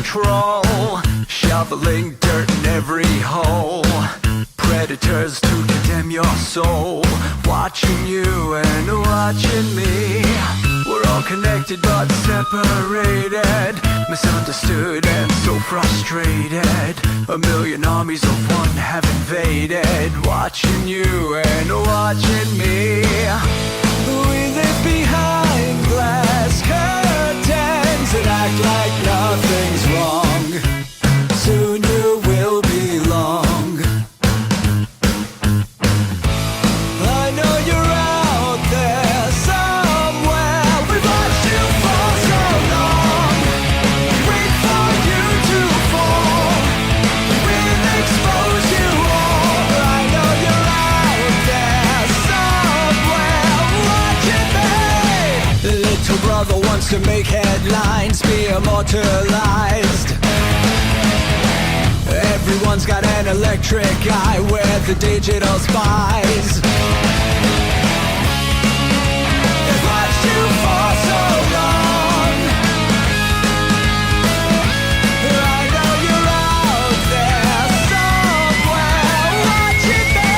control, shoveling dirt in every hole. Predators to condemn your soul, watching you and watching me. We're all connected but separated, misunderstood and so frustrated. A million armies of one have invaded, watching you and watching me. We live behind glass curtains and act like nothing's wrong. Soon you will belong. I know you're out there somewhere. We've watched you for so long. Wait for you to fall. We'll expose you all. I know you're out there somewhere watching me. Little brother wants to make headlines, be immortalized. Everyone's got an electric eye, we're the digital spies. They've watched you for so long. I know you're out there somewhere watching me.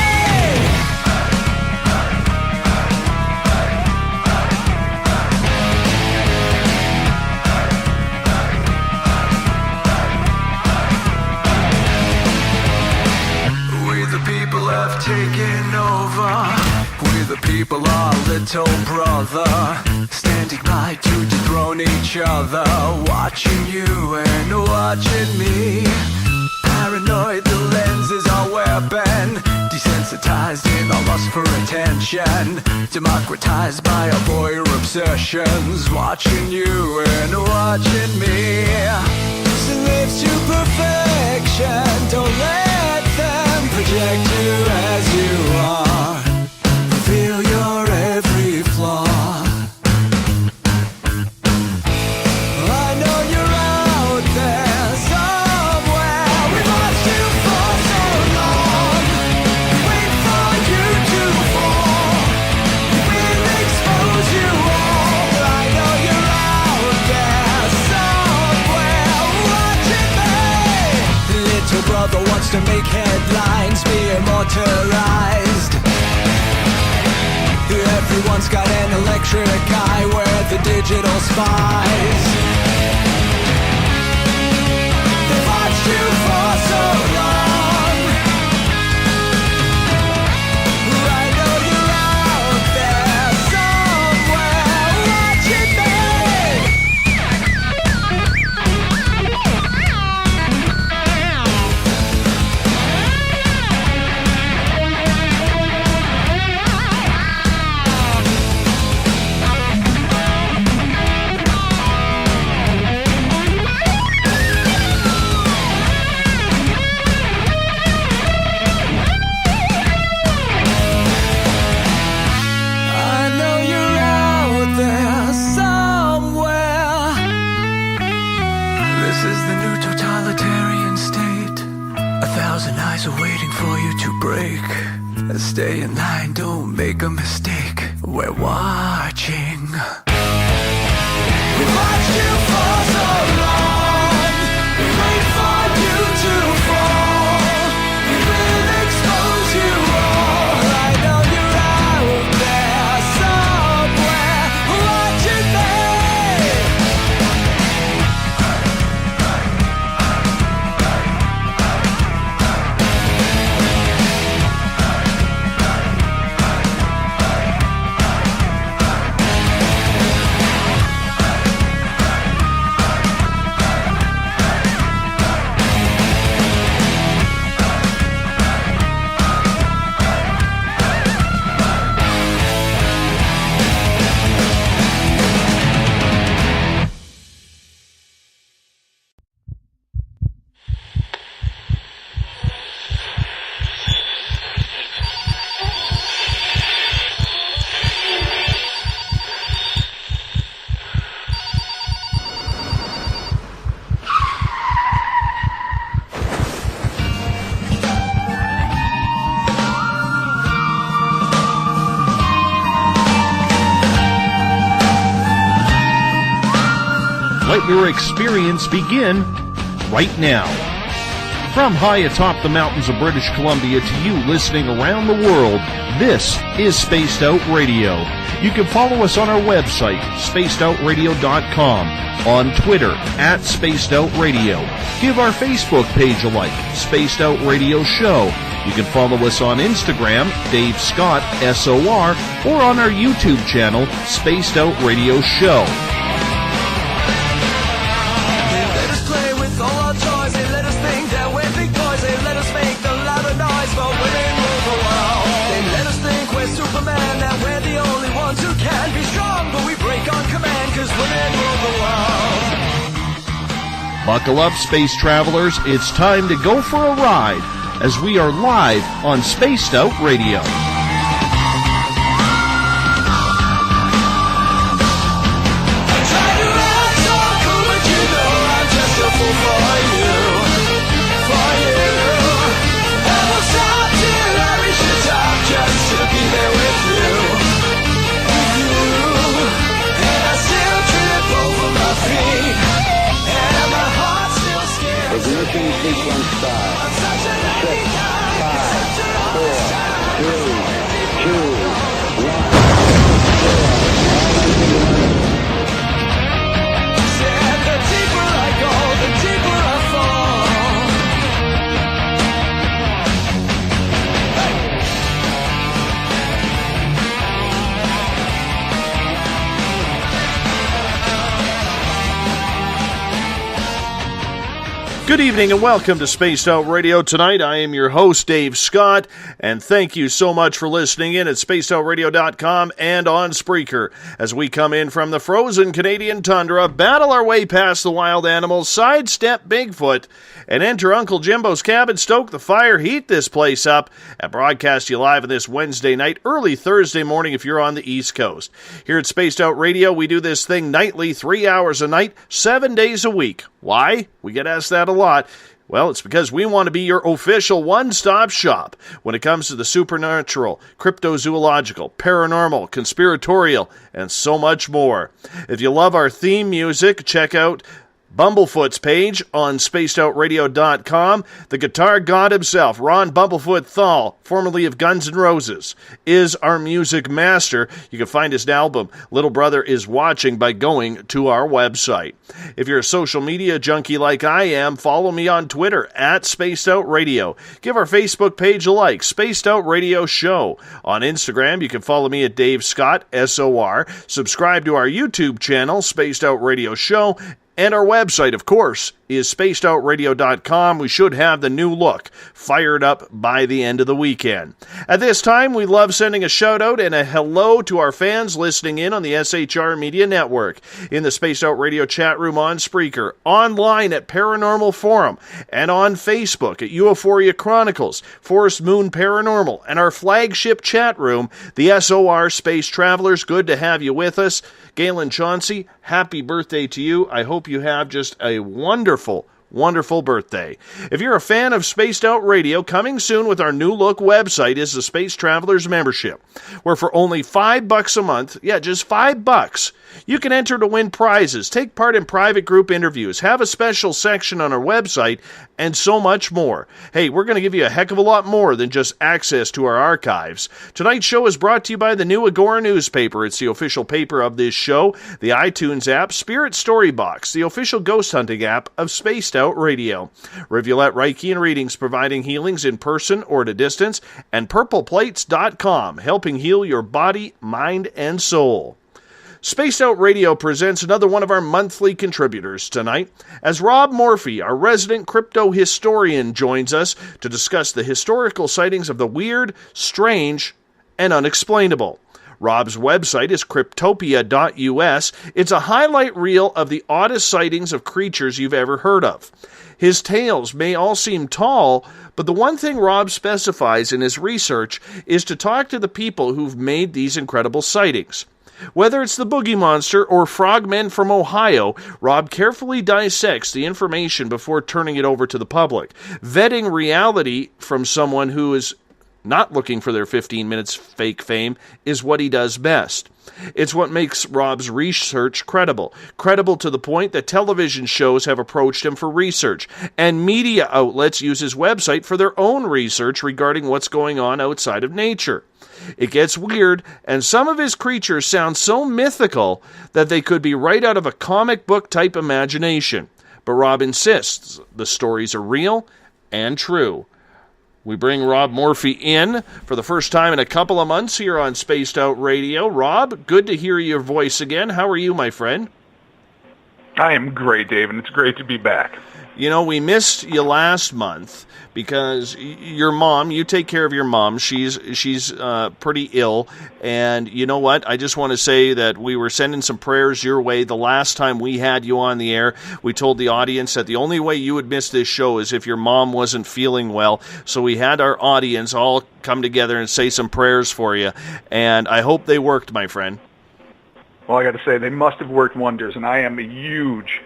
We the people have taken over. We the people are little brother, standing by to dethrone each other, watching you and watching me. Paranoid, the lens is our weapon, desensitized in our lust for attention, democratized by our voyeur obsessions, watching you and watching me. Slaves to perfection, don't let them project you as you are. Reveal your every flaw. I know you're out there somewhere. We've watched you for so long. Wait for you to fall. We'll expose you all. I know you're out there somewhere watching me. Little brother wants to make headlines, be immortalized. Everyone's got an electric eye, we're the digital spies. They've watched you for so long. I know you're out there somewhere watching me. Stay in line, don't make a mistake. We're watching. We've watched you for so long. We wait for you to fall. We will expose you all. I know you're out there somewhere watching me. Let your experience begin right now. From high atop the mountains of British Columbia to you listening around the world, this is Spaced Out Radio. You can follow us on our website, spacedoutradio.com, on Twitter, @SpacedOutRadio. Give our Facebook page a like, Spaced Out Radio Show. You can follow us on Instagram, Dave Scott, SOR, or on our YouTube channel, Spaced Out Radio Show. Buckle up, space travelers. It's time to go for a ride as we are live on Spaced Out Radio. Ignition sequence start. 6, 5, 4, 3, 2, 1. The deeper I go, the deeper I fall. Good evening and welcome to Spaced Out Radio. Tonight I am your host, Dave Scott, and thank you so much for listening in at spacedoutradio.com and on Spreaker as we come in from the frozen Canadian tundra, battle our way past the wild animals, sidestep Bigfoot, and enter Uncle Jimbo's cabin, stoke the fire, heat this place up, and broadcast you live on this Wednesday night, early Thursday morning if you're on the East Coast. Here at Spaced Out Radio, we do this thing nightly, 3 hours a night, 7 days a week. Why? We get asked that a lot. Well, it's because we want to be your official one-stop shop when it comes to the supernatural, cryptozoological, paranormal, conspiratorial, and so much more. If you love our theme music, check out Bumblefoot's page on spacedoutradio.com. The guitar god himself, Ron Bumblefoot THAL, formerly of Guns N' Roses, is our music master. You can find his album, Little Brother Is Watching, by going to our website. If you're a social media junkie like I am, follow me on Twitter, @SpacedOutRadio. Give our Facebook page a like, Spaced Out Radio Show. On Instagram, you can follow me at Dave Scott, SOR. Subscribe to our YouTube channel, Spaced Out Radio Show. And our website, of course, is spacedoutradio.com. We should have the new look fired up by the end of the weekend. At this time, we love sending a shout-out and a hello to our fans listening in on the SHR Media Network, in the Spaced Out Radio chat room on Spreaker, online at Paranormal Forum, and on Facebook at Euphoria Chronicles, Forest Moon Paranormal, and our flagship chat room, the SOR Space Travelers. Good to have you with us. Galen Chauncey, happy birthday to you. I hope you have just a wonderful birthday. If you're a fan of Spaced Out Radio, coming soon with our new look website is the Space Travelers membership, where for only $5 a month, just $5, you can enter to win prizes, take part in private group interviews, have a special section on our website, and so much more. Hey, we're going to give you a heck of a lot more than just access to our archives. Tonight's show is brought to you by the New Agora newspaper. It's the official paper of this show, the iTunes app, Spirit Storybox, the official ghost hunting app of Spaced Out Radio, Rivulet Reiki and Readings, providing healings in person or at a distance, and PurplePlates.com, helping heal your body, mind, and soul. Spaced Out Radio presents another one of our monthly contributors tonight, as Rob Morphy, our resident crypto historian, joins us to discuss the historical sightings of the weird, strange, and unexplainable. Rob's website is cryptopia.us. It's a highlight reel of the oddest sightings of creatures you've ever heard of. His tales may all seem tall, but the one thing Rob specifies in his research is to talk to the people who've made these incredible sightings. Whether it's the Boogie Monster or frogmen from Ohio, Rob carefully dissects the information before turning it over to the public. Vetting reality from someone who is not looking for their 15 minutes fake fame is what he does best. It's what makes Rob's research credible. Credible to the point that television shows have approached him for research, and media outlets use his website for their own research regarding what's going on outside of nature. It gets weird, and some of his creatures sound so mythical that they could be right out of a comic book type imagination. But Rob insists the stories are real and true. We bring Rob Morphy in for the first time in a couple of months here on Spaced Out Radio. Rob, good to hear your voice again. How are you, my friend? I am great, Dave, and it's great to be back. You know, we missed you last month because your mom, you take care of your mom. She's pretty ill, and you know what? I just want to say that we were sending some prayers your way the last time we had you on the air. We told the audience that the only way you would miss this show is if your mom wasn't feeling well. So we had our audience all come together and say some prayers for you, and I hope they worked, my friend. Well, I got to say, they must have worked wonders, and I am a huge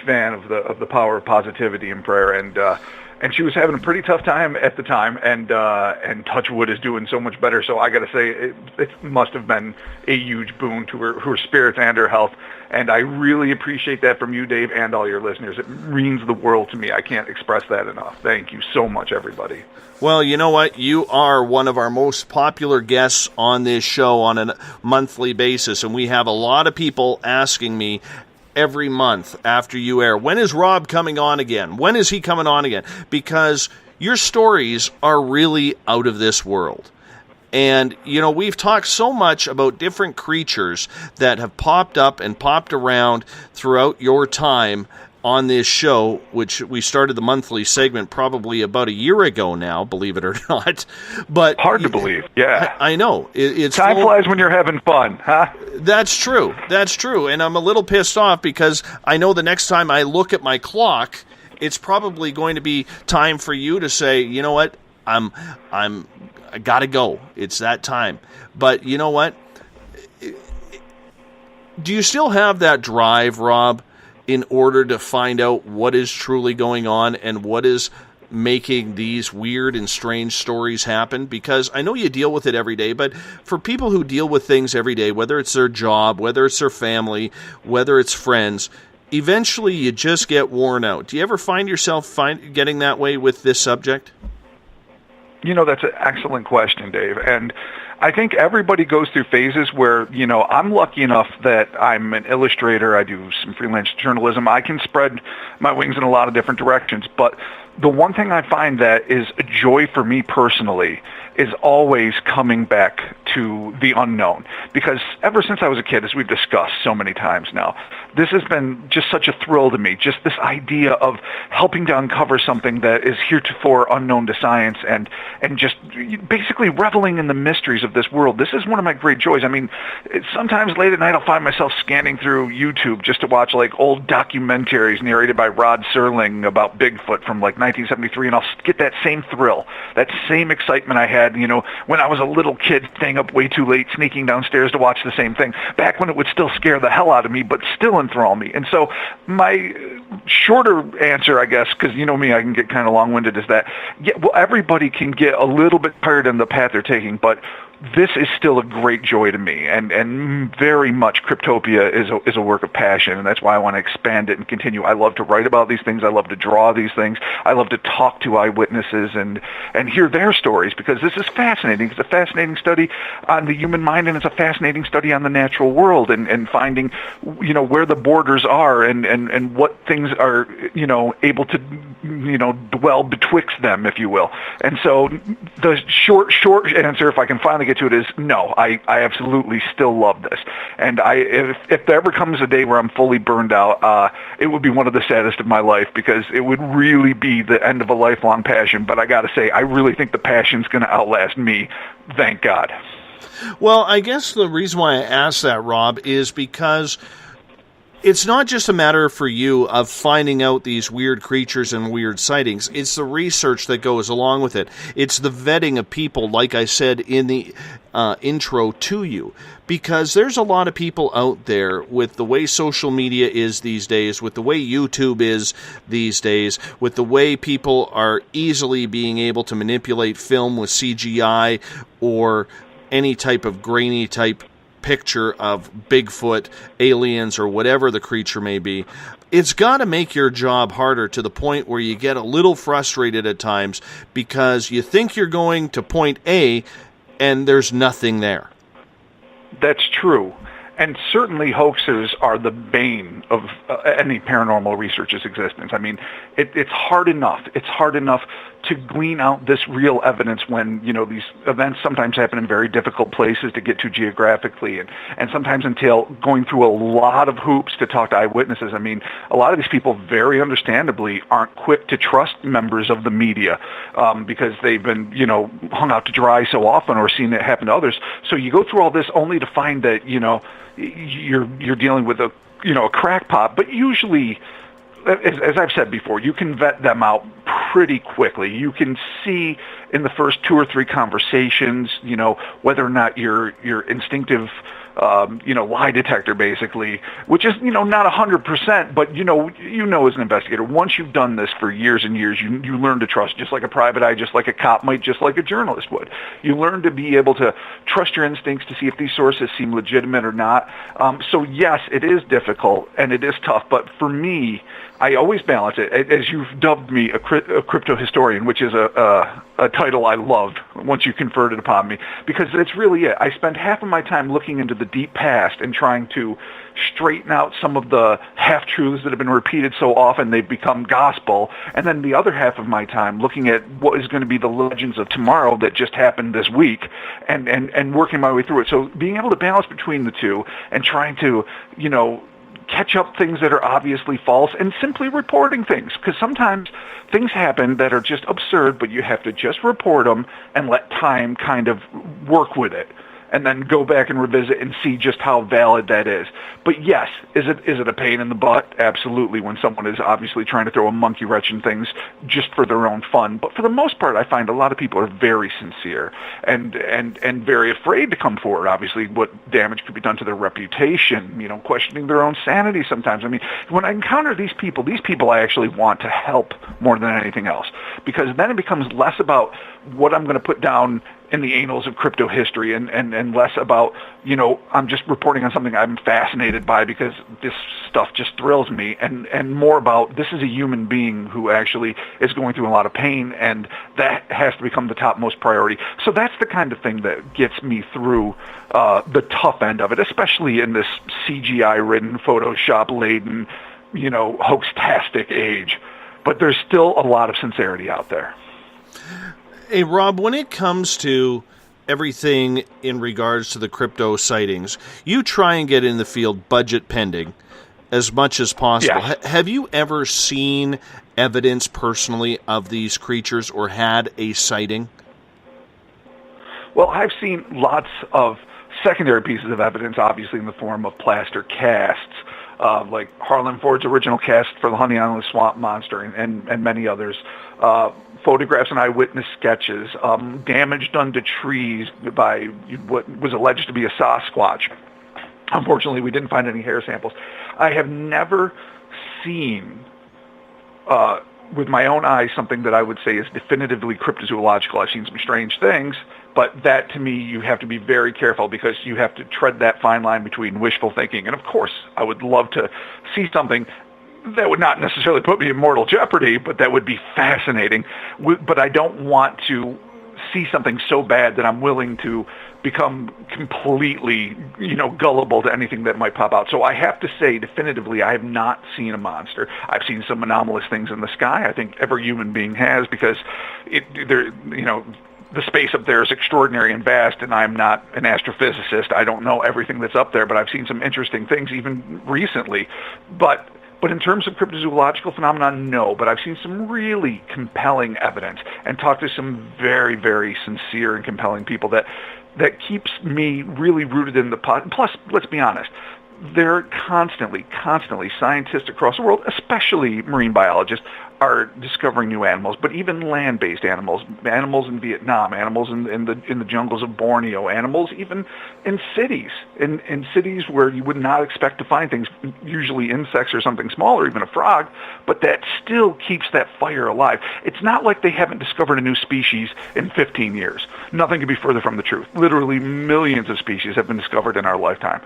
fan of the power of positivity in prayer, and she was having a pretty tough time at the time, and Touchwood is doing so much better. So I got to say, it must have been a huge boon to her spirits and her health, and I really appreciate that from you, Dave, and all your listeners. It means the world to me. I can't express that enough. Thank you so much, everybody. Well, you know what? You are one of our most popular guests on this show on a monthly basis, and we have a lot of people asking me every month after you air, when is Rob coming on again? When is he coming on again? Because your stories are really out of this world. And, you know, we've talked so much about different creatures that have popped up and popped around throughout your time on this show, which we started the monthly segment probably about a year ago now, believe it or not. But hard to believe, yeah. I know. It's time flies when you're having fun, huh? That's true. That's true. And I'm a little pissed off because I know the next time I look at my clock, it's probably going to be time for you to say, you know what, I gotta go. It's that time. But you know what? Do you still have that drive, Rob, in order to find out what is truly going on and what is making these weird and strange stories happen? Because I know you deal with it every day, but for people who deal with things every day, whether it's their job, whether it's their family, whether it's friends, eventually you just get worn out. Do you ever find yourself getting that way with this subject? You know, that's an excellent question, Dave. And I think everybody goes through phases where, you know, I'm lucky enough that I'm an illustrator. I do some freelance journalism. I can spread my wings in a lot of different directions. But the one thing I find that is a joy for me personally is always coming back to the unknown. Because ever since I was a kid, as we've discussed so many times now, this has been just such a thrill to me, just this idea of helping to uncover something that is heretofore unknown to science and just basically reveling in the mysteries of this world. This is one of my great joys. I mean, sometimes late at night I'll find myself scanning through YouTube just to watch like old documentaries narrated by Rod Serling about Bigfoot from like 1973, and I'll get that same thrill, that same excitement I had, you know, when I was a little kid staying up way too late, sneaking downstairs to watch the same thing, back when it would still scare the hell out of me, but still enthrall me. And so my shorter answer, I guess, because you know me, I can get kind of long-winded, is that, yeah, well, everybody can get a little bit tired in the path they're taking, but this is still a great joy to me, and very much Cryptopia is a work of passion, and that's why I want to expand it and continue. I love to write about these things. I love to draw these things. I love to talk to eyewitnesses and hear their stories, because this is fascinating. It's a fascinating study on the human mind, and it's a fascinating study on the natural world, and finding, you know, where the borders are and what things are, you know, able to, you know, dwell betwixt them, if you will. And so the short answer, if I can finally get to it, is no. I absolutely still love this, and if there ever comes a day where I'm fully burned out, it would be one of the saddest of my life, because it would really be the end of a lifelong passion. But I got to say, I really think the passion's going to outlast me. Thank God. Well, I guess the reason why I asked that, Rob, is because it's not just a matter for you of finding out these weird creatures and weird sightings. It's the research that goes along with it. It's the vetting of people, like I said in the intro to you. Because there's a lot of people out there, with the way social media is these days, with the way YouTube is these days, with the way people are easily being able to manipulate film with CGI or any type of grainy type picture of Bigfoot, aliens, or whatever the creature may be, it's got to make your job harder to the point where you get a little frustrated at times because you think you're going to point A and there's nothing there. That's true. And certainly hoaxes are the bane of any paranormal researcher's existence. I mean, it's hard enough. It's hard enough to glean out this real evidence when, these events sometimes happen in very difficult places to get to geographically and sometimes entail going through a lot of hoops to talk to eyewitnesses. I mean, a lot of these people very understandably aren't quick to trust members of the media because they've been, hung out to dry so often or seen it happen to others. So you go through all this only to find that, you're dealing with a crackpot, but usually, as I've said before, you can vet them out pretty quickly. You can see in the first 2 or 3 conversations, whether or not your instinctive lie detector, basically, which is, not 100%, but, as an investigator, once you've done this for years and years, you learn to trust, just like a private eye, just like a cop might, just like a journalist would. You learn to be able to trust your instincts to see if these sources seem legitimate or not. So yes, it is difficult and it is tough, but for me, I always balance it, as you've dubbed me, a crypto historian, which is a title I loved once you conferred it upon me, because it's really it. I spend half of my time looking into the deep past and trying to straighten out some of the half-truths that have been repeated so often they've become gospel, and then the other half of my time looking at what is going to be the legends of tomorrow that just happened this week and working my way through it. So being able to balance between the two and trying to, catch up things that are obviously false and simply reporting things, because sometimes things happen that are just absurd, but you have to just report them and let time kind of work with it and then go back and revisit and see just how valid that is. But yes, is it a pain in the butt? Absolutely, when someone is obviously trying to throw a monkey wrench in things just for their own fun. But for the most part, I find a lot of people are very sincere and very afraid to come forward. Obviously, what damage could be done to their reputation, questioning their own sanity sometimes. I mean, when I encounter these people I actually want to help more than anything else, because then it becomes less about what I'm going to put down in the annals of crypto history and less about, I'm just reporting on something I'm fascinated by because this stuff just thrills me, and more about this is a human being who actually is going through a lot of pain, and that has to become the topmost priority. So that's the kind of thing that gets me through the tough end of it, especially in this CGI-ridden, Photoshop-laden, hoax-tastic age. But there's still a lot of sincerity out there. Hey, Rob, when it comes to everything in regards to the crypto sightings, you try and get in the field budget pending as much as possible. Yes. Have you ever seen evidence personally of these creatures or had a sighting? Well, I've seen lots of secondary pieces of evidence, obviously in the form of plaster casts, like Harlan Ford's original cast for the Honey Island Swamp Monster and many others. Photographs and eyewitness sketches, damage done to trees by what was alleged to be a Sasquatch. Unfortunately, we didn't find any hair samples. I have never seen, with my own eyes, something that I would say is definitively cryptozoological. I've seen some strange things, but that, to me, you have to be very careful because you have to tread that fine line between wishful thinking. And, of course, I would love to see something that would not necessarily put me in mortal jeopardy, but that would be fascinating. But I don't want to see something so bad that I'm willing to become completely, gullible to anything that might pop out. So I have to say definitively I have not seen a monster. I've seen some anomalous things in the sky. I think every human being has, because the space up there is extraordinary and vast, and I'm not an astrophysicist. I don't know everything that's up there, but I've seen some interesting things even recently. But in terms of cryptozoological phenomena, no. But I've seen some really compelling evidence and talked to some very, very sincere and compelling people that keeps me really rooted in the pot. And plus, let's be honest, there are constantly scientists across the world, especially marine biologists, are discovering new animals, but even land-based animals, animals in Vietnam, animals in the jungles of Borneo, animals even in cities, in cities where you would not expect to find things, usually insects or something small, or even a frog, but that still keeps that fire alive. It's not like they haven't discovered a new species in 15 years. Nothing could be further from the truth. Literally millions of species have been discovered in our lifetime.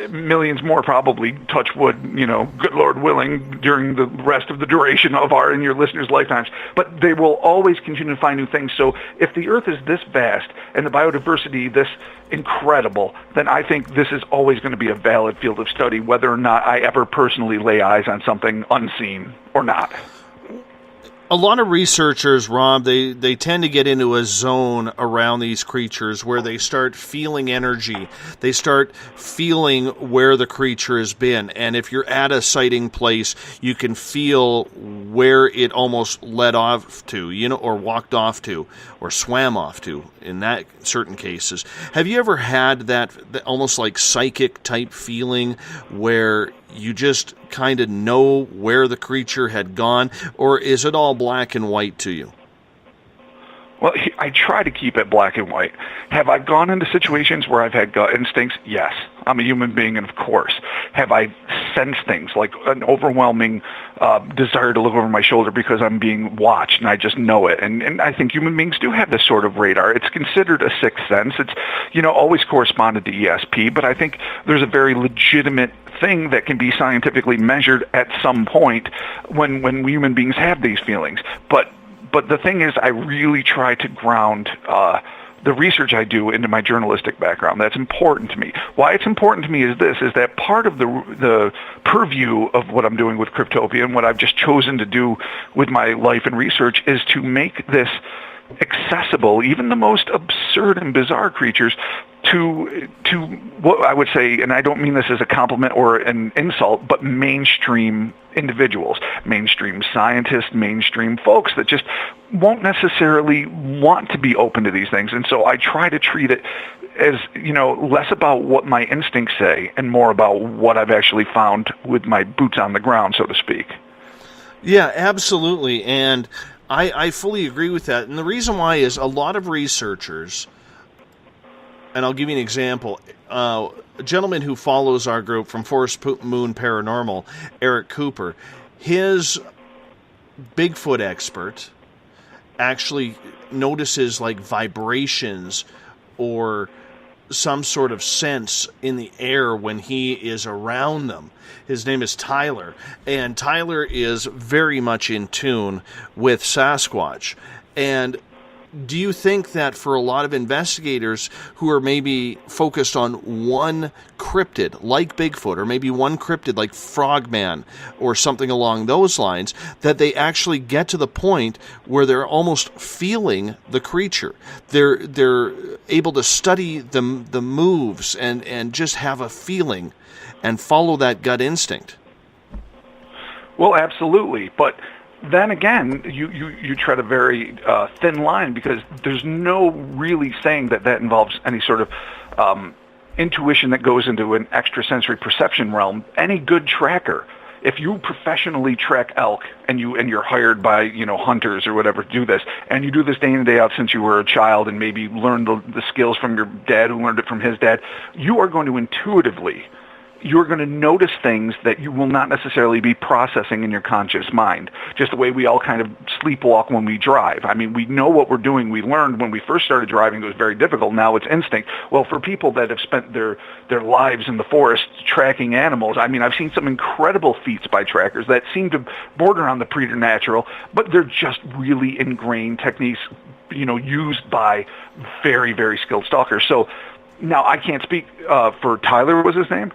Millions more probably, touch wood, good Lord willing, during the rest of the duration of our and your listeners' lifetimes. But they will always continue to find new things. So if the Earth is this vast and the biodiversity this incredible, then I think this is always going to be a valid field of study, whether or not I ever personally lay eyes on something unseen or not. A lot of researchers, Rob, they tend to get into a zone around these creatures where they start feeling energy. They start feeling where the creature has been. And if you're at a sighting place, you can feel where it almost led off to, or walked off to, or swam off to in that certain cases. Have you ever had that almost like psychic type feeling where you just kind of know where the creature had gone, or is it all black and white to you? Well, I try to keep it black and white. Have I gone into situations where I've had gut instincts? Yes. I'm a human being, and of course. Have I sensed things like an overwhelming desire to look over my shoulder because I'm being watched, and I just know it? And I think human beings do have this sort of radar. It's considered a sixth sense. It's, always corresponded to ESP, but I think there's a very legitimate thing that can be scientifically measured at some point when human beings have these feelings. But the thing is, I really try to ground the research I do into my journalistic background. That's important to me. Why it's important to me is that part of the purview of what I'm doing with Cryptopia and what I've just chosen to do with my life and research is to make this accessible, even the most absurd and bizarre creatures, to what I would say, and I don't mean this as a compliment or an insult, but mainstream individuals, mainstream scientists, mainstream folks that just won't necessarily want to be open to these things. And so I try to treat it as, less about what my instincts say and more about what I've actually found with my boots on the ground, so to speak. Yeah, absolutely. And I fully agree with that. And the reason why is a lot of researchers, and I'll give you an example. A gentleman who follows our group from Forest Moon Paranormal, Eric Cooper, his Bigfoot expert actually notices like vibrations or some sort of sense in the air when he is around them. His name is Tyler, and Tyler is very much in tune with Sasquatch. And do you think that for a lot of investigators who are maybe focused on one cryptid like Bigfoot, or maybe one cryptid like Frogman or something along those lines, that they actually get to the point where they're almost feeling the creature? They're able to study the moves and just have a feeling and follow that gut instinct. Well, absolutely. But then again, you tread a very thin line, because there's no really saying that involves any sort of intuition that goes into an extrasensory perception realm. Any good tracker, if you professionally track elk and you're hired by hunters or whatever to do this, and you do this day in and day out since you were a child and maybe learned the skills from your dad who learned it from his dad, you are going to intuitively, you're going to notice things that you will not necessarily be processing in your conscious mind, just the way we all kind of sleepwalk when we drive. I mean, we know what we're doing. We learned when we first started driving it was very difficult. Now it's instinct. Well, for people that have spent their lives in the forest tracking animals, I mean, I've seen some incredible feats by trackers that seem to border on the preternatural, but they're just really ingrained techniques, used by very, very skilled stalkers. So now I can't speak for Tyler, was his name?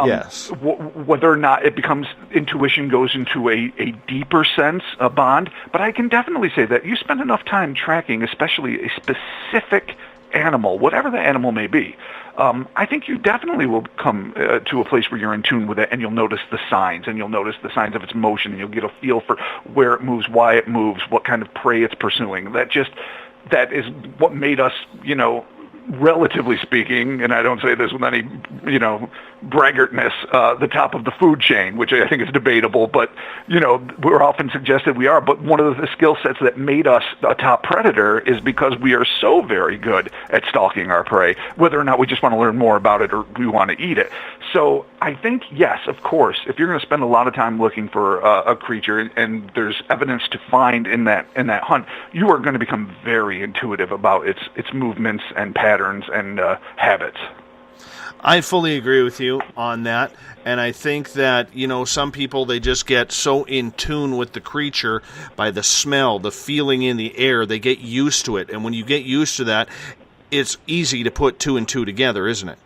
Yes. Whether or not it becomes intuition goes into a deeper sense, a bond. But I can definitely say that you spend enough time tracking, especially a specific animal, whatever the animal may be, I think you definitely will come to a place where you're in tune with it, and you'll notice the signs, and you'll notice the signs of its motion, and you'll get a feel for where it moves, why it moves, what kind of prey it's pursuing. That is what made us, relatively speaking, and I don't say this with any, braggartness, the top of the food chain, which I think is debatable, but, we're often suggested we are. But one of the skill sets that made us a top predator is because we are so very good at stalking our prey, whether or not we just want to learn more about it or we want to eat it. So I think, yes, of course, if you're going to spend a lot of time looking for a creature and there's evidence to find in that hunt, you are going to become very intuitive about its movements and patterns and habits. I fully agree with you on that, and I think that, some people, they just get so in tune with the creature by the smell, the feeling in the air, they get used to it, and when you get used to that, it's easy to put two and two together, isn't it?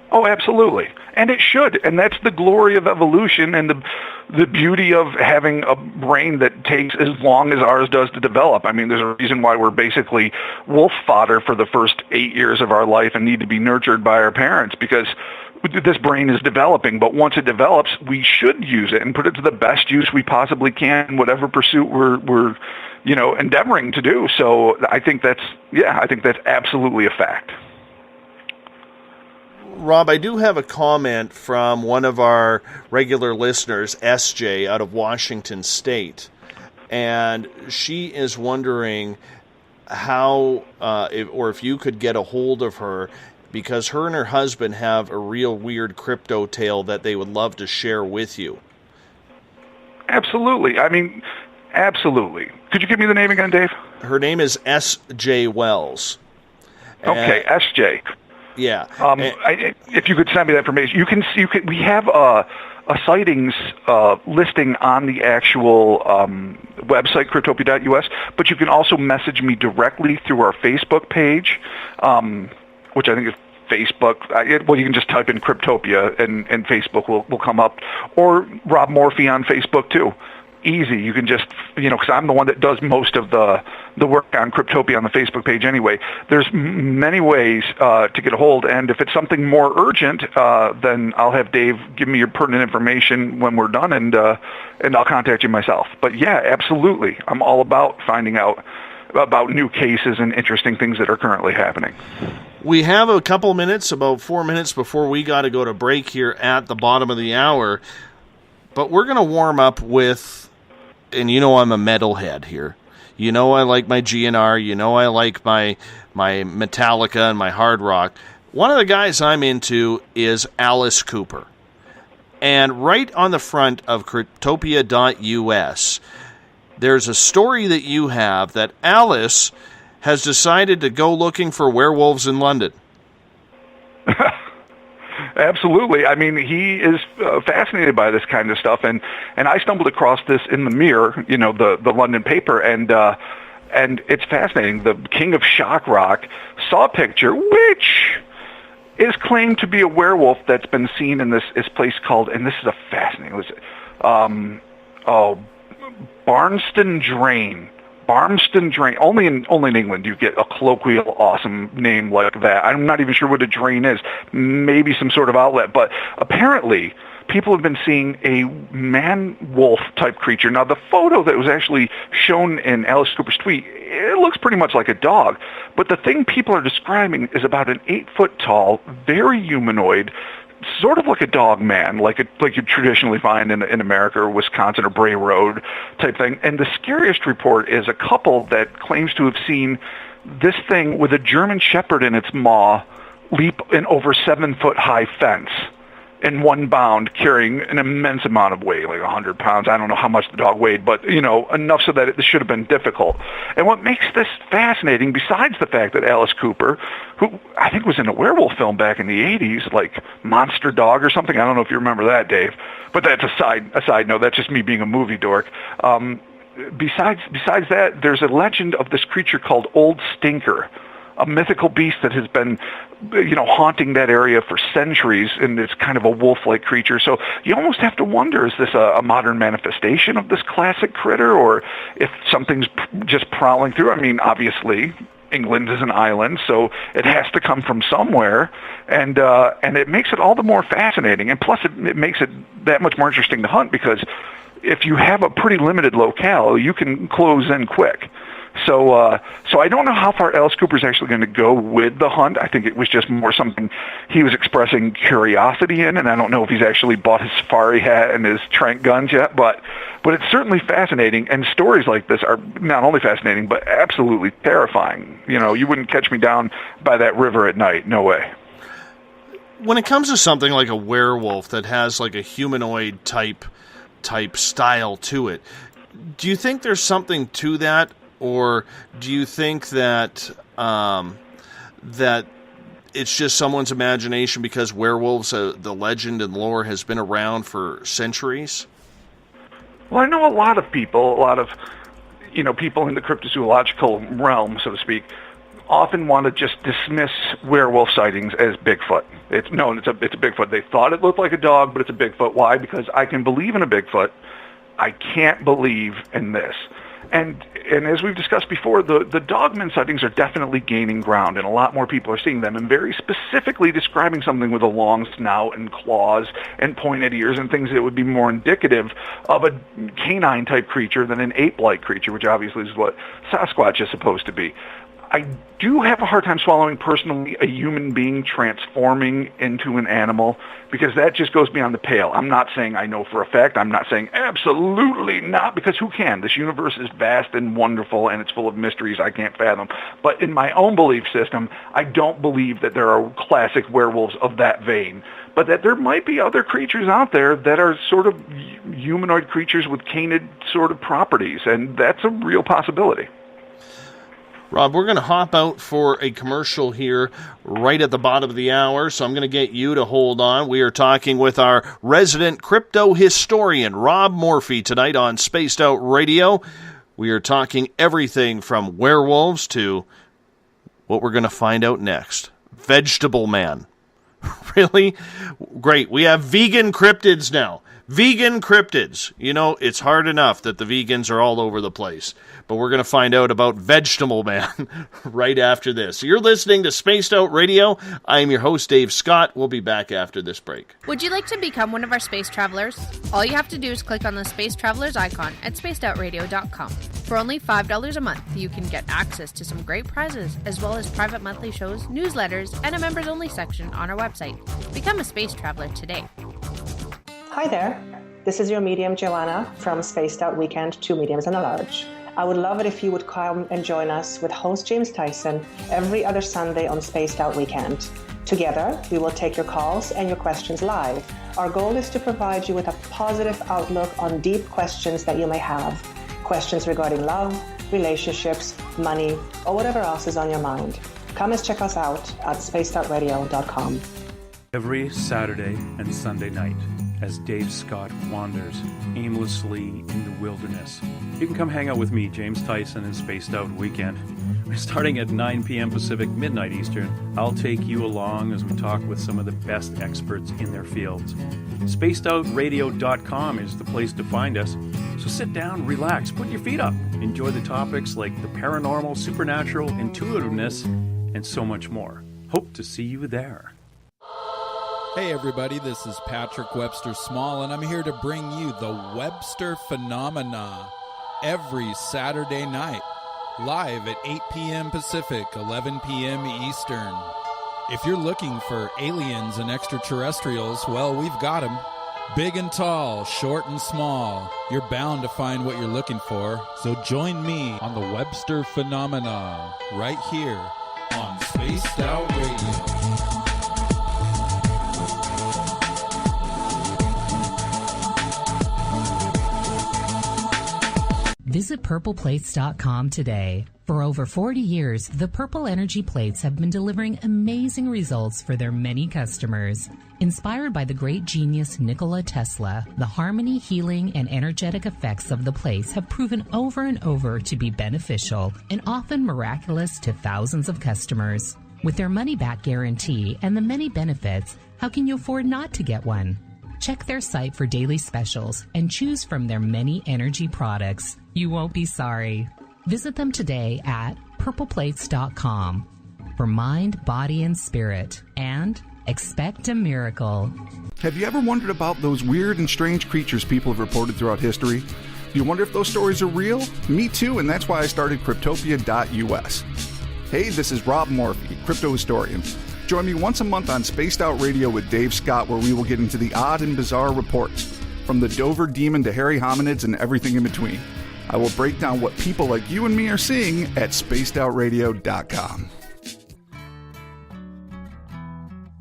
Oh, absolutely. And it should. And that's the glory of evolution and the beauty of having a brain that takes as long as ours does to develop. I mean, there's a reason why we're basically wolf fodder for the first 8 years of our life and need to be nurtured by our parents, because this brain is developing. But once it develops, we should use it and put it to the best use we possibly can, whatever pursuit we're endeavoring to do. So I think that's absolutely a fact. Rob, I do have a comment from one of our regular listeners, SJ, out of Washington State, and she is wondering how, if you could get a hold of her, because her and her husband have a real weird crypto tale that they would love to share with you. Absolutely. I mean, absolutely. Could you give me the name again, Dave? Her name is S.J. Wells. Okay, S.J. Yeah. If you could send me that information, we have a sightings listing on the actual website, cryptopia.us, but you can also message me directly through our Facebook page, which I think is Facebook. You can just type in Cryptopia and Facebook will come up, or Rob Morphy on Facebook too. Easy. You can just, because I'm the one that does most of the work on Cryptopia on the Facebook page anyway. There's many ways to get a hold, and if it's something more urgent, then I'll have Dave give me your pertinent information when we're done, and I'll contact you myself. But yeah, absolutely. I'm all about finding out about new cases and interesting things that are currently happening. We have a couple minutes, about 4 minutes before we got to go to break here at the bottom of the hour, but we're going to warm up with, and I'm a metalhead here. I like my GNR. I like my Metallica and my hard rock. One of the guys I'm into is Alice Cooper. And right on the front of Cryptopia.us, there's a story that you have that Alice has decided to go looking for werewolves in London. Absolutely. I mean, he is fascinated by this kind of stuff, and I stumbled across this in the Mirror, the London paper, and it's fascinating. The King of Shock Rock saw a picture, which is claimed to be a werewolf that's been seen in this place called, and this is a fascinating, Barnston Drain. Barmston Drain. Only in England do you get a colloquial, awesome name like that. I'm not even sure what a drain is. Maybe some sort of outlet. But apparently, people have been seeing a man-wolf type creature. Now, the photo that was actually shown in Alice Cooper's tweet, it looks pretty much like a dog. But the thing people are describing is about an 8-foot-tall, very humanoid, sort of like a dog man, like you traditionally find in America or Wisconsin or Bray Road type thing. And the scariest report is a couple that claims to have seen this thing with a German Shepherd in its maw leap an over 7-foot-high fence in one bound, carrying an immense amount of weight, like 100 pounds. I don't know how much the dog weighed, but, enough so that it should have been difficult. And what makes this fascinating, besides the fact that Alice Cooper, who I think was in a werewolf film back in the 80s, like Monster Dog or something, I don't know if you remember that, Dave, but that's a side note. That's just me being a movie dork. Besides that, there's a legend of this creature called Old Stinker, a mythical beast that has been, haunting that area for centuries, and it's kind of a wolf-like creature. So you almost have to wonder, is this a modern manifestation of this classic critter, or if something's just prowling through? I mean, obviously, England is an island, so it has to come from somewhere, and it makes it all the more fascinating. And plus, it makes it that much more interesting to hunt, because if you have a pretty limited locale, you can close in quick. So I don't know how far Alice Cooper's actually going to go with the hunt. I think it was just more something he was expressing curiosity in, and I don't know if he's actually bought his safari hat and his trank guns yet, but it's certainly fascinating, and stories like this are not only fascinating, but absolutely terrifying. You know, you wouldn't catch me down by that river at night. No way. When it comes to something like a werewolf that has like a humanoid type style to it, do you think there's something to that, or do you think that that it's just someone's imagination because werewolves, the legend and lore, has been around for centuries? Well, I know a lot of people, people in the cryptozoological realm, so to speak, often want to just dismiss werewolf sightings as Bigfoot. It's a Bigfoot. They thought it looked like a dog, but it's a Bigfoot. Why? Because I can believe in a Bigfoot. I can't believe in this. And as we've discussed before, the dogman sightings are definitely gaining ground, and a lot more people are seeing them, and very specifically describing something with a long snout and claws and pointed ears and things that would be more indicative of a canine-type creature than an ape-like creature, which obviously is what Sasquatch is supposed to be. I do have a hard time swallowing, personally, a human being transforming into an animal, because that just goes beyond the pale. I'm not saying I know for a fact. I'm not saying absolutely not, because who can? This universe is vast and wonderful, and it's full of mysteries I can't fathom. But in my own belief system, I don't believe that there are classic werewolves of that vein, but that there might be other creatures out there that are sort of humanoid creatures with canid sort of properties, and that's a real possibility. Rob, we're going to hop out for a commercial here right at the bottom of the hour, so I'm going to get you to hold on. We are talking with our resident crypto historian, Rob Morphy, tonight on Spaced Out Radio. We are talking everything from werewolves to what we're going to find out next. Vegetable Man. Really? Great. We have vegan cryptids now. Vegan cryptids. You know, it's hard enough that the vegans are all over the place. But we're going to find out about Vegetable Man right after this. You're listening to Spaced Out Radio. I am your host, Dave Scott. We'll be back after this break. Would you like to become one of our space travelers? All you have to do is click on the Space Travelers icon at spacedoutradio.com. For only $5 a month, you can get access to some great prizes, as well as private monthly shows, newsletters, and a members-only section on our website. Become a space traveler today. Hi there. This is your medium, Joanna, from Spaced Out Weekend, 2 mediums and a large. I would love it if you would come and join us with host James Tyson every other Sunday on Spaced Out Weekend. Together, we will take your calls and your questions live. Our goal is to provide you with a positive outlook on deep questions that you may have. Questions regarding love, relationships, money, or whatever else is on your mind. Come and check us out at spacedoutradio.com. Every Saturday and Sunday night, as Dave Scott wanders aimlessly in the wilderness, you can come hang out with me, James Tyson, in Spaced Out Weekend. Starting at 9 p.m. Pacific, midnight Eastern, I'll take you along as we talk with some of the best experts in their fields. SpacedOutRadio.com is the place to find us. So sit down, relax, put your feet up. Enjoy the topics like the paranormal, supernatural, intuitiveness, and so much more. Hope to see you there. Hey everybody, this is Patrick Webster Small, and I'm here to bring you the Webster Phenomena every Saturday night, live at 8 p.m. Pacific, 11 p.m. Eastern. If you're looking for aliens and extraterrestrials, well, we've got them. Big and tall, short and small, you're bound to find what you're looking for. So join me on the Webster Phenomena right here on Spaced Out Radio. Visit purpleplates.com today. For over 40 years, the Purple Energy Plates have been delivering amazing results for their many customers. Inspired by the great genius Nikola Tesla, the harmony, healing, and energetic effects of the plates have proven over and over to be beneficial and often miraculous to thousands of customers. With their money-back guarantee and the many benefits, how can you afford not to get one? Check their site for daily specials and choose from their many energy products. You won't be sorry. Visit them today at purpleplates.com for mind, body, and spirit, and expect a miracle. Have you ever wondered about those weird and strange creatures people have reported throughout history? You wonder if those stories are real? Me too, and that's why I started Cryptopia.us. Hey, this is Rob Morphy, crypto historian. Join me once a month on Spaced Out Radio with Dave Scott, where we will get into the odd and bizarre reports, from the Dover demon to hairy hominids and everything in between. I will break down what people like you and me are seeing at spacedoutradio.com.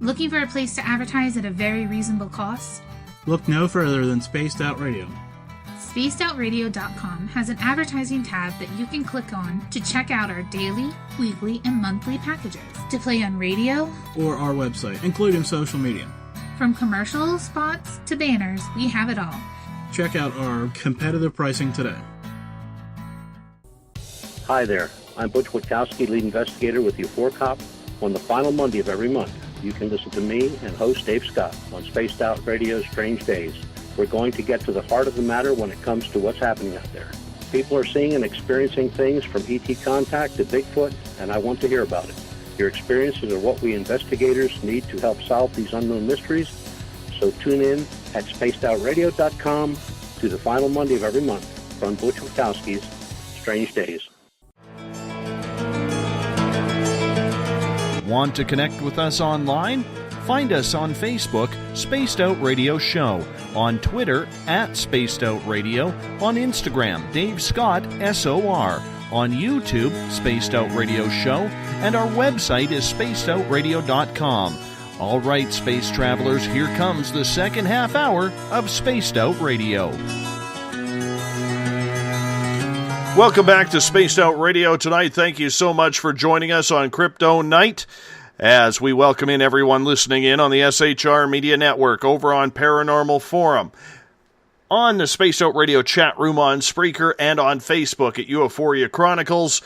Looking for a place to advertise at a very reasonable cost? Look no further than Spaced Out Radio. SpacedOutRadio.com has an advertising tab that you can click on to check out our daily, weekly, and monthly packages to play on radio or our website, including social media. From commercial spots to banners, we have it all. Check out our competitive pricing today. Hi there, I'm Butch Witkowski, lead investigator with U4Cop. On the final Monday of every month, you can listen to me and host Dave Scott on Spaced Out Radio's Strange Days. We're going to get to the heart of the matter when it comes to what's happening out there. People are seeing and experiencing things from ET contact to Bigfoot, and I want to hear about it. Your experiences are what we investigators need to help solve these unknown mysteries. So tune in at spacedoutradio.com to the final Monday of every month from Butch Witkowski's Strange Days. Want to connect with us online? Find us on Facebook, Spaced Out Radio Show, on Twitter at Spaced Out Radio, on Instagram, Dave Scott SOR, on YouTube, Spaced Out Radio Show, and our website is spacedoutradio.com. All right, space travelers, here comes the second half hour of Spaced Out Radio. Welcome back to Spaced Out Radio tonight. Thank you so much for joining us on Crypto Night as we welcome in everyone listening in on the SHR Media Network over on Paranormal Forum, on the Spaced Out Radio chat room on Spreaker, and on Facebook at Euphoria Chronicles,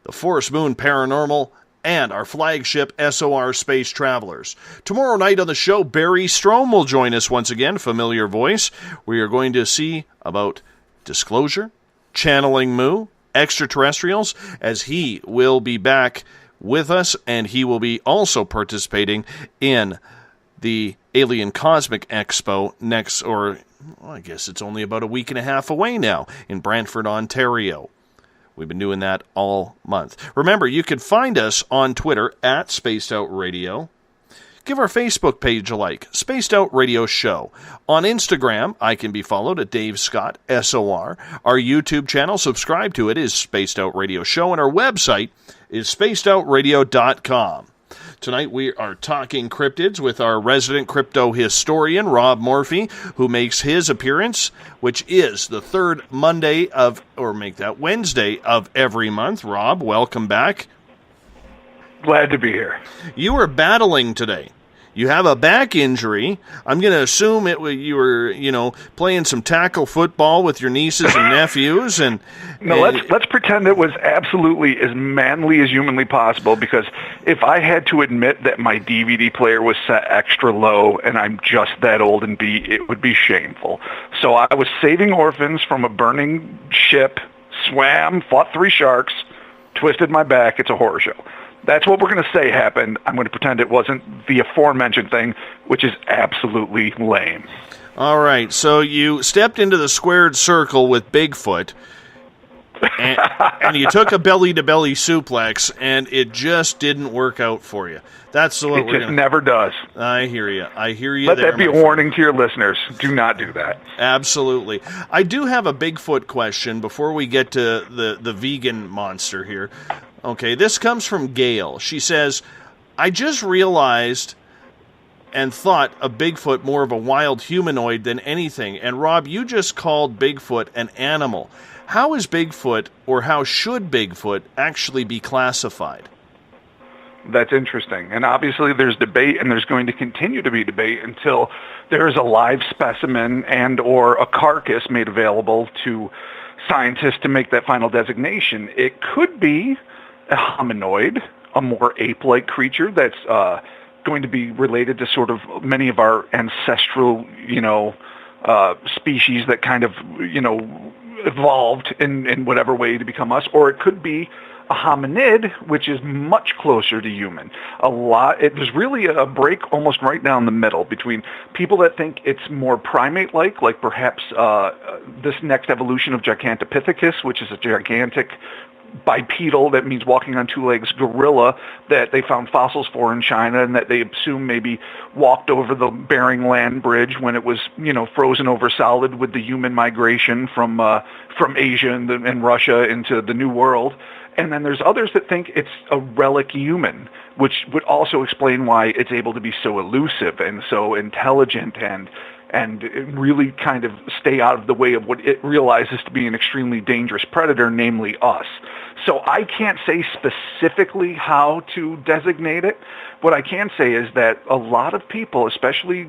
the Forest Moon Paranormal, and our flagship SOR Space Travelers. Tomorrow night on the show, Barry Strom will join us once again, familiar voice. We are going to see about disclosure, channeling Moo, extraterrestrials, as he will be back with us, and he will be also participating in the Alien Cosmic Expo next, I guess it's only about a week and a half away now, in Brantford, Ontario. We've been doing that all month. Remember, you can find us on Twitter at Spaced Out Radio. Give our Facebook page a like, Spaced Out Radio Show. On Instagram, I can be followed at Dave Scott SOR. Our YouTube channel, subscribe to it, is Spaced Out Radio Show, and our website is spacedoutradio.com. Tonight we are talking cryptids with our resident crypto historian, Rob Morphy, who makes his appearance, which is the third Monday Wednesday of every month. Rob, welcome back. Glad to be here. You were battling today. You have a back injury. I'm going to assume you were, playing some tackle football with your nieces and nephews. Let's pretend it was absolutely as manly as humanly possible, because if I had to admit that my DVD player was set extra low and I'm just that old and beat, it would be shameful. So I was saving orphans from a burning ship, swam, fought 3 sharks, twisted my back. It's a horror show. That's what we're going to say happened. I'm going to pretend it wasn't the aforementioned thing, which is absolutely lame. All right, so you stepped into the squared circle with Bigfoot, and you took a belly-to-belly suplex, and it just didn't work out for you. That's what it just never does. I hear you. Let that be a warning to your listeners. Do not do that. Absolutely. I do have a Bigfoot question before we get to the vegan monster here. Okay, this comes from Gail. She says, I just realized and thought of Bigfoot more of a wild humanoid than anything. And Rob, you just called Bigfoot an animal. How is Bigfoot, or how should Bigfoot actually be classified? That's interesting. And obviously there's debate, and there's going to continue to be debate until there is a live specimen and or a carcass made available to scientists to make that final designation. It could be a hominoid, a more ape-like creature that's going to be related to sort of many of our ancestral, species that kind of, evolved in whatever way to become us. Or it could be a hominid, which is much closer to human. There's really a break almost right down the middle between people that think it's more primate-like perhaps this next evolution of Gigantopithecus, which is a gigantic bipedal, that means walking on two legs, gorilla that they found fossils for in China, and that they assume maybe walked over the Bering Land Bridge when it was, frozen over solid with the human migration from Asia and Russia into the New World. And then there's others that think it's a relic human, which would also explain why it's able to be so elusive and so intelligent and really kind of stay out of the way of what it realizes to be an extremely dangerous predator, namely us. So I can't say specifically how to designate it. What I can say is that a lot of people, especially,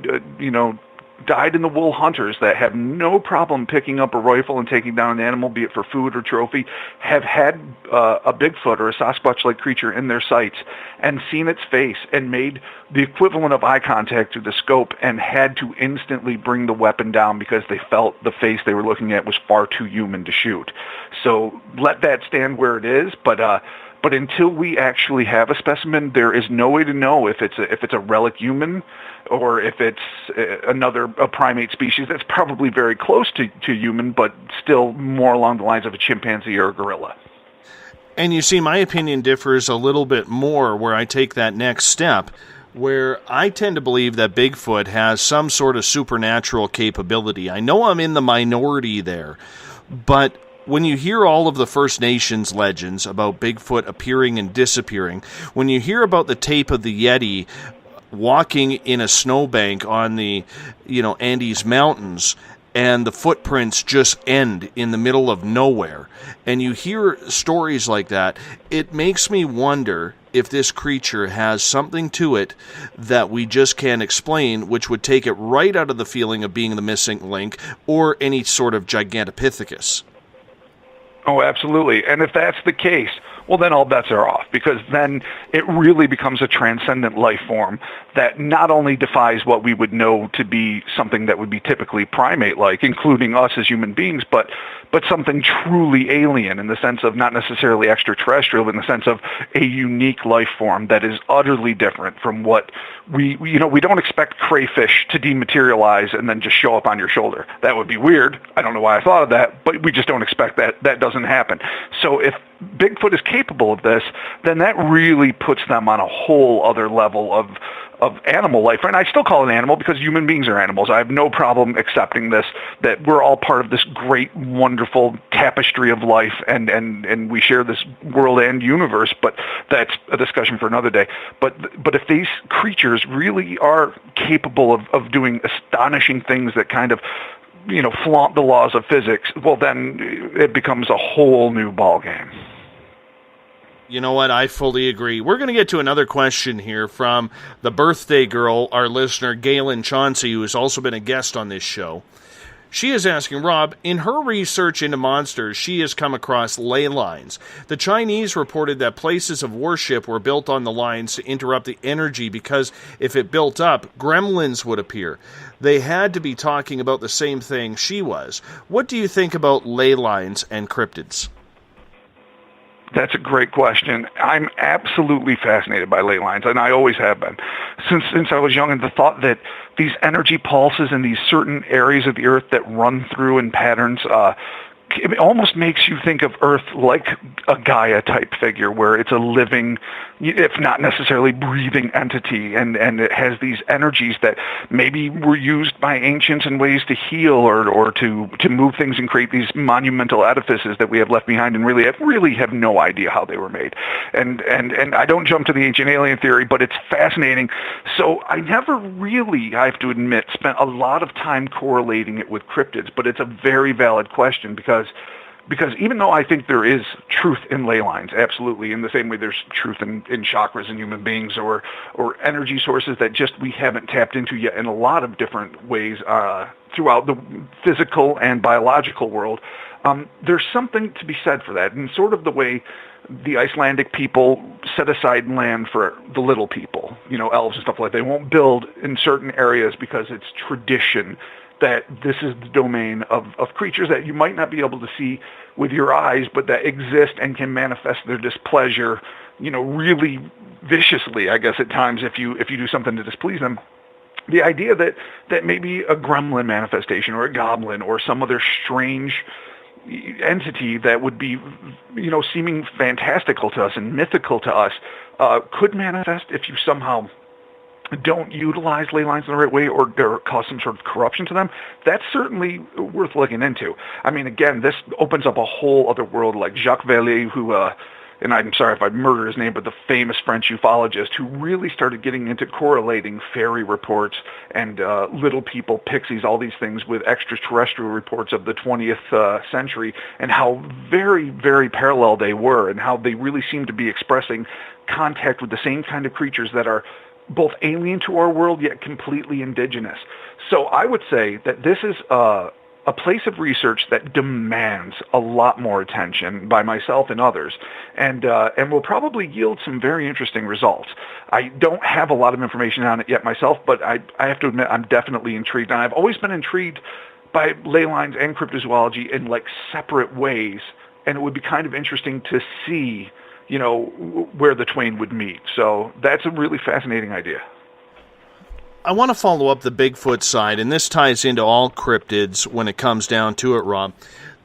dyed-in-the-wool hunters that have no problem picking up a rifle and taking down an animal, be it for food or trophy, have had a Bigfoot or a Sasquatch-like creature in their sights and seen its face and made the equivalent of eye contact through the scope and had to instantly bring the weapon down because they felt the face they were looking at was far too human to shoot. So let that stand where it is, but until we actually have a specimen, there is no way to know if it's a relic human or if it's a primate species that's probably very close to human, but still more along the lines of a chimpanzee or a gorilla. And you see, my opinion differs a little bit more where I take that next step, where I tend to believe that Bigfoot has some sort of supernatural capability. I know I'm in the minority there, but when you hear all of the First Nations legends about Bigfoot appearing and disappearing, when you hear about the tape of the Yeti walking in a snowbank on the, Andes Mountains, and the footprints just end in the middle of nowhere, and you hear stories like that, it makes me wonder if this creature has something to it that we just can't explain, which would take it right out of the feeling of being the missing link or any sort of Gigantopithecus. Oh, absolutely. And if that's the case, well, then all bets are off, because then it really becomes a transcendent life form that not only defies what we would know to be something that would be typically primate-like, including us as human beings, but something truly alien in the sense of not necessarily extraterrestrial, but in the sense of a unique life form that is utterly different from what we don't expect crayfish to dematerialize and then just show up on your shoulder. That would be weird. I don't know why I thought of that, but we just don't expect that. That doesn't happen. So if Bigfoot is capable of this, then that really puts them on a whole other level of animal life. And I still call it animal because human beings are animals. I have no problem accepting this, that we're all part of this great, wonderful tapestry of life, and we share this world and universe, but that's a discussion for another day. But if these creatures really are capable of doing astonishing things that kind of flaunt the laws of physics, well, then it becomes a whole new ballgame. You know what? I fully agree. We're going to get to another question here from the birthday girl, our listener, Galen Chauncey, who has also been a guest on this show. She is asking, Rob, in her research into monsters, she has come across ley lines. The Chinese reported that places of worship were built on the lines to interrupt the energy because if it built up, gremlins would appear. They had to be talking about the same thing she was. What do you think about ley lines and cryptids? That's a great question. I'm absolutely fascinated by ley lines, and I always have been. Since I was young, and the thought that these energy pulses in these certain areas of the earth that run through in patterns, it almost makes you think of Earth like a Gaia-type figure, where it's a living, if not necessarily breathing entity, and it has these energies that maybe were used by ancients in ways to heal or to move things and create these monumental edifices that we have left behind, and really have no idea how they were made. And I don't jump to the ancient alien theory, but it's fascinating. So I never really, I have to admit, spent a lot of time correlating it with cryptids, but it's a very valid question because even though I think there is truth in ley lines, absolutely, in the same way there's truth in chakras in human beings or energy sources that just we haven't tapped into yet in a lot of different ways throughout the physical and biological world, there's something to be said for that. And sort of the way the Icelandic people set aside land for the little people, elves and stuff like that. They won't build in certain areas because it's tradition that this is the domain of creatures that you might not be able to see with your eyes, but that exist and can manifest their displeasure, really viciously, I guess, at times if you do something to displease them. The idea that maybe a gremlin manifestation or a goblin or some other strange entity that would be, seeming fantastical to us and mythical to us could manifest if you somehow don't utilize ley lines in the right way or cause some sort of corruption to them. That's certainly worth looking into. I mean, again, this opens up a whole other world, like Jacques Vallée, who, and I'm sorry if I murder his name, but the famous French ufologist who really started getting into correlating fairy reports and little people, pixies, all these things with extraterrestrial reports of the 20th century, and how very, very parallel they were, and how they really seem to be expressing contact with the same kind of creatures that are both alien to our world yet completely indigenous. So I would say that this is a place of research that demands a lot more attention by myself and others, and will probably yield some very interesting results. I don't have a lot of information on it yet myself, but I have to admit I'm definitely intrigued, and I've always been intrigued by ley lines and cryptozoology in like separate ways, and it would be kind of interesting to see where the twain would meet. So that's a really fascinating idea. I want to follow up the Bigfoot side, and this ties into all cryptids when it comes down to it, Rob.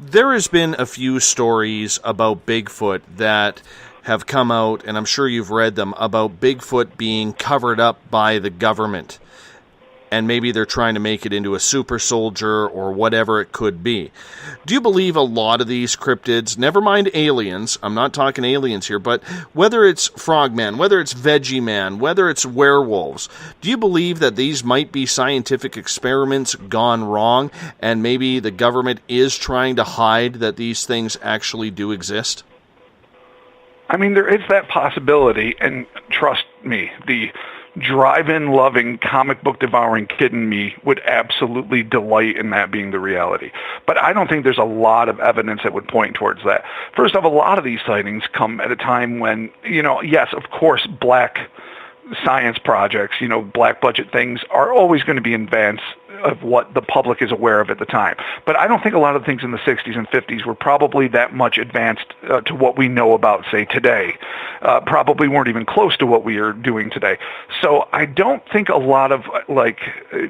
There has been a few stories about Bigfoot that have come out, and I'm sure you've read them, about Bigfoot being covered up by the government. And maybe they're trying to make it into a super soldier or whatever it could be. Do you believe a lot of these cryptids, never mind aliens, I'm not talking aliens here, but whether it's frogman, whether it's veggie man, whether it's werewolves, do you believe that these might be scientific experiments gone wrong and maybe the government is trying to hide that these things actually do exist? I mean, there is that possibility, and trust me, the drive-in loving, comic book devouring kid in me would absolutely delight in that being the reality. But I don't think there's a lot of evidence that would point towards that. First off, a lot of these sightings come at a time when, yes, of course, black science projects, black budget things are always going to be in advance of what the public is aware of at the time. But I don't think a lot of things in the 60s and 50s were probably that much advanced to what we know about, say, today. Probably weren't even close to what we are doing today. So I don't think a lot of,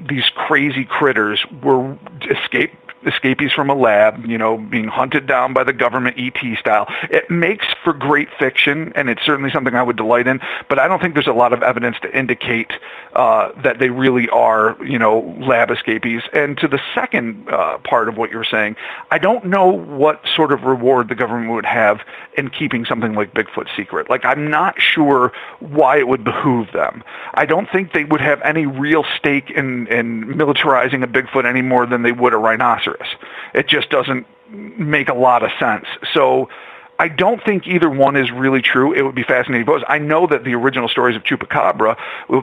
these crazy critters were escapees from a lab, being hunted down by the government ET style. It makes for great fiction, and it's certainly something I would delight in, but I don't think there's a lot of evidence to indicate that they really are, lab escapees. And to the second part of what you're saying, I don't know what sort of reward the government would have in keeping something like Bigfoot secret. I'm not sure why it would behoove them. I don't think they would have any real stake in militarizing a Bigfoot any more than they would a rhinoceros. It just doesn't make a lot of sense. So I don't think either one is really true. It would be fascinating. But I know that the original stories of Chupacabra,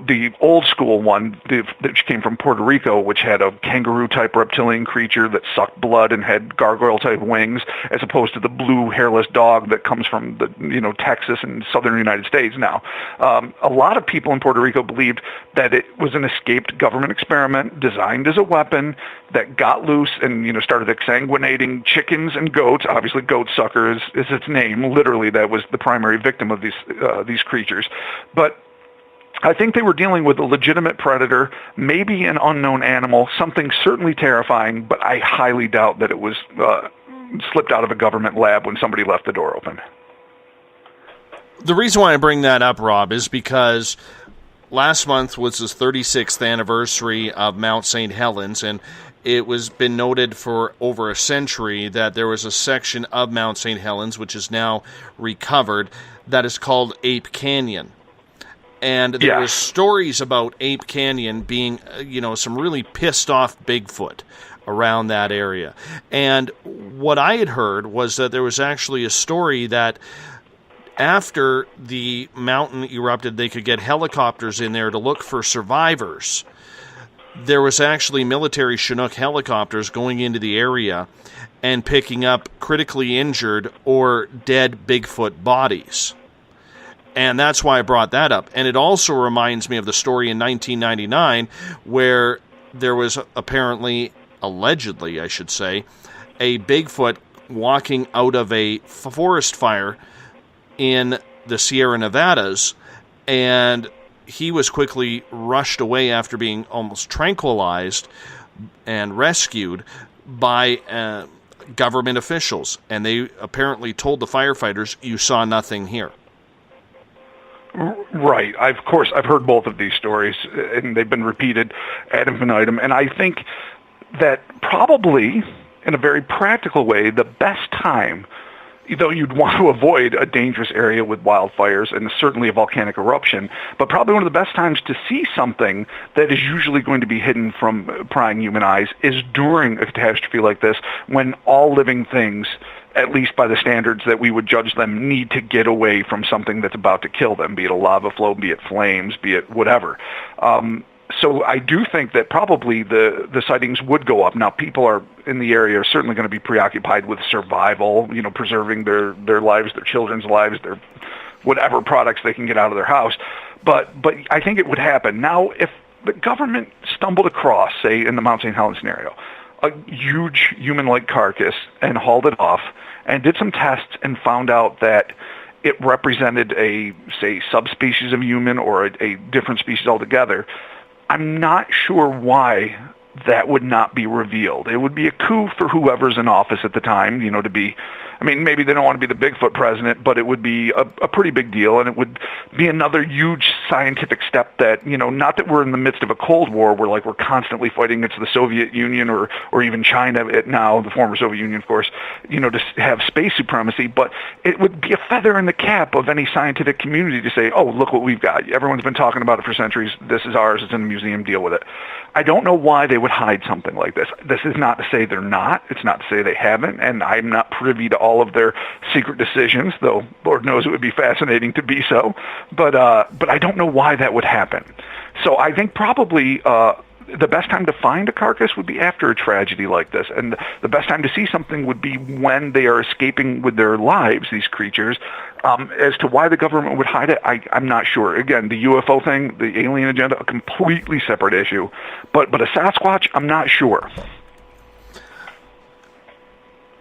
the old school one, which came from Puerto Rico, which had a kangaroo-type reptilian creature that sucked blood and had gargoyle-type wings, as opposed to the blue hairless dog that comes from the Texas and southern United States now. A lot of people in Puerto Rico believed that it was an escaped government experiment designed as a weapon that got loose and started exsanguinating chickens and goats. Obviously, goat sucker is its name. Literally, that was the primary victim of these creatures. But I think they were dealing with a legitimate predator, maybe an unknown animal, something certainly terrifying, but I highly doubt that it was slipped out of a government lab when somebody left the door open. The reason why I bring that up, Rob, is because last month was the 36th anniversary of Mount St. Helens, and it was been noted for over a century that there was a section of Mount St. Helens, which is now recovered, that is called Ape Canyon. And there were stories about Ape Canyon being, some really pissed off Bigfoot around that area. And what I had heard was that there was actually a story that after the mountain erupted, they could get helicopters in there to look for survivors. There was actually military Chinook helicopters going into the area and picking up critically injured or dead Bigfoot bodies. And that's why I brought that up. And it also reminds me of the story in 1999 where there was apparently allegedly, I should say, a Bigfoot walking out of a forest fire in the Sierra Nevadas, and he was quickly rushed away after being almost tranquilized and rescued by government officials. And they apparently told the firefighters, "You saw nothing here." Right. Of course, I've heard both of these stories, and they've been repeated ad infinitum. And I think that probably, in a very practical way, the best time, though you'd want to avoid a dangerous area with wildfires and certainly a volcanic eruption, but probably one of the best times to see something that is usually going to be hidden from prying human eyes is during a catastrophe like this, when all living things, at least by the standards that we would judge them, need to get away from something that's about to kill them, be it a lava flow, be it flames, be it whatever. So I do think that probably the sightings would go up. Now, people are in the area are certainly going to be preoccupied with survival, preserving their lives, their children's lives, their whatever products they can get out of their house. But I think it would happen. Now, if the government stumbled across, say, in the Mount St. Helens scenario, a huge human-like carcass and hauled it off and did some tests and found out that it represented a, say, subspecies of human or a different species altogether, I'm not sure why that would not be revealed. It would be a coup for whoever's in office at the time, to be, maybe they don't want to be the Bigfoot president, but it would be a pretty big deal, and it would be another huge scientific step that, not that we're in the midst of a Cold War where, we're constantly fighting against the Soviet Union or even China now, the former Soviet Union, of course, to have space supremacy, but it would be a feather in the cap of any scientific community to say, oh, look what we've got. Everyone's been talking about it for centuries. This is ours. It's in a museum. Deal with it. I don't know why they would hide something like this. This is not to say they're not. It's not to say they haven't, and I'm not privy to all of their secret decisions, though Lord knows it would be fascinating to be so. But I don't know why that would happen. So I think probably the best time to find a carcass would be after a tragedy like this, and the best time to see something would be when they are escaping with their lives, these creatures. As to why the government would hide it, I'm not sure. Again, the UFO thing, the alien agenda, a completely separate issue. But a Sasquatch, I'm not sure.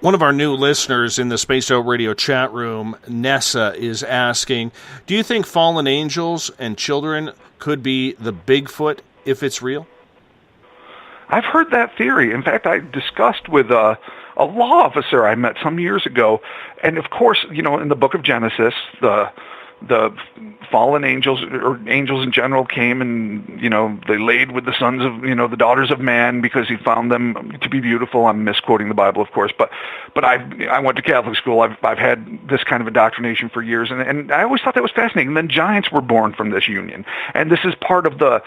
One of our new listeners in the Spaced Out Radio chat room, Nessa, is asking, do you think fallen angels and children could be the Bigfoot if it's real? I've heard that theory. In fact, I discussed with a law officer I met some years ago, and of course, in the book of Genesis, the fallen angels, or angels in general, came and, they laid with the sons of, the daughters of man because he found them to be beautiful. I'm misquoting the Bible, of course, but I went to Catholic school. I've had this kind of indoctrination for years, and I always thought that was fascinating. And then giants were born from this union, and this is part of the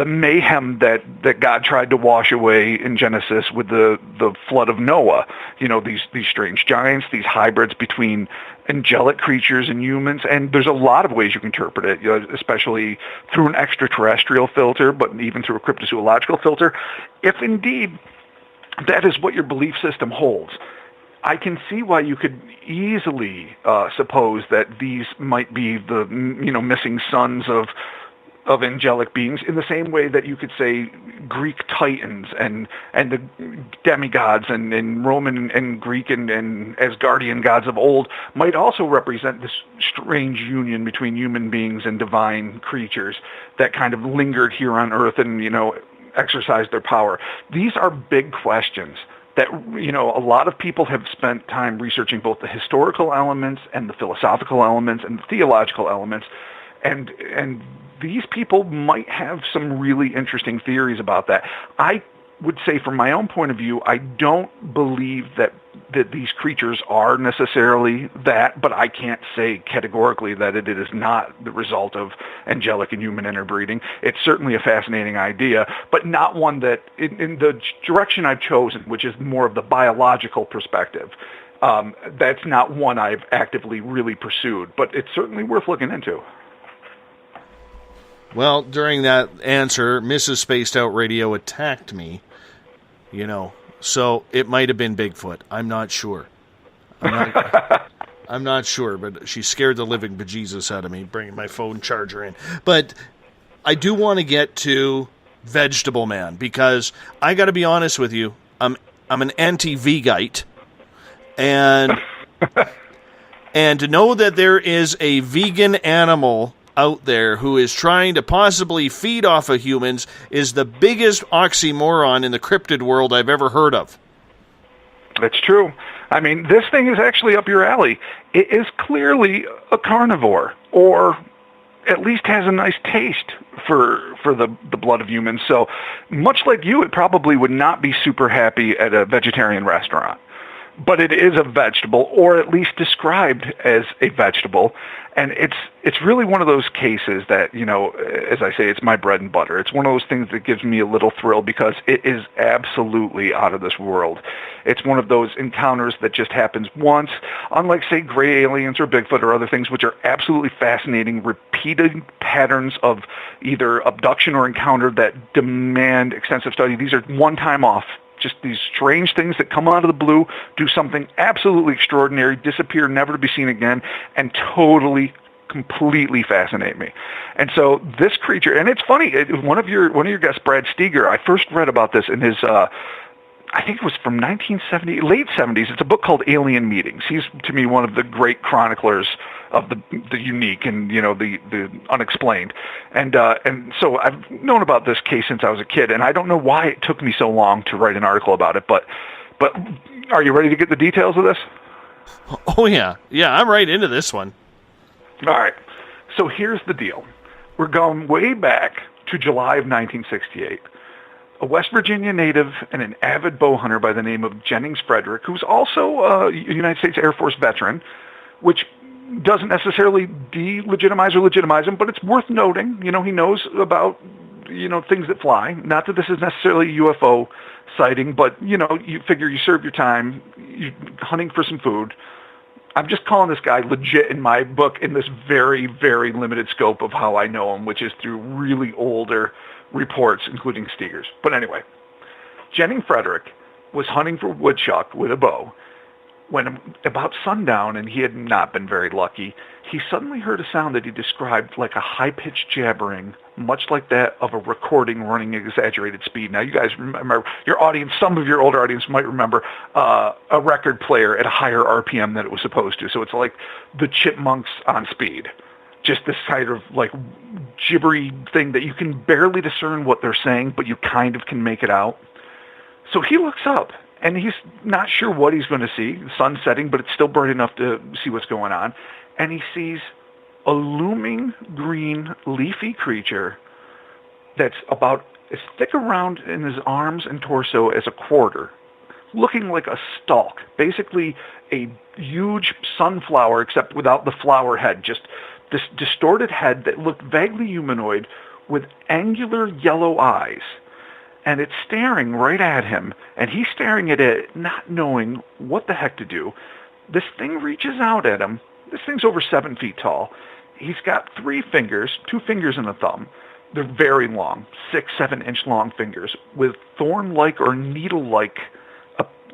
mayhem that God tried to wash away in Genesis with the flood of Noah. These strange giants, these hybrids between angelic creatures and humans, and there's a lot of ways you can interpret it, especially through an extraterrestrial filter, but even through a cryptozoological filter. If indeed that is what your belief system holds, I can see why you could easily suppose that these might be the missing sons of angelic beings, in the same way that you could say Greek titans and the demigods and Roman and Greek and Asgardian gods of old might also represent this strange union between human beings and divine creatures that kind of lingered here on Earth and, exercised their power. These are big questions that, a lot of people have spent time researching both the historical elements and the philosophical elements and the theological elements, and these people might have some really interesting theories about that. I would say, from my own point of view, I don't believe that these creatures are necessarily that, but I can't say categorically that it is not the result of angelic and human interbreeding. It's certainly a fascinating idea, but not one that, in the direction I've chosen, which is more of the biological perspective, that's not one I've actively really pursued, but it's certainly worth looking into. Well, during that answer, Mrs. Spaced Out Radio attacked me, so it might have been Bigfoot. I'm not sure. I'm not sure, but she scared the living bejesus out of me, bringing my phone charger in. But I do want to get to vegetable man, because I got to be honest with you, I'm an anti-vegite, and and to know that there is a vegan animal out there who is trying to possibly feed off of humans is the biggest oxymoron in the cryptid world I've ever heard of. It's true. I mean, this thing is actually up your alley. It is clearly a carnivore, or at least has a nice taste for the blood of humans. So much like you, it probably would not be super happy at a vegetarian restaurant. But it is a vegetable, or at least described as a vegetable. And it's really one of those cases that, you know, as I say, it's my bread and butter. It's one of those things that gives me a little thrill because it is absolutely out of this world. It's one of those encounters that just happens once, unlike, say, gray aliens or Bigfoot or other things, which are absolutely fascinating, repeated patterns of either abduction or encounter that demand extensive study. These are one-time off. Just these strange things that come out of the blue, do something absolutely extraordinary, disappear, never to be seen again, and totally, completely fascinate me. And so this creature, and it's funny, one of your guests, Brad Steger, I first read about this in his, I think it was from 1970, late 70s. It's a book called Alien Meetings. He's, to me, one of the great chroniclers of the unique and, you know, the unexplained. And so I've known about this case since I was a kid, and I don't know why it took me so long to write an article about it, but are you ready to get the details of this? Oh, yeah. Yeah, I'm right into this one. All right. So here's the deal. We're going way back to July of 1968. A West Virginia native and an avid bow hunter by the name of Jennings Frederick, who's also a United States Air Force veteran, which doesn't necessarily delegitimize or legitimize him, but it's worth noting. You know, he knows about, you know, things that fly. Not that this is necessarily a UFO sighting, but, you know, you figure you serve your time, you're hunting for some food. I'm just calling this guy legit in my book in this very, very limited scope of how I know him, which is through really older reports, including Steger's. But anyway, Jennings Frederick was hunting for woodchuck with a bow when about sundown, and he had not been very lucky, he suddenly heard a sound that he described like a high-pitched jabbering, much like that of a recording running at exaggerated speed. Now, you guys remember, your audience, some of your older audience might remember a record player at a higher RPM than it was supposed to. So it's like the Chipmunks on speed. Just this kind of like gibbery thing that you can barely discern what they're saying, but you kind of can make it out. So he looks up, and he's not sure what he's going to see. The sun's setting, but it's still bright enough to see what's going on. And he sees a looming green leafy creature that's about as thick around in his arms and torso as a quarter, looking like a stalk, basically a huge sunflower except without the flower head, just this distorted head that looked vaguely humanoid with angular yellow eyes. And it's staring right at him, and he's staring at it, not knowing what the heck to do. This thing reaches out at him. This thing's over 7 feet tall. He's got 3 fingers, 2 fingers and a thumb. They're very long, 6-7 inch long fingers with thorn-like or needle-like,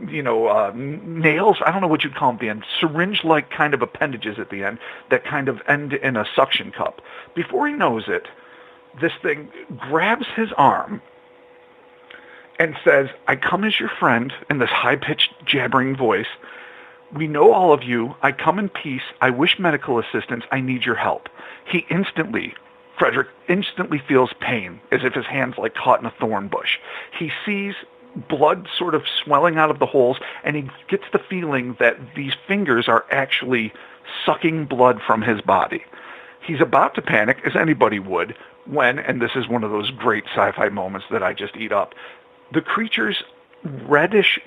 nails. I don't know what you'd call them at the end. Syringe-like kind of appendages at the end that kind of end in a suction cup. Before he knows it, this thing grabs his arm and says, "I come as your friend," in this high-pitched, jabbering voice. "We know all of you. I come in peace. I wish medical assistance. I need your help." Frederick instantly feels pain, as if his hand's like caught in a thorn bush. He sees blood sort of swelling out of the holes, and he gets the feeling that these fingers are actually sucking blood from his body. He's about to panic, as anybody would, when, and this is one of those great sci-fi moments that I just eat up, the creature's reddish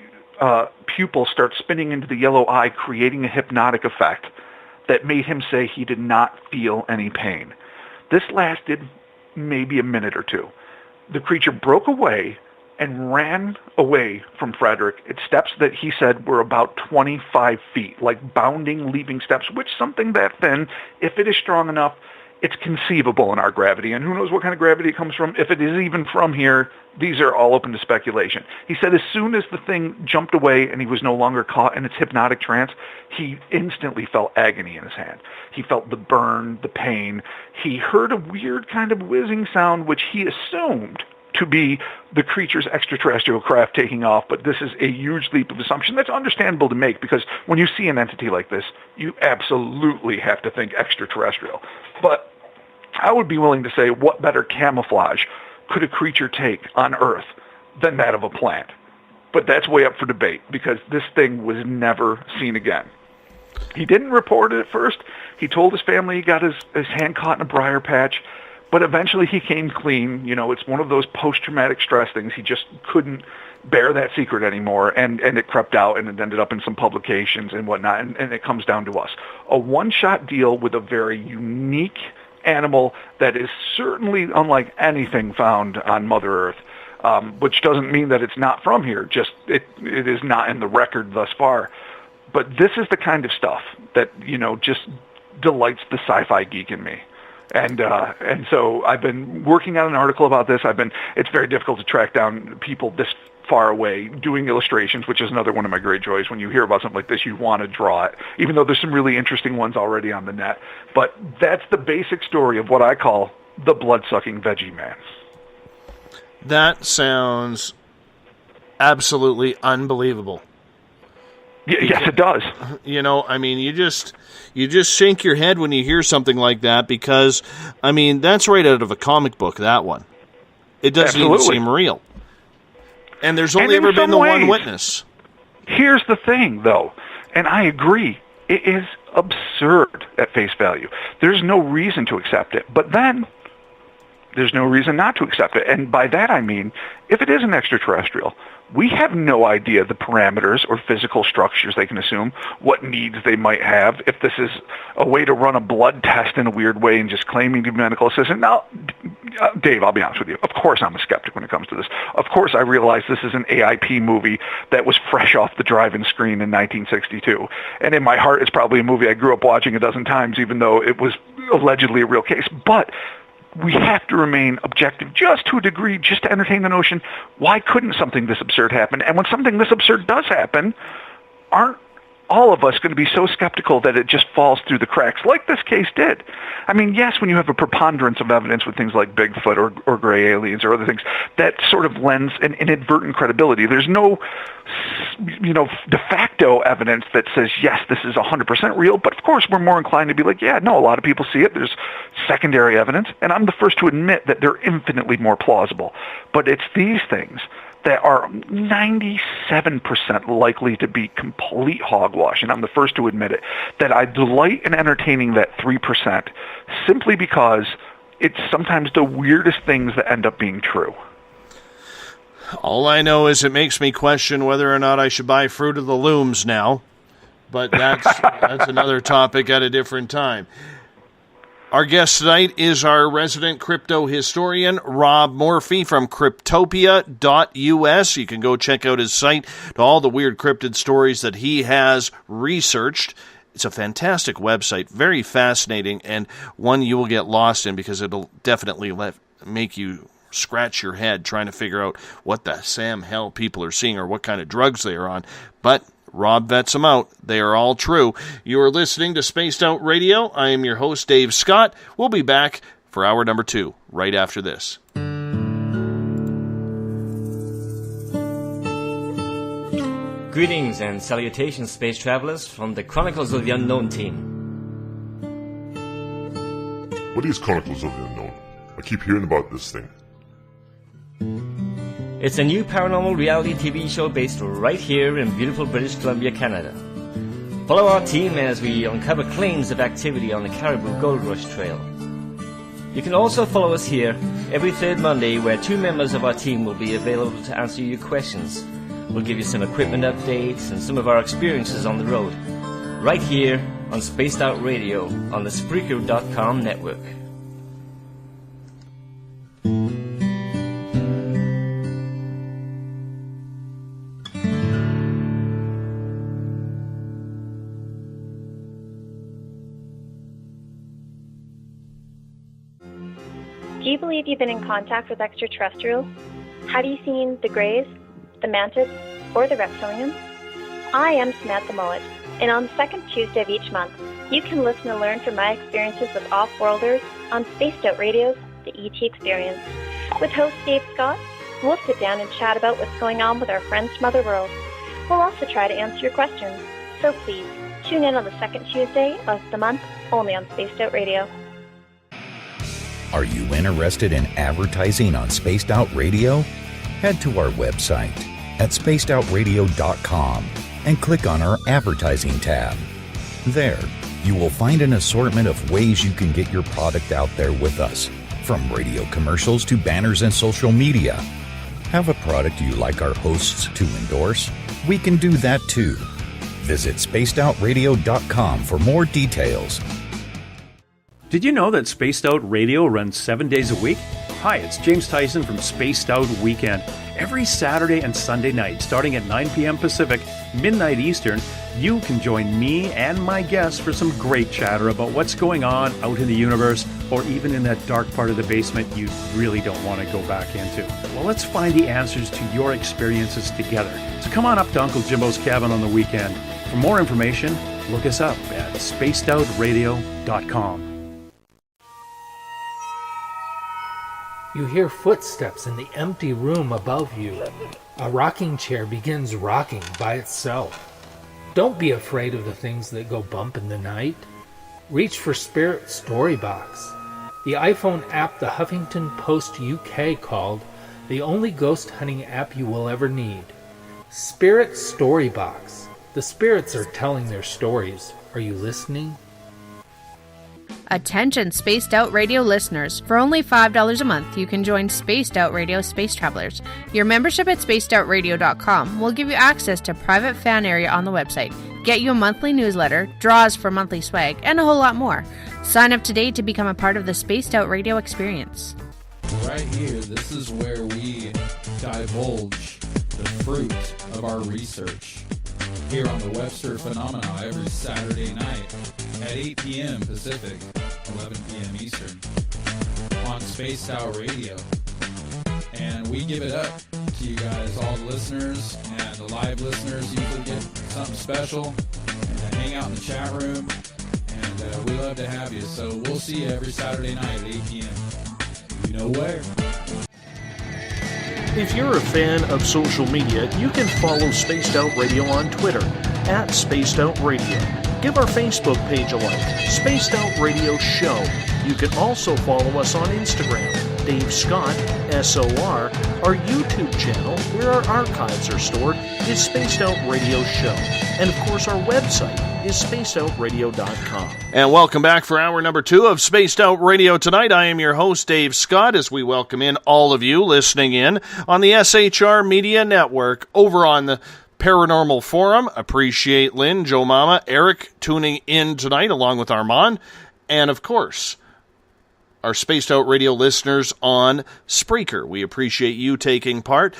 pupils start spinning into the yellow eye, creating a hypnotic effect that made him say he did not feel any pain. This lasted maybe a minute or two. The creature broke away and ran away from Frederick at steps that he said were about 25 feet, like bounding, leaping steps, which something that thin, if it is strong enough, it's conceivable in our gravity. And who knows what kind of gravity it comes from. If it is even from here, these are all open to speculation. He said as soon as the thing jumped away and he was no longer caught in its hypnotic trance, he instantly felt agony in his hand. He felt the burn, the pain. He heard a weird kind of whizzing sound, which he assumed to be the creature's extraterrestrial craft taking off, but this is a huge leap of assumption that's understandable to make, because when you see an entity like this, you absolutely have to think extraterrestrial. But I would be willing to say, what better camouflage could a creature take on Earth than that of a plant? But that's way up for debate, because this thing was never seen again. He didn't report it at first. He told his family he got his hand caught in a briar patch, but eventually he came clean. You know, it's one of those post-traumatic stress things. He just couldn't bear that secret anymore, and it crept out, and it ended up in some publications and whatnot, and it comes down to us. A one-shot deal with a very unique animal that is certainly unlike anything found on Mother Earth, which doesn't mean that it's not from here, just it is not in the record thus far. But this is the kind of stuff that, you know, just delights the sci-fi geek in me. And so I've been working on an article about this. It's very difficult to track down people this far away doing illustrations, which is another one of my great joys. When you hear about something like this, you want to draw it, even though there's some really interesting ones already on the net. But that's the basic story of what I call the blood-sucking veggie man. That sounds absolutely unbelievable. Yes, it does. You know, I mean, you just shake your head when you hear something like that, because, I mean, that's right out of a comic book, that one. It doesn't even seem real. And there's only ever been the one witness. Here's the thing, though, and I agree, it is absurd at face value. There's no reason to accept it. But then, there's no reason not to accept it. And by that I mean, if it is an extraterrestrial, we have no idea the parameters or physical structures they can assume, what needs they might have, if this is a way to run a blood test in a weird way and just claiming to be medical assistant. Now, Dave, I'll be honest with you. Of course I'm a skeptic when it comes to this. Of course I realize this is an AIP movie that was fresh off the drive-in screen in 1962. And in my heart, it's probably a movie I grew up watching a dozen times, even though it was allegedly a real case. But we have to remain objective just to a degree, just to entertain the notion, why couldn't something this absurd happen? And when something this absurd does happen, aren't all of us going to be so skeptical that it just falls through the cracks, like this case did? I mean, yes, when you have a preponderance of evidence with things like Bigfoot or gray aliens or other things, that sort of lends an inadvertent credibility. There's no, de facto evidence that says, yes, this is 100% real, but of course we're more inclined to be like, yeah, no, a lot of people see it. There's secondary evidence, and I'm the first to admit that they're infinitely more plausible. But it's these things that are 97% likely to be complete hogwash, and I'm the first to admit it, that I delight in entertaining that 3% simply because it's sometimes the weirdest things that end up being true. All I know is it makes me question whether or not I should buy Fruit of the Looms now, but that's another topic at a different time. Our guest tonight is our resident crypto historian, Rob Morphy from cryptopia.us. You can go check out his site to all the weird cryptid stories that he has researched. It's a fantastic website, very fascinating, and one you will get lost in because it'll definitely make you scratch your head trying to figure out what the Sam hell people are seeing or what kind of drugs they are on. But Rob vets them out. They are all true. You are listening to Spaced Out Radio. I am your host, Dave Scott. We'll be back for hour number 2 right after this. Greetings and salutations, space travelers, from the Chronicles of the Unknown team. What is Chronicles of the Unknown? I keep hearing about this thing. It's a new paranormal reality TV show based right here in beautiful British Columbia, Canada. Follow our team as we uncover claims of activity on the Caribou Gold Rush Trail. You can also follow us here every third Monday, where 2 members of our team will be available to answer your questions. We'll give you some equipment updates and some of our experiences on the road, right here on Spaced Out Radio on the Spreaker.com network. Do you believe you've been in contact with extraterrestrials? Have you seen the Greys, the Mantids, or the Reptilians? I am Samantha Mullet, and on the second Tuesday of each month, you can listen and learn from my experiences with off-worlders on Spaced Out Radio's The ET Experience. With host Dave Scott, we'll sit down and chat about what's going on with our friends from other worlds. We'll also try to answer your questions. So please, tune in on the second Tuesday of the month, only on Spaced Out Radio. Are you interested in advertising on Spaced Out Radio? Head to our website at spacedoutradio.com and click on our advertising tab. There, you will find an assortment of ways you can get your product out there with us, from radio commercials to banners and social media. Have a product you like our hosts to endorse? We can do that too. Visit spacedoutradio.com for more details. Did you know that Spaced Out Radio runs 7 days a week? Hi, it's James Tyson from Spaced Out Weekend. Every Saturday and Sunday night, starting at 9 p.m. Pacific, midnight Eastern, you can join me and my guests for some great chatter about what's going on out in the universe, or even in that dark part of the basement you really don't want to go back into. Well, let's find the answers to your experiences together. So come on up to Uncle Jimbo's cabin on the weekend. For more information, look us up at spacedoutradio.com. You hear footsteps in the empty room above you. A rocking chair begins rocking by itself. Don't be afraid of the things that go bump in the night. Reach for Spirit Storybox, the iPhone app the Huffington Post UK called the only ghost hunting app you will ever need. Spirit Storybox. The spirits are telling their stories. Are you listening? Attention Spaced Out Radio listeners. For only $5 a month, you can join Spaced Out Radio Space Travelers. Your membership at spacedoutradio.com will give you access to private fan area on the website, get you a monthly newsletter, draws for monthly swag, and a whole lot more. Sign up today to become a part of the Spaced Out Radio experience. Right here, this is where we divulge the fruit of our research. Here on the Webster Phenomena every Saturday night at 8 p.m. Pacific, 11 p.m. Eastern on Spaced Out Radio. And we give it up to you guys, all the listeners, and the live listeners usually get something special and hang out in the chat room. And we love to have you. So we'll see you every Saturday night at 8 p.m. You know where. If you're a fan of social media, you can follow Spaced Out Radio on Twitter at Spaced Out Radio. Give our Facebook page a like, Spaced Out Radio Show. You can also follow us on Instagram, Dave Scott, SOR. Our YouTube channel, where our archives are stored, is Spaced Out Radio Show. And of course, our website is spacedoutradio.com. And welcome back for hour number 2 of Spaced Out Radio tonight. I am your host, Dave Scott, as we welcome in all of you listening in on the SHR Media Network over on the Paranormal Forum. Appreciate Lynn, Joe Mama, Eric tuning in tonight along with Armand, and of course, our Spaced Out Radio listeners on Spreaker. We appreciate you taking part.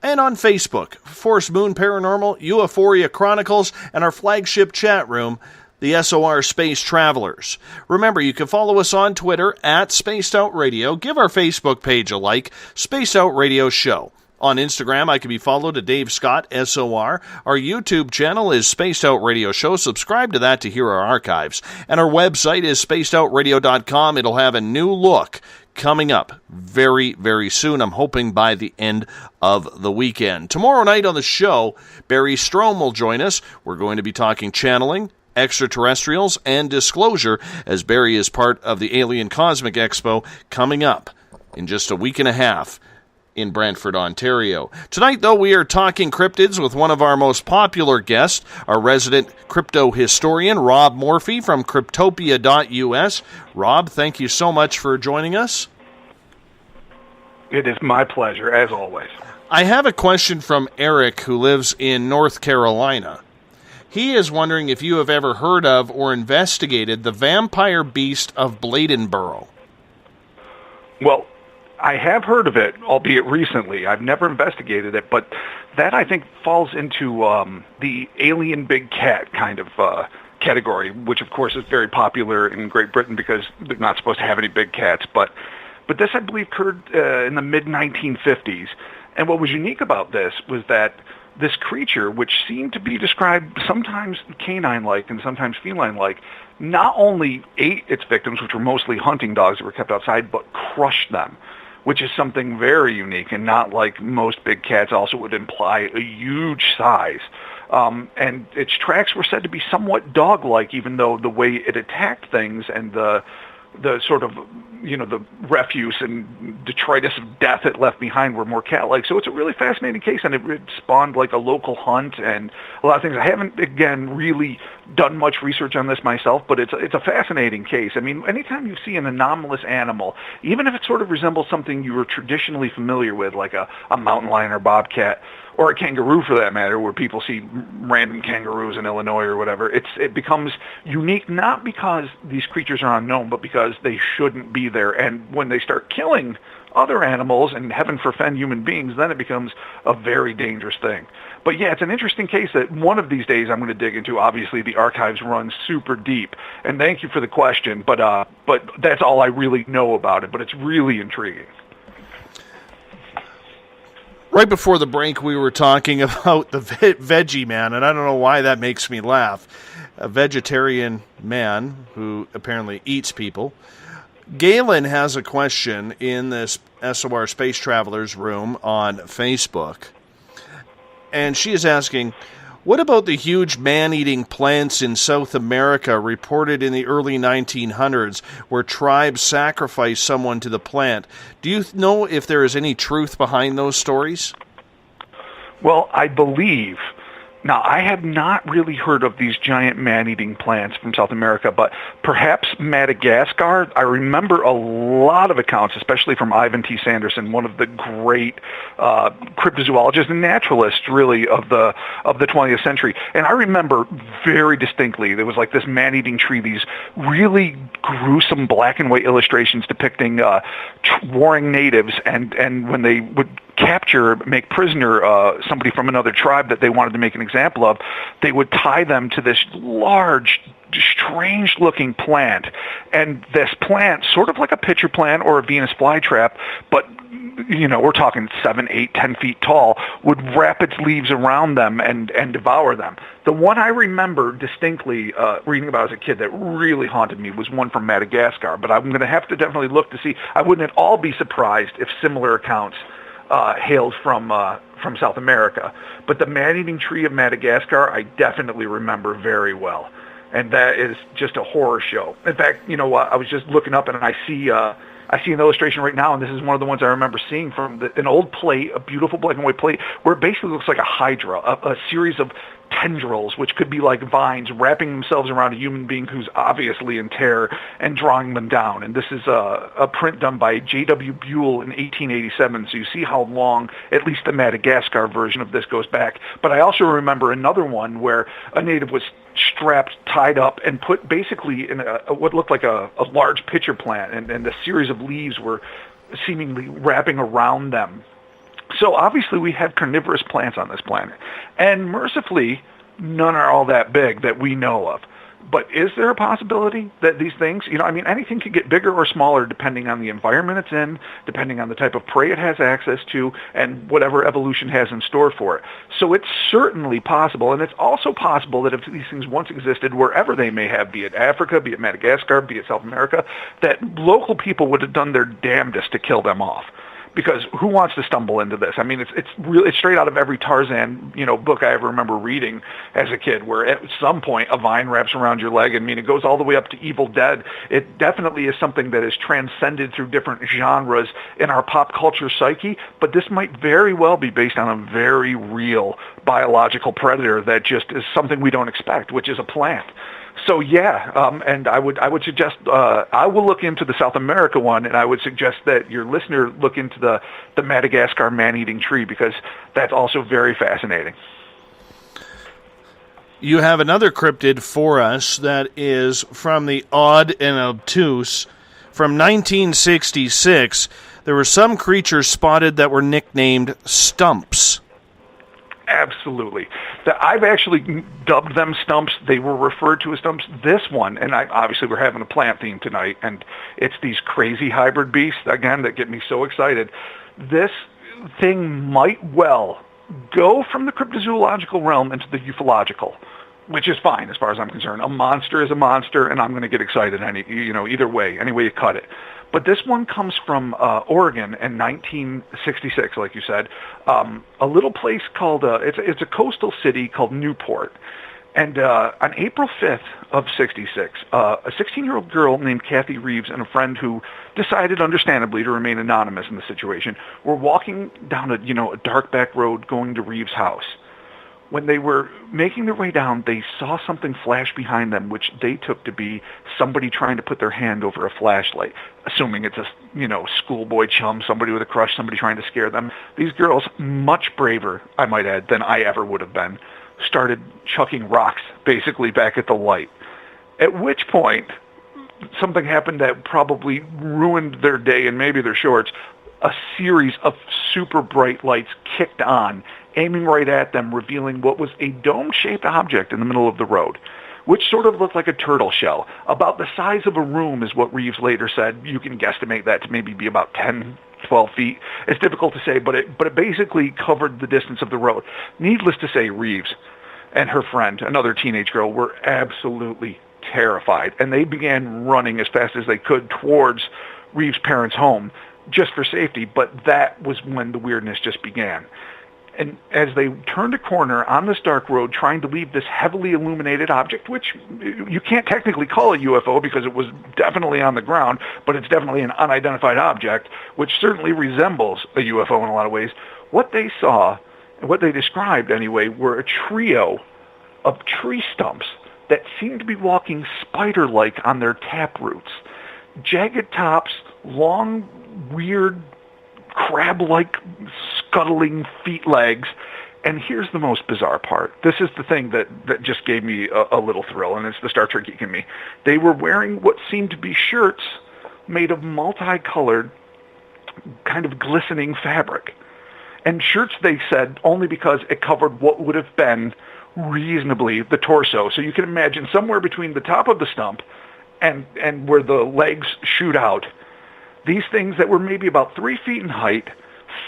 And on Facebook, Forest Moon Paranormal, Euphoria Chronicles, and our flagship chat room, the SOR Space Travelers. Remember, you can follow us on Twitter at Spaced Out Radio. Give our Facebook page a like, Spaced Out Radio Show. On Instagram, I can be followed at Dave Scott, SOR. Our YouTube channel is Spaced Out Radio Show. Subscribe to that to hear our archives. And our website is spacedoutradio.com. It'll have a new look coming up very, very soon. I'm hoping by the end of the weekend. Tomorrow night on the show, Barry Strom will join us. We're going to be talking channeling, extraterrestrials, and disclosure, as Barry is part of the Alien Cosmic Expo coming up in just a week and a half in Brantford, Ontario. Tonight, though, we are talking cryptids with one of our most popular guests, our resident crypto historian, Rob Morphy from cryptopia.us. Rob, thank you so much for joining us. It is my pleasure, as always. I have a question from Eric, who lives in North Carolina. He is wondering if you have ever heard of or investigated the vampire beast of Bladenboro. Well, I have heard of it, albeit recently. I've never investigated it, but that, I think, falls into the alien big cat kind of category, which, of course, is very popular in Great Britain because they're not supposed to have any big cats. But this, I believe, occurred in the mid-1950s. And what was unique about this was that this creature, which seemed to be described sometimes canine-like and sometimes feline-like, not only ate its victims, which were mostly hunting dogs that were kept outside, but crushed them, which is something very unique and not like most big cats also would imply a huge size. And its tracks were said to be somewhat dog-like, even though the way it attacked things and the sort of, the refuse and detritus of death it left behind were more cat-like. So it's a really fascinating case, and it spawned like a local hunt and a lot of things. I haven't, again, really done much research on this myself, but it's a fascinating case. I mean, anytime you see an anomalous animal, even if it sort of resembles something you were traditionally familiar with, like a mountain lion or bobcat, or a kangaroo for that matter, where people see random kangaroos in Illinois or whatever, it becomes unique not because these creatures are unknown, but because they shouldn't be there. And when they start killing other animals, and heaven forfend human beings, then it becomes a very dangerous thing. But yeah, it's an interesting case that one of these days I'm going to dig into. Obviously, the archives run super deep. And thank you for the question, but that's all I really know about it. But it's really intriguing. Right before the break, we were talking about the veggie man, and I don't know why that makes me laugh. A vegetarian man who apparently eats people. Galen has a question in this SOR Space Travelers room on Facebook, and she is asking, what about the huge man-eating plants in South America reported in the early 1900s where tribes sacrificed someone to the plant? Do you know if there is any truth behind those stories? Well, I believe. Now, I have not really heard of these giant man-eating plants from South America, but perhaps Madagascar. I remember a lot of accounts, especially from Ivan T. Sanderson, one of the great cryptozoologists and naturalists, really, of the 20th century. And I remember very distinctly, there was like this man-eating tree, these really gruesome black and white illustrations depicting warring natives, and when they would make prisoner somebody from another tribe that they wanted to make an example of, they would tie them to this large, strange-looking plant. And this plant, sort of like a pitcher plant or a Venus flytrap, but we're talking 7, 8, 10 feet tall, would wrap its leaves around them and devour them. The one I remember distinctly reading about as a kid that really haunted me was one from Madagascar, but I'm going to have to definitely look to see. I wouldn't at all be surprised if similar accounts hailed from South America. But the man-eating tree of Madagascar, I definitely remember very well. And that is just a horror show. In fact, you know what? I was just looking up and I see an illustration right now, and this is one of the ones I remember seeing from an old plate, a beautiful black and white plate, where it basically looks like a hydra, a series of tendrils, which could be like vines, wrapping themselves around a human being who's obviously in terror and drawing them down. And this is a print done by J.W. Buell in 1887, so you see how long at least the Madagascar version of this goes back. But I also remember another one where a native was strapped, tied up, and put basically in what looked like a large pitcher plant, and a series of leaves were seemingly wrapping around them. So obviously we have carnivorous plants on this planet. And mercifully, none are all that big that we know of. But is there a possibility that these things, anything can get bigger or smaller depending on the environment it's in, depending on the type of prey it has access to, and whatever evolution has in store for it. So it's certainly possible, and it's also possible that if these things once existed wherever they may have, be it Africa, be it Madagascar, be it South America, that local people would have done their damnedest to kill them off. Because who wants to stumble into this? I mean, it's straight out of every Tarzan, book I ever remember reading as a kid, where at some point a vine wraps around your leg. I mean, it goes all the way up to Evil Dead. It definitely is something that is transcended through different genres in our pop culture psyche, but this might very well be based on a very real biological predator that just is something we don't expect, which is a plant. So yeah, and I would suggest I will look into the South America one, and I would suggest that your listener look into the Madagascar man-eating tree, because that's also very fascinating. You have another cryptid for us that is from the odd and obtuse. From 1966, there were some creatures spotted that were nicknamed stumps. Absolutely. I've actually dubbed them stumps. They were referred to as stumps. This one, and obviously we're having a plant theme tonight, and it's these crazy hybrid beasts, again, that get me so excited. This thing might well go from the cryptozoological realm into the ufological which is fine as far as I'm concerned. A monster is a monster, and I'm going to get excited either way, any way you cut it. But this one comes from Oregon in 1966, like you said. A little place called it's a coastal city called Newport. And on April 5th of 66, a 16-year-old girl named Kathy Reeves and a friend who decided, understandably, to remain anonymous in the situation, were walking down a dark back road going to Reeves' house. When they were making their way down, they saw something flash behind them, which they took to be somebody trying to put their hand over a flashlight, assuming it's a schoolboy chum, somebody with a crush, somebody trying to scare them. These girls, much braver, I might add, than I ever would have been, started chucking rocks basically back at the light. At which point, something happened that probably ruined their day and maybe their shorts. A series of super bright lights kicked on, aiming right at them, revealing what was a dome-shaped object in the middle of the road, which sort of looked like a turtle shell. About the size of a room is what Reeves later said. You can guesstimate that to maybe be about 10, 12 feet. It's difficult to say, but it basically covered the distance of the road. Needless to say, Reeves and her friend, another teenage girl, were absolutely terrified, and they began running as fast as they could towards Reeves' parents' home just for safety, but that was when the weirdness just began. And as they turned a corner on this dark road trying to leave this heavily illuminated object, which you can't technically call a UFO because it was definitely on the ground, but it's definitely an unidentified object, which certainly resembles a UFO in a lot of ways, what they saw, and what they described anyway, were a trio of tree stumps that seemed to be walking spider-like on their taproots. Jagged tops, long, weird, crab-like scuttling feet legs. And here's the most bizarre part. This is the thing that just gave me a little thrill, and it's the Star Trek geek in me. They were wearing what seemed to be shirts made of multicolored, kind of glistening fabric. And shirts, they said, only because it covered what would have been reasonably the torso. So you can imagine somewhere between the top of the stump and where the legs shoot out, these things that were maybe about 3 feet in height,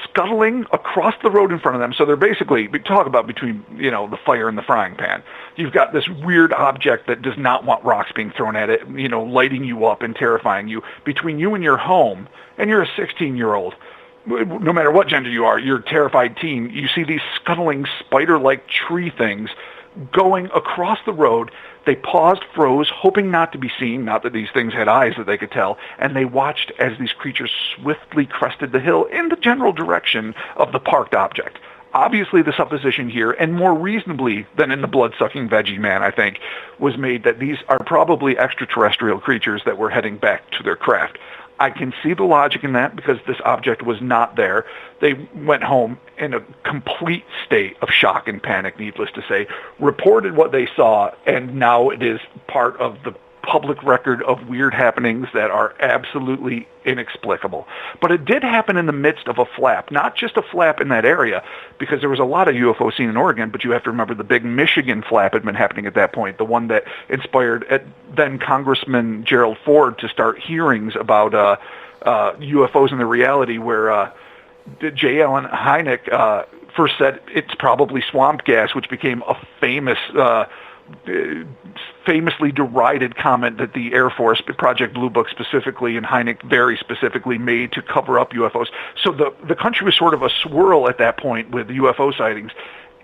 scuttling across the road in front of them. So they're basically, talk about between, the fire and the frying pan. You've got this weird object that does not want rocks being thrown at it, lighting you up and terrifying you. Between you and your home, and you're a 16-year-old, no matter what gender you are, you're a terrified teen, you see these scuttling spider-like tree things going across the road. They paused, froze, hoping not to be seen, not that these things had eyes that they could tell, and they watched as these creatures swiftly crested the hill in the general direction of the parked object. Obviously, the supposition here, and more reasonably than in the blood-sucking veggie man, I think, was made that these are probably extraterrestrial creatures that were heading back to their craft. I can see the logic in that because this object was not there. They went home in a complete state of shock and panic, needless to say, reported what they saw, and now it is part of the public record of weird happenings that are absolutely inexplicable. But it did happen in the midst of a flap, not just a flap in that area, because there was a lot of UFO seen in Oregon, but you have to remember the big Michigan flap had been happening at that point, the one that inspired then Congressman Gerald Ford to start hearings about UFOs and the reality, where J. Allen Hynek first said it's probably swamp gas, which became a famously derided comment that the Air Force, Project Blue Book specifically, and Hynek very specifically made to cover up UFOs. So the country was sort of a swirl at that point with UFO sightings.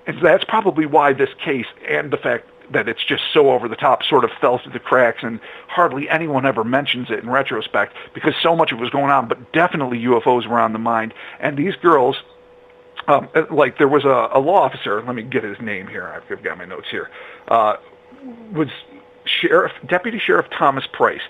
And that's probably why this case and the fact that it's just so over the top sort of fell through the cracks, and hardly anyone ever mentions it in retrospect because so much of it was going on, but definitely UFOs were on the mind. And these girls, there was a law officer, let me get his name here, I've got my notes here, was Deputy Sheriff Thomas Price.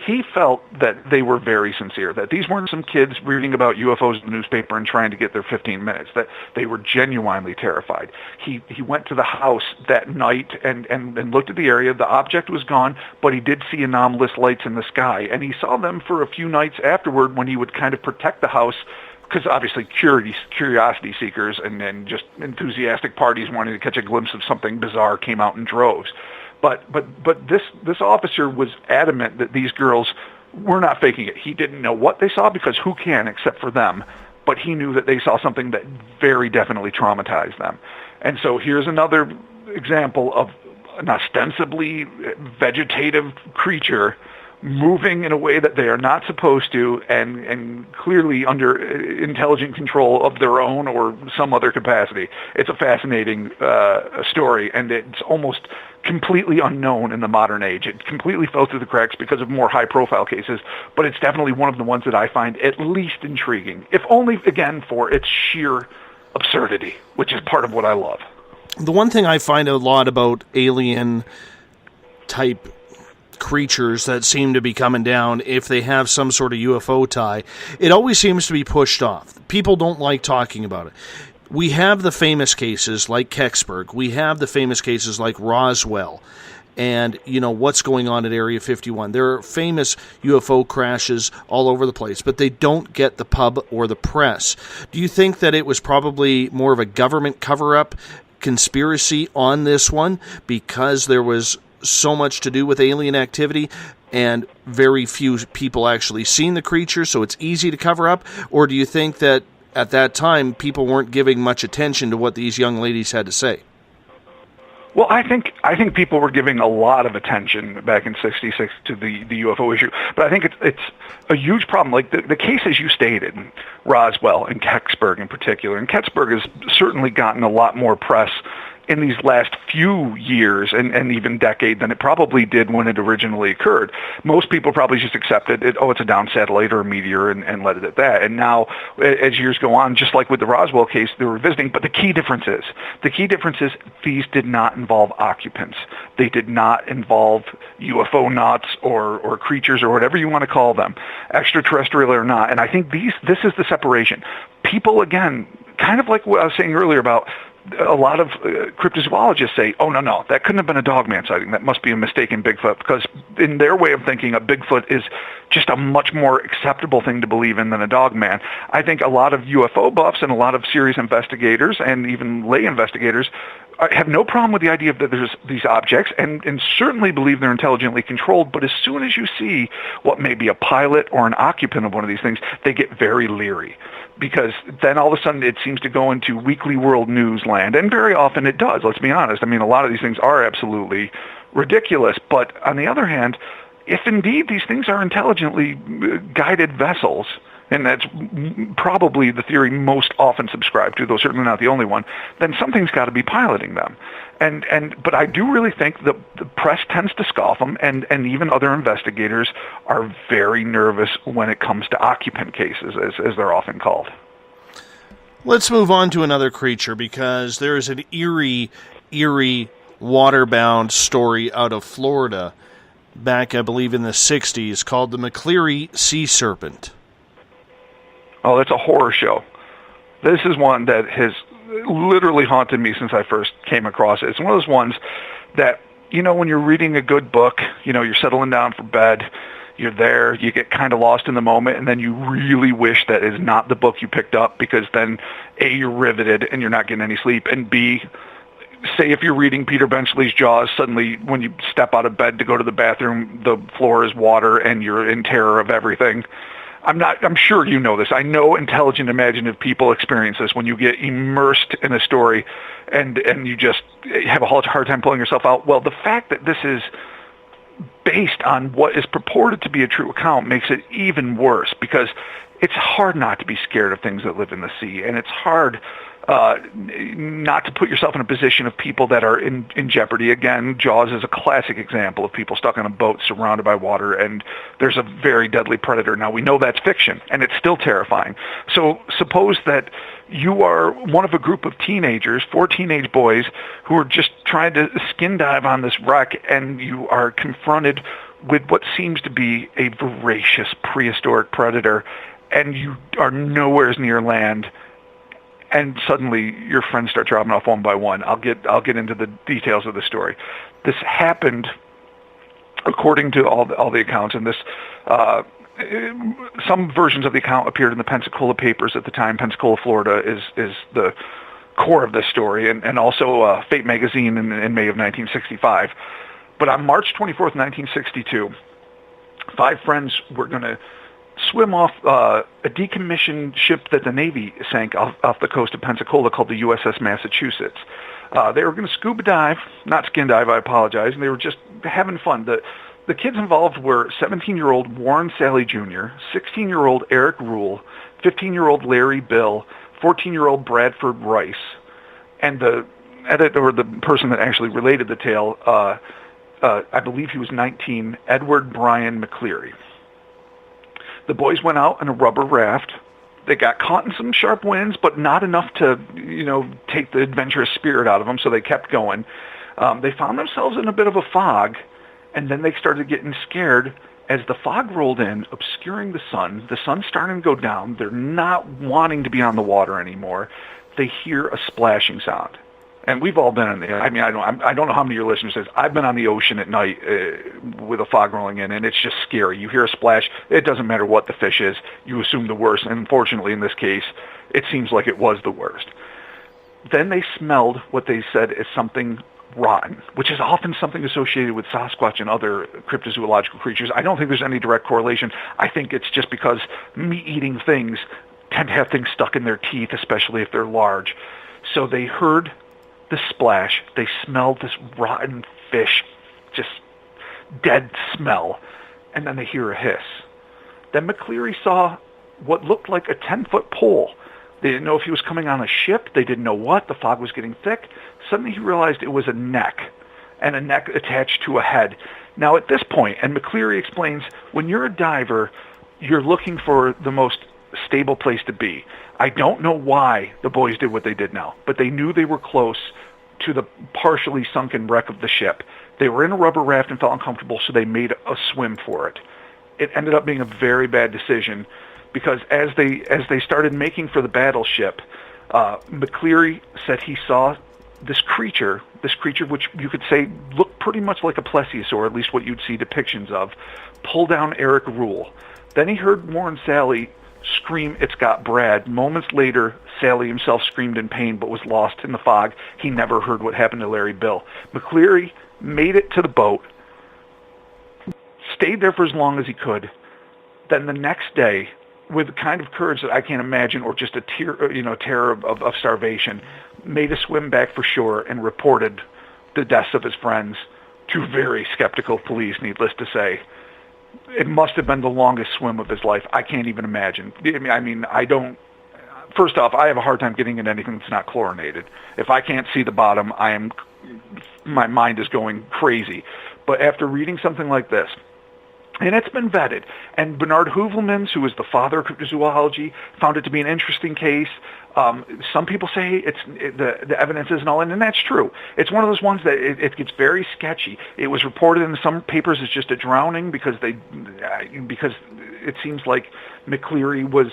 He felt that they were very sincere, that these weren't some kids reading about UFOs in the newspaper and trying to get their 15 minutes, that they were genuinely terrified. He went to the house that night and looked at the area. The object was gone, but he did see anomalous lights in the sky, and he saw them for a few nights afterward when he would kind of protect the house, because obviously curiosity seekers and just enthusiastic parties wanting to catch a glimpse of something bizarre came out in droves. But this officer was adamant that these girls were not faking it. He didn't know what they saw because who can except for them, but he knew that they saw something that very definitely traumatized them. And so here's another example of an ostensibly vegetative creature moving in a way that they are not supposed to, and clearly under intelligent control of their own or some other capacity. It's a fascinating story, and it's almost completely unknown in the modern age. It completely fell through the cracks because of more high-profile cases, but it's definitely one of the ones that I find at least intriguing, if only, again, for its sheer absurdity, which is part of what I love. The one thing I find a lot about alien-type creatures that seem to be coming down, if they have some sort of UFO tie, it always seems to be pushed off. People don't like talking about it. We have the famous cases like Kecksburg. We have the famous cases like Roswell. And, what's going on at Area 51. There are famous UFO crashes all over the place, but they don't get the pub or the press. Do you think that it was probably more of a government cover-up conspiracy on this one because there was so much to do with alien activity and very few people actually seen the creature, so it's easy to cover up? Or do you think that at that time people weren't giving much attention to what these young ladies had to say? Well, I think people were giving a lot of attention back in '66 to the UFO issue, but I think it's a huge problem. Like the cases you stated, Roswell and Kecksburg in particular, and Kecksburg has certainly gotten a lot more press in these last few years and even decade than it probably did when it originally occurred. Most people probably just accepted it, it's a down satellite or a meteor, and let it at that. And now, as years go on, just like with the Roswell case, they were visiting. But the key difference is these did not involve occupants. They did not involve UFO nauts or creatures or whatever you want to call them, extraterrestrial or not. And I think this is the separation. People, again, kind of like what I was saying earlier about a lot of cryptozoologists say, oh, no, that couldn't have been a Dogman sighting. That must be a mistaken Bigfoot, because in their way of thinking, a Bigfoot is just a much more acceptable thing to believe in than a Dogman. I think a lot of UFO buffs and a lot of serious investigators and even lay investigators have no problem with the idea that there's these objects and certainly believe they're intelligently controlled, but as soon as you see what may be a pilot or an occupant of one of these things, they get very leery. Because then all of a sudden it seems to go into weekly world news land, and very often it does, let's be honest. I mean, a lot of these things are absolutely ridiculous, but on the other hand, if indeed these things are intelligently guided vessels, and that's probably the theory most often subscribed to, though certainly not the only one, then something's got to be piloting them. But I do really think the press tends to scoff them, and even other investigators are very nervous when it comes to occupant cases, as they're often called. Let's move on to another creature, because there's an eerie waterbound story out of Florida back, I believe, in the 60s called the McCleary Sea Serpent. Oh, that's a horror show. This is one that has literally haunted me since I first came across it. It's one of those ones that, when you're reading a good book, you're settling down for bed, you're there, you get kind of lost in the moment, and then you really wish that is not the book you picked up, because then, A, you're riveted and you're not getting any sleep, and B, say if you're reading Peter Benchley's Jaws, suddenly when you step out of bed to go to the bathroom, the floor is water and you're in terror of everything. I'm sure you know this. I know intelligent, imaginative people experience this when you get immersed in a story and you just have a hard time pulling yourself out. Well, the fact that this is based on what is purported to be a true account makes it even worse, because it's hard not to be scared of things that live in the sea, and it's hard not to put yourself in a position of people that are in jeopardy. Again, Jaws is a classic example of people stuck on a boat surrounded by water, and there's a very deadly predator. Now, we know that's fiction, and it's still terrifying. So suppose that you are one of a group of teenagers, 4 teenage boys, who are just trying to skin dive on this wreck, and you are confronted with what seems to be a voracious prehistoric predator, and you are nowhere near land. And suddenly your friends start dropping off one by one. I'll get into the details of the story. This happened, according to all the accounts, and this some versions of the account appeared in the Pensacola papers at the time. Pensacola, Florida, is the core of this story, and also Fate magazine in May of 1965. But on March 24th, 1962, 5 friends were going to swim off a decommissioned ship that the Navy sank off the coast of Pensacola called the USS Massachusetts. They were going to scuba dive, not skin dive, I apologize, and they were just having fun. The kids involved were 17-year-old Warren Sally Jr., 16-year-old Eric Rule, 15-year-old Larry Bill, 14-year-old Bradford Rice, and the editor, or the person that actually related the tale, I believe he was 19, Edward Brian McCleary. The boys went out on a rubber raft. They got caught in some sharp winds, but not enough to, take the adventurous spirit out of them, so they kept going. They found themselves in a bit of a fog, and then they started getting scared as the fog rolled in, obscuring the sun. The sun's starting to go down. They're not wanting to be on the water anymore. They hear a splashing sound. And we've all been in the, I don't know how many of your listeners says, I've been on the ocean at night with a fog rolling in, and it's just scary. You hear a splash. It doesn't matter what the fish is. You assume the worst. And unfortunately, in this case, it seems like it was the worst. Then they smelled what they said is something rotten, which is often something associated with Sasquatch and other cryptozoological creatures. I don't think there's any direct correlation. I think it's just because meat-eating things tend to have things stuck in their teeth, especially if they're large. So they heard the splash. They smelled this rotten fish, just dead smell, and then they hear a hiss. Then McCleary saw what looked like a 10-foot pole. They didn't know if he was coming on a ship. They didn't know what. The fog was getting thick. Suddenly he realized it was a neck, and a neck attached to a head. Now at this point, and McCleary explains, when you're a diver, you're looking for the most stable place to be. I don't know why the boys did what they did now, but they knew they were close to the partially sunken wreck of the ship. They were in a rubber raft and felt uncomfortable, so they made a swim for it. It ended up being a very bad decision, because as they started making for the battleship, McCleary said he saw this creature which you could say looked pretty much like a plesiosaur, at least what you'd see depictions of, pull down Eric Rule. Then he heard Warren Sally scream, "It's got Brad." Moments later, Sally himself screamed in pain but was lost in the fog. He never heard what happened to Larry Bill. McCleary made it to the boat, stayed there for as long as he could. Then the next day, with the kind of courage that I can't imagine, or just a terror of starvation, made a swim back for shore and reported the deaths of his friends to very skeptical police, needless to say. It must have been the longest swim of his life. I can't even imagine. First off, I have a hard time getting in anything that's not chlorinated. If I can't see the bottom, my mind is going crazy. But after reading something like this, and it's been vetted, and Bernard Heuvelmans, who is the father of cryptozoology, found it to be an interesting case. Some people say the evidence isn't all in, and that's true. It's one of those ones that it gets very sketchy. It was reported in some papers as just a drowning because it seems like McCleary was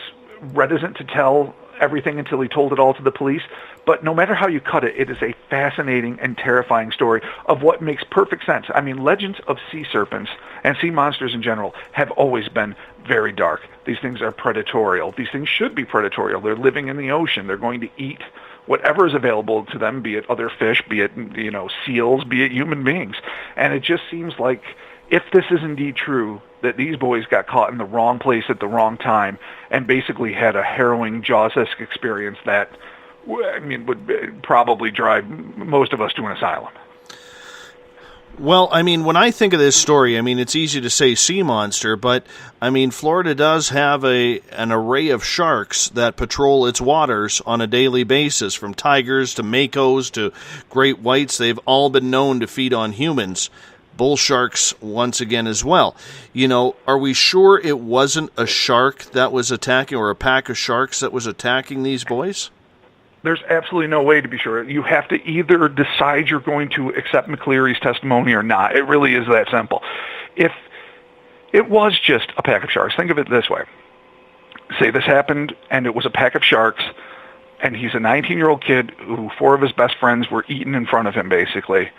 reticent to tell everything until he told it all to the police. But no matter how you cut it, it is a fascinating and terrifying story of what makes perfect sense. I mean, legends of sea serpents and sea monsters in general have always been very dark. These things are predatorial. These things should be predatorial. They're living in the ocean. They're going to eat whatever is available to them, be it other fish, be it seals, be it human beings. And it just seems like, if this is indeed true, that these boys got caught in the wrong place at the wrong time and basically had a harrowing Jaws-esque experience that, would probably drive most of us to an asylum. Well, when I think of this story, it's easy to say sea monster, but, Florida does have an array of sharks that patrol its waters on a daily basis, from tigers to makos to great whites. They've all been known to feed on humans. Bull sharks once again as well. Are we sure it wasn't a shark that was attacking, or a pack of sharks that was attacking these boys? There's absolutely no way to be sure. You have to either decide you're going to accept McCleary's testimony or not. It really is that simple. If it was just a pack of sharks, think of it this way. Say this happened and it was a pack of sharks, and he's a 19-year-old kid who 4 of his best friends were eaten in front of him, basically.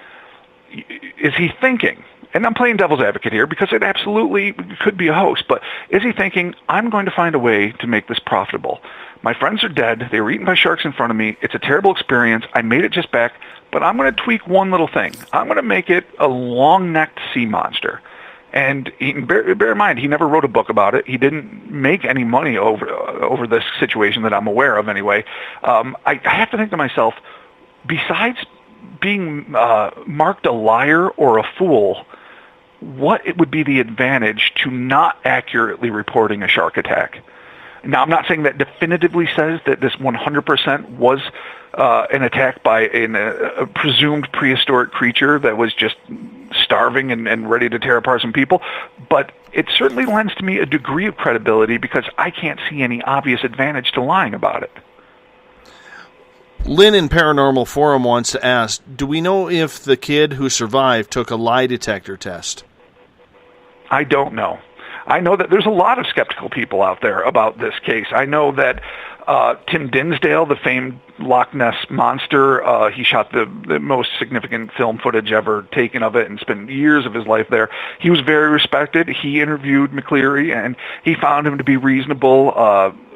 Is he thinking, and I'm playing devil's advocate here because it absolutely could be a hoax, but is he thinking, I'm going to find a way to make this profitable? My friends are dead. They were eaten by sharks in front of me. It's a terrible experience. I made it just back, but I'm going to tweak one little thing. I'm going to make it a long-necked sea monster. And bear in mind, he never wrote a book about it. He didn't make any money over this situation that I'm aware of anyway. I have to think to myself, besides being marked a liar or a fool, what it would be the advantage to not accurately reporting a shark attack? Now, I'm not saying that definitively says that this 100% was an attack by a presumed prehistoric creature that was just starving and ready to tear apart some people, but it certainly lends to me a degree of credibility because I can't see any obvious advantage to lying about it. Lynn in Paranormal Forum wants to ask, do we know if the kid who survived took a lie detector test? I don't know. I know that there's a lot of skeptical people out there about this case. I know that Tim Dinsdale, the famed Loch Ness Monster, he shot the most significant film footage ever taken of it and spent years of his life there. He was very respected. He interviewed McCleary, and he found him to be reasonable.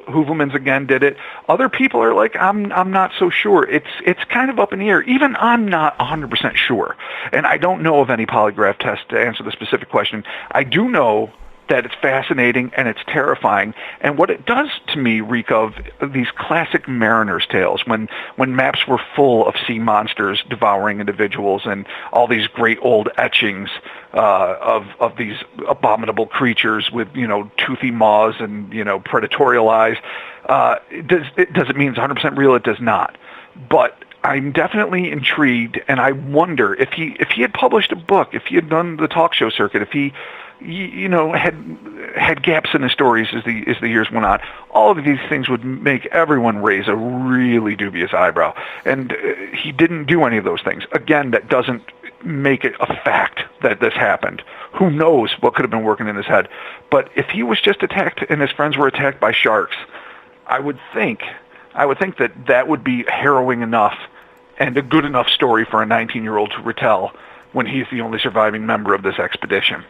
Hoovelmans again did it. Other people are like, I'm not so sure. It's kind of up in the air. Even I'm not 100% sure. And I don't know of any polygraph test to answer the specific question. I do know that it's fascinating and it's terrifying. And what it does to me reek of these classic mariner's tales when maps were full of sea monsters devouring individuals and all these great old etchings of these abominable creatures with, toothy maws and, predatorial eyes. Does it mean it's 100% real? It does not. But I'm definitely intrigued, and I wonder if he had published a book, if he had done the talk show circuit, if he had gaps in his stories as the years went on, all of these things would make everyone raise a really dubious eyebrow. And he didn't do any of those things. Again, that doesn't make it a fact that this happened. Who knows what could have been working in his head? But if he was just attacked and his friends were attacked by sharks, I would think that would be harrowing enough and a good enough story for a 19-year-old to retell when he's the only surviving member of this expedition.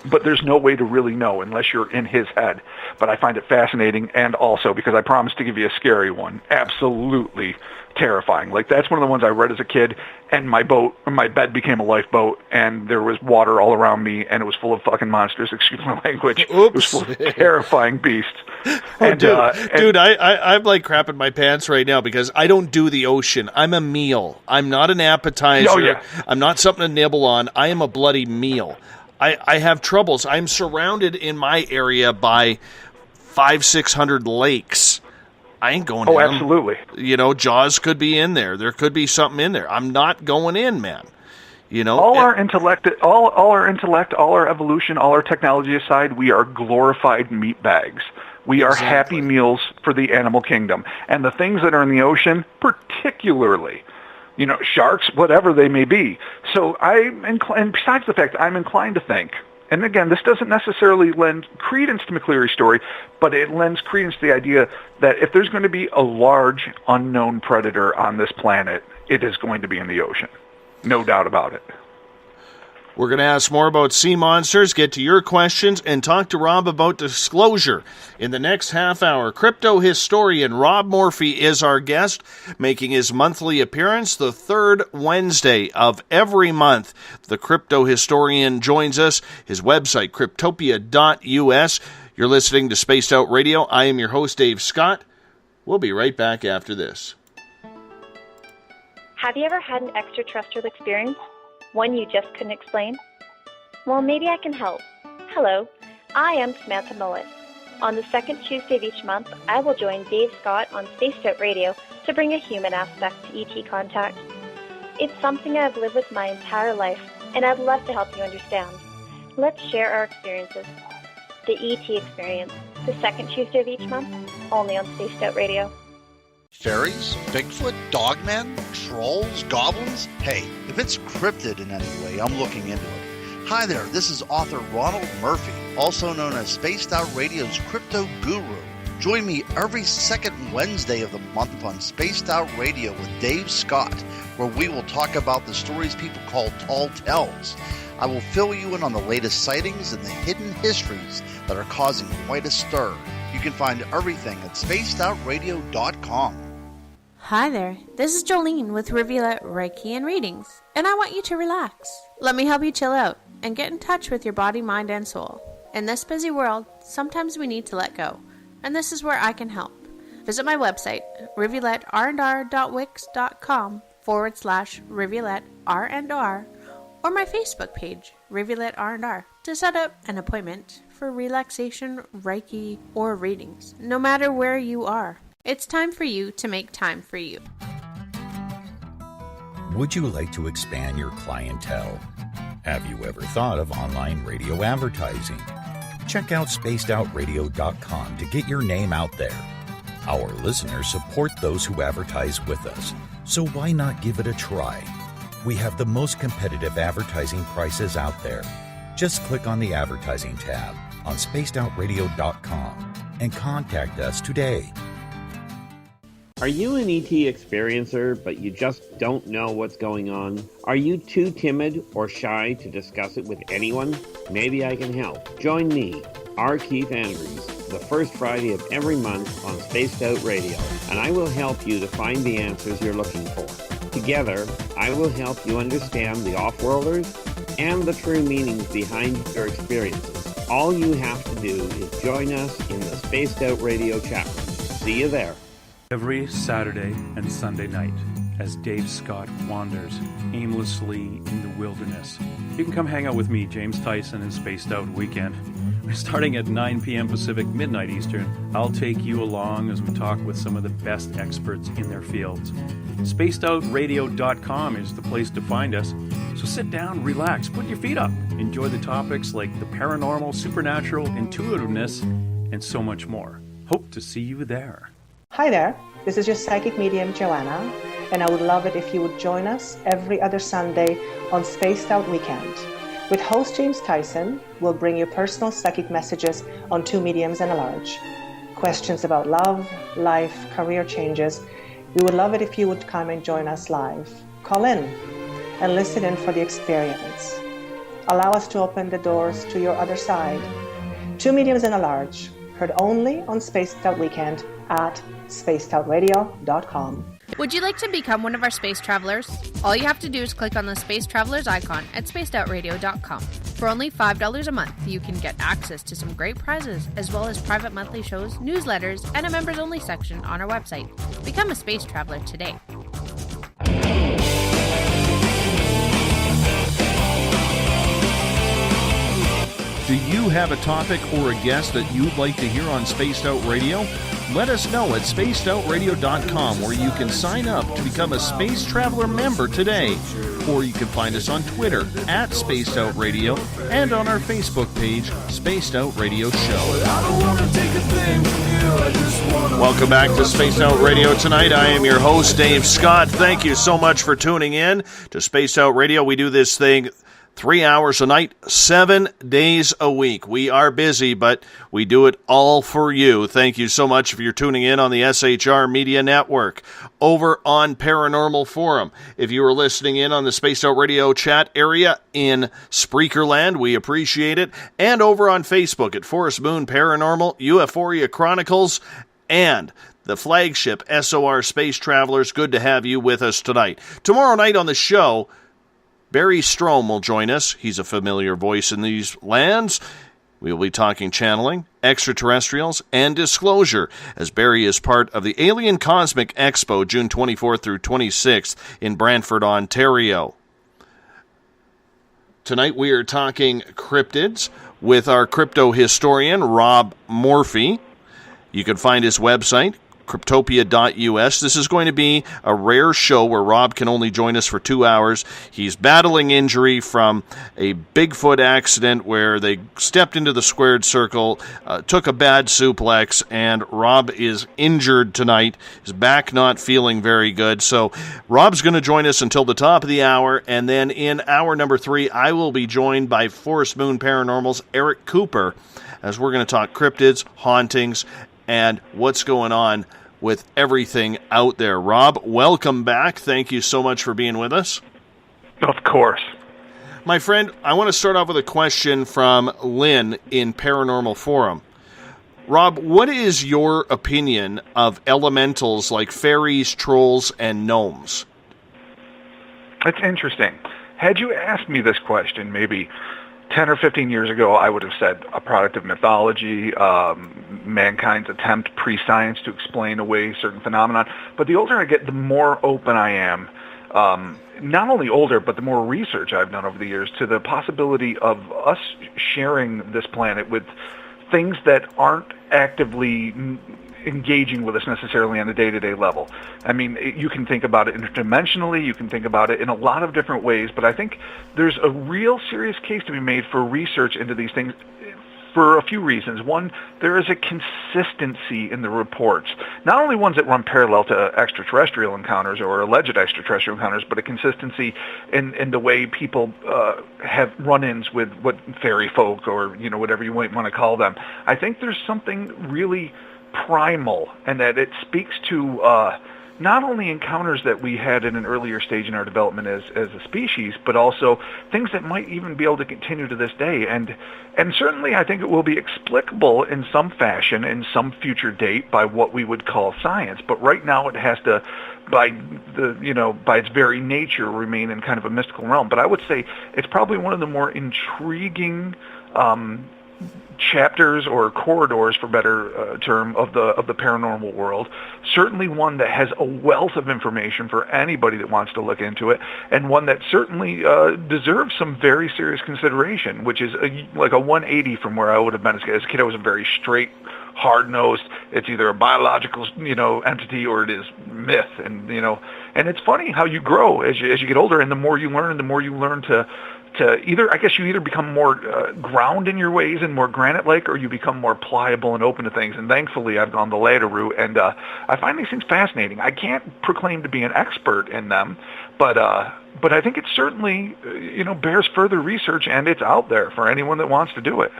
But there's no way to really know unless you're in his head. But I find it fascinating, and also, because I promised to give you a scary one, absolutely terrifying. Like, that's one of the ones I read as a kid, and my bed became a lifeboat, and there was water all around me, and it was full of fucking monsters, excuse my language. Oops. It was full of terrifying beasts. Dude, I'm like crapping my pants right now because I don't do the ocean. I'm a meal. I'm not an appetizer. Oh, yeah. I'm not something to nibble on. I am a bloody meal. I have troubles. I'm surrounded in my area by 500-600 lakes. I ain't going in. Oh, absolutely. Jaws could be in there. There could be something in there. I'm not going in, man. All our intellect, all our evolution, all our technology aside, we are glorified meat bags. We are happy meals for the animal kingdom. And the things that are in the ocean, particularly, sharks, whatever they may be. So and besides the fact, I'm inclined to think, and again, this doesn't necessarily lend credence to McCleary's story, but it lends credence to the idea that if there's going to be a large unknown predator on this planet, it is going to be in the ocean. No doubt about it. We're going to ask more about sea monsters, get to your questions, and talk to Rob about disclosure. In the next half hour, crypto historian Rob Morphy is our guest, making his monthly appearance the third Wednesday of every month. The crypto historian joins us, his website, cryptopia.us. You're listening to Spaced Out Radio. I am your host, Dave Scott. We'll be right back after this. Have you ever had an extraterrestrial experience? One you just couldn't explain? Well, maybe I can help. Hello, I am Samantha Mullet. On the second Tuesday of each month, I will join Dave Scott on Spaced Out Radio to bring a human aspect to ET contact. It's something I've lived with my entire life, and I'd love to help you understand. Let's share our experiences. The ET Experience, the second Tuesday of each month, only on Spaced Out Radio. Fairies? Bigfoot? Dogmen? Trolls? Goblins? Hey, if it's cryptid in any way, I'm looking into it. Hi there, this is author Ronald Morphy, also known as Spaced Out Radio's Crypto Guru. Join me every second Wednesday of the month on Spaced Out Radio with Dave Scott, where we will talk about the stories people call tall tales. I will fill you in on the latest sightings and the hidden histories that are causing quite a stir. You can find everything at spacedoutradio.com. Hi there, this is Jolene with Rivulet Reiki and Readings, and I want you to relax. Let me help you chill out and get in touch with your body, mind, and soul. In this busy world, sometimes we need to let go, and this is where I can help. Visit my website, rivuletrndr.wix.com Facebook.com/Rivulet R&R or my Facebook page, Rivulet R&R, to set up an appointment for relaxation, Reiki, or readings. No matter where you are, it's time for you to make time for you. Would you like to expand your clientele? Have you ever thought of online radio advertising? Check out spacedoutradio.com to get your name out there. Our listeners support those who advertise with us, so why not give it a try? We have the most competitive advertising prices out there. Just click on the advertising tab on spacedoutradio.com and contact us today. Are you an ET experiencer, but you just don't know what's going on? Are you too timid or shy to discuss it with anyone? Maybe I can help. Join me, R. Keith Andrews, the first Friday of every month on Spaced Out Radio, and I will help you to find the answers you're looking for. Together, I will help you understand the off-worlders and the true meanings behind your experiences. All you have to do is join us in the Spaced Out Radio chat room. See you there. Every Saturday and Sunday night, as Dave Scott wanders aimlessly in the wilderness, you can come hang out with me, James Tyson, in Spaced Out Weekend. Starting at 9 p.m. Pacific, midnight Eastern, I'll take you along as we talk with some of the best experts in their fields. SpacedOutRadio.com is the place to find us. So sit down, relax, put your feet up, enjoy the topics like the paranormal, supernatural, intuitiveness, and so much more. Hope to see you there. Hi there, this is your psychic medium Joanna, and I would love it if you would join us every other Sunday on Spaced Out Weekend. With host James Tyson, we'll bring you personal psychic messages on two mediums and a large. Questions about love, life, career changes. We would love it if you would come and join us live. Call in and listen in for the experience. Allow us to open the doors to your other side. Two mediums and a large, heard only on Spaced Out Weekend at spacedoutradio.com. Would you like to become one of our space travelers? All you have to do is click on the Space Travelers icon at spacedoutradio.com. For only $5 a month, you can get access to some great prizes, as well as private monthly shows, newsletters, and a members-only section on our website. Become a space traveler today. Do you have a topic or a guest that you'd like to hear on Spaced Out Radio? Let us know at spacedoutradio.com, where you can sign up to become a Space Traveler member today. Or you can find us on Twitter at Spaced Out Radio and on our Facebook page, Spaced Out Radio Show. Welcome back to Spaced Out Radio tonight. I am your host, Dave Scott. Thank you so much for tuning in to Spaced Out Radio. We do this thing 3 hours a night, 7 days a week. We are busy, but we do it all for you. Thank you so much for your tuning in on the SHR Media Network. Over on Paranormal Forum, if you are listening in on the Spaced Out Radio chat area in Spreakerland, we appreciate it. And over on Facebook at Forest Moon Paranormal, Euphoria Chronicles, and the flagship SOR Space Travelers. Good to have you with us tonight. Tomorrow night on the show, Barry Strom will join us. He's a familiar voice in these lands. We will be talking channeling, extraterrestrials, and disclosure, as Barry is part of the Alien Cosmic Expo, June 24th through 26th in Brantford, Ontario. Tonight we are talking cryptids with our crypto historian, Rob Morphy. You can find his website, cryptopia.us. This is going to be a rare show where Rob can only join us for 2 hours. He's battling injury from a Bigfoot accident where they stepped into the squared circle, took a bad suplex, and Rob is injured tonight. His back not feeling very good. So Rob's going to join us until the top of the hour, and then in hour number 3, I will be joined by Forest Moon Paranormal's Eric Cooper, as we're going to talk cryptids, hauntings, and what's going on with everything out there. Rob, welcome back. Thank you so much for being with us. Of course. My friend, I want to start off with a question from Lynn in Paranormal Forum. Rob, what is your opinion of elementals like fairies, trolls, and gnomes? It's interesting. Had you asked me this question maybe 10 or 15 years ago, I would have said a product of mythology, mankind's attempt pre-science to explain away certain phenomena. But the older I get, the more open I am not only older, but the more research I've done over the years to the possibility of us sharing this planet with things that aren't actively engaging with us necessarily on a day-to-day level. I mean, you can think about it interdimensionally, you can think about it in a lot of different ways, but I think there's a real serious case to be made for research into these things for a few reasons. One, there is a consistency in the reports, not only ones that run parallel to extraterrestrial encounters or alleged extraterrestrial encounters, but a consistency in the way people have run-ins with what fairy folk or, you know, whatever you might want to call them. I think there's something really primal, and that it speaks to not only encounters that we had in an earlier stage in our development as a species, but also things that might even be able to continue to this day. And certainly I think it will be explicable in some fashion in some future date by what we would call science. But right now it has to, by its very nature, remain in kind of a mystical realm. But I would say it's probably one of the more intriguing chapters or corridors, for better term, of the paranormal world. Certainly one that has a wealth of information for anybody that wants to look into it, and one that certainly deserves some very serious consideration, which is like a 180 from where I would have been as a kid. I was a very straight, hard-nosed, it's either a biological, entity or it is myth, and it's funny how you grow as you get older, and the more you learn to either, I guess, you either become more ground in your ways and more granite-like, or you become more pliable and open to things. And thankfully, I've gone the latter route, and I find these things fascinating. I can't proclaim to be an expert in them, but I think it certainly, bears further research, and it's out there for anyone that wants to do it.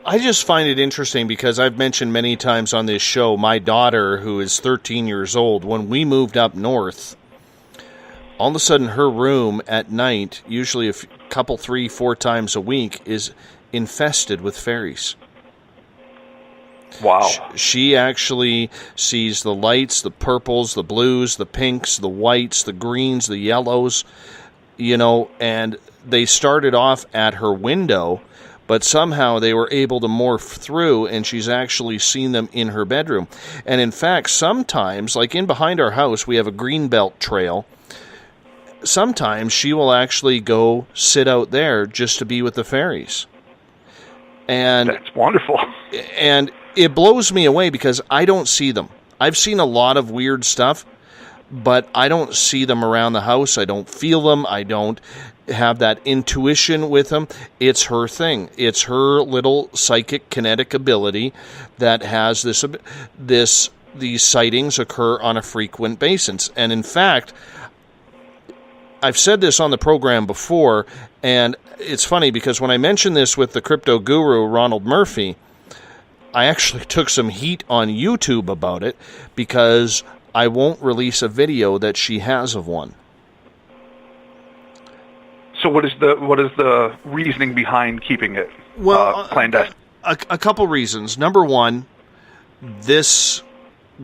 I just find it interesting because I've mentioned many times on this show, my daughter, who is 13 years old, when we moved up north, all of a sudden her room at night, usually a couple, 3-4 times a week, is infested with fairies. Wow. She actually sees the lights, the purples, the blues, the pinks, the whites, the greens, the yellows, and they started off at her window, but somehow they were able to morph through, and she's actually seen them in her bedroom. And in fact, sometimes, like in behind our house, we have a greenbelt trail. Sometimes she will actually go sit out there just to be with the fairies. And that's wonderful. And it blows me away because I don't see them. I've seen a lot of weird stuff, but I don't see them around the house. I don't feel them. I don't have that intuition with them. It's her thing. It's her little psychic kinetic ability that has these sightings occur on a frequent basis. And in fact, I've said this on the program before, and it's funny because when I mentioned this with the crypto guru, Ronald Morphy, I actually took some heat on YouTube about it because I won't release a video that she has of one. So what is the reasoning behind keeping it clandestine? A couple reasons. Number one, this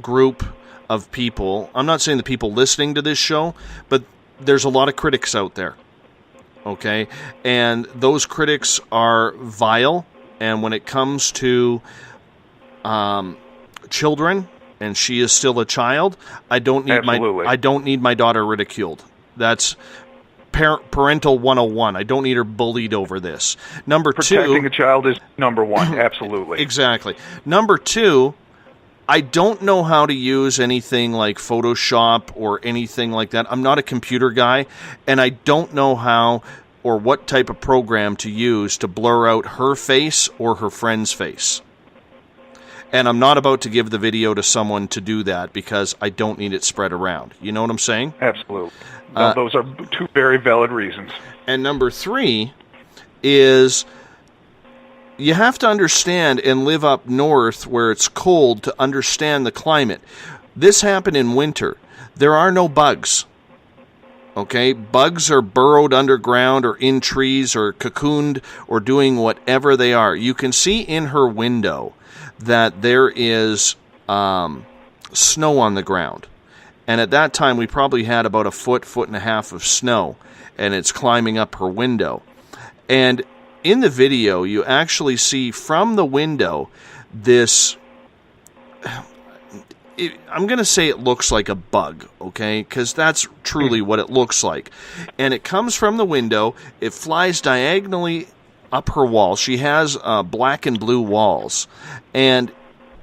group of people, I'm not saying the people listening to this show, but there's a lot of critics out there, okay? And those critics are vile, and when it comes to children, and she is still a child, I don't need my daughter ridiculed. That's parental 101. I don't need her bullied over this. Number two, protecting a child is number one. Absolutely. Exactly. Number two, I don't know how to use anything like Photoshop or anything like that. I'm not a computer guy, and I don't know how or what type of program to use to blur out her face or her friend's face. And I'm not about to give the video to someone to do that because I don't need it spread around. You know what I'm saying? Absolutely. No, those are two very valid reasons. And number three is you have to understand and live up north where it's cold to understand the climate. This happened in winter. There are no bugs. Okay? Bugs are burrowed underground or in trees or cocooned or doing whatever they are. You can see in her window that there is snow on the ground. And at that time, we probably had about a foot and a half of snow, and it's climbing up her window. And in the video, you actually see from the window this, I'm going to say it looks like a bug, okay? Because that's truly what it looks like. And it comes from the window. It flies diagonally up her wall. She has black and blue walls. And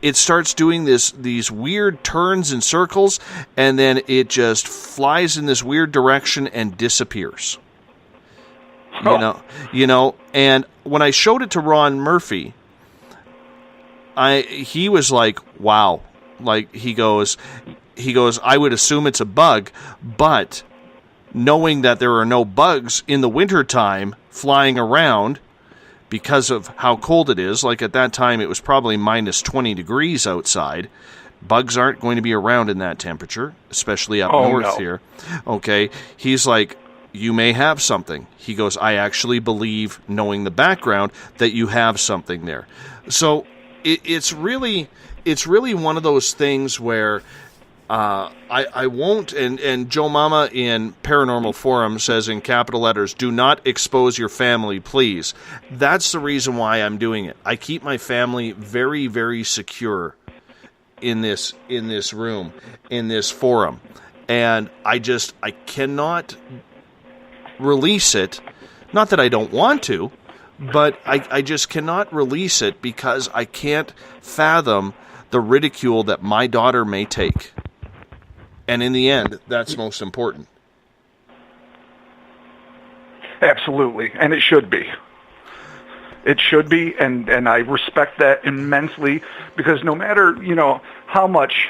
it starts doing these weird turns and circles, and then it just flies in this weird direction and disappears. You know. And when I showed it to Ron Murphy, he was like, wow. Like, he goes, I would assume it's a bug, but knowing that there are no bugs in the wintertime flying around because of how cold it is, like at that time it was probably minus 20 degrees outside, bugs aren't going to be around in that temperature, especially up north here. Okay, he's like, you may have something. He goes, I actually believe, knowing the background, that you have something there. So it's really one of those things where I won't, and Joe Mama in Paranormal Forum says in capital letters, do not expose your family, please. That's the reason why I'm doing it. I keep my family very, very secure in this room, in this forum. And I cannot release it. Not that I don't want to, but I just cannot release it because I can't fathom the ridicule that my daughter may take. And in the end, that's most important. Absolutely, and it should be. It should be, and I respect that immensely, because no matter, how much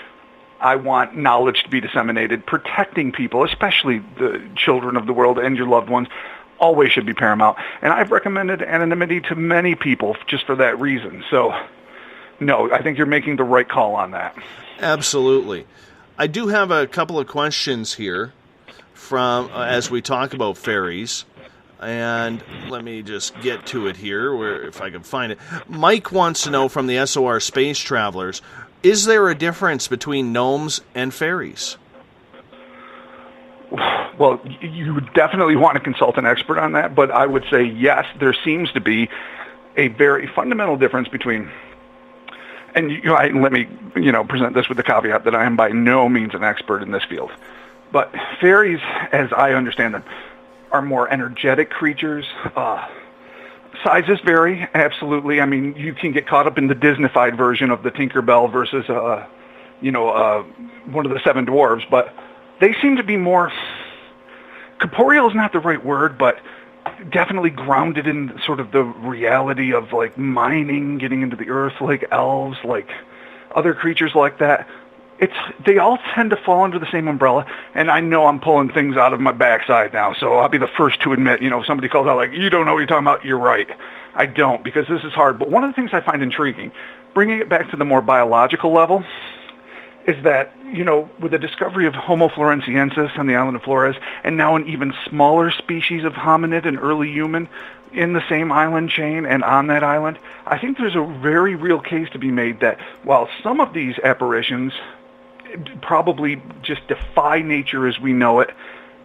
I want knowledge to be disseminated, protecting people, especially the children of the world and your loved ones, always should be paramount. And I've recommended anonymity to many people just for that reason. So, no, I think you're making the right call on that. Absolutely. I do have a couple of questions here from as we talk about fairies. And let me just get to it here, where if I can find it. Mike wants to know from the SOR Space Travelers, is there a difference between gnomes and fairies? Well, you would definitely want to consult an expert on that, but I would say yes, there seems to be a very fundamental difference between, and let me present this with the caveat that I am by no means an expert in this field, but fairies, as I understand them, are more energetic creatures. Sizes vary, absolutely. I mean, you can get caught up in the Disneyfied version of the Tinkerbell versus, one of the Seven Dwarves, but they seem to be more, corporeal is not the right word, but definitely grounded in sort of the reality of like mining, getting into the earth, like elves, like other creatures like that. They all tend to fall under the same umbrella, and I know I'm pulling things out of my backside now, so I'll be the first to admit, if somebody calls out like, you don't know what you're talking about, you're right. I don't, because this is hard. But one of the things I find intriguing, bringing it back to the more biological level, is that, with the discovery of Homo floresiensis on the island of Flores, and now an even smaller species of hominid, an early human, in the same island chain and on that island, I think there's a very real case to be made that while some of these apparitions probably just defy nature as we know it,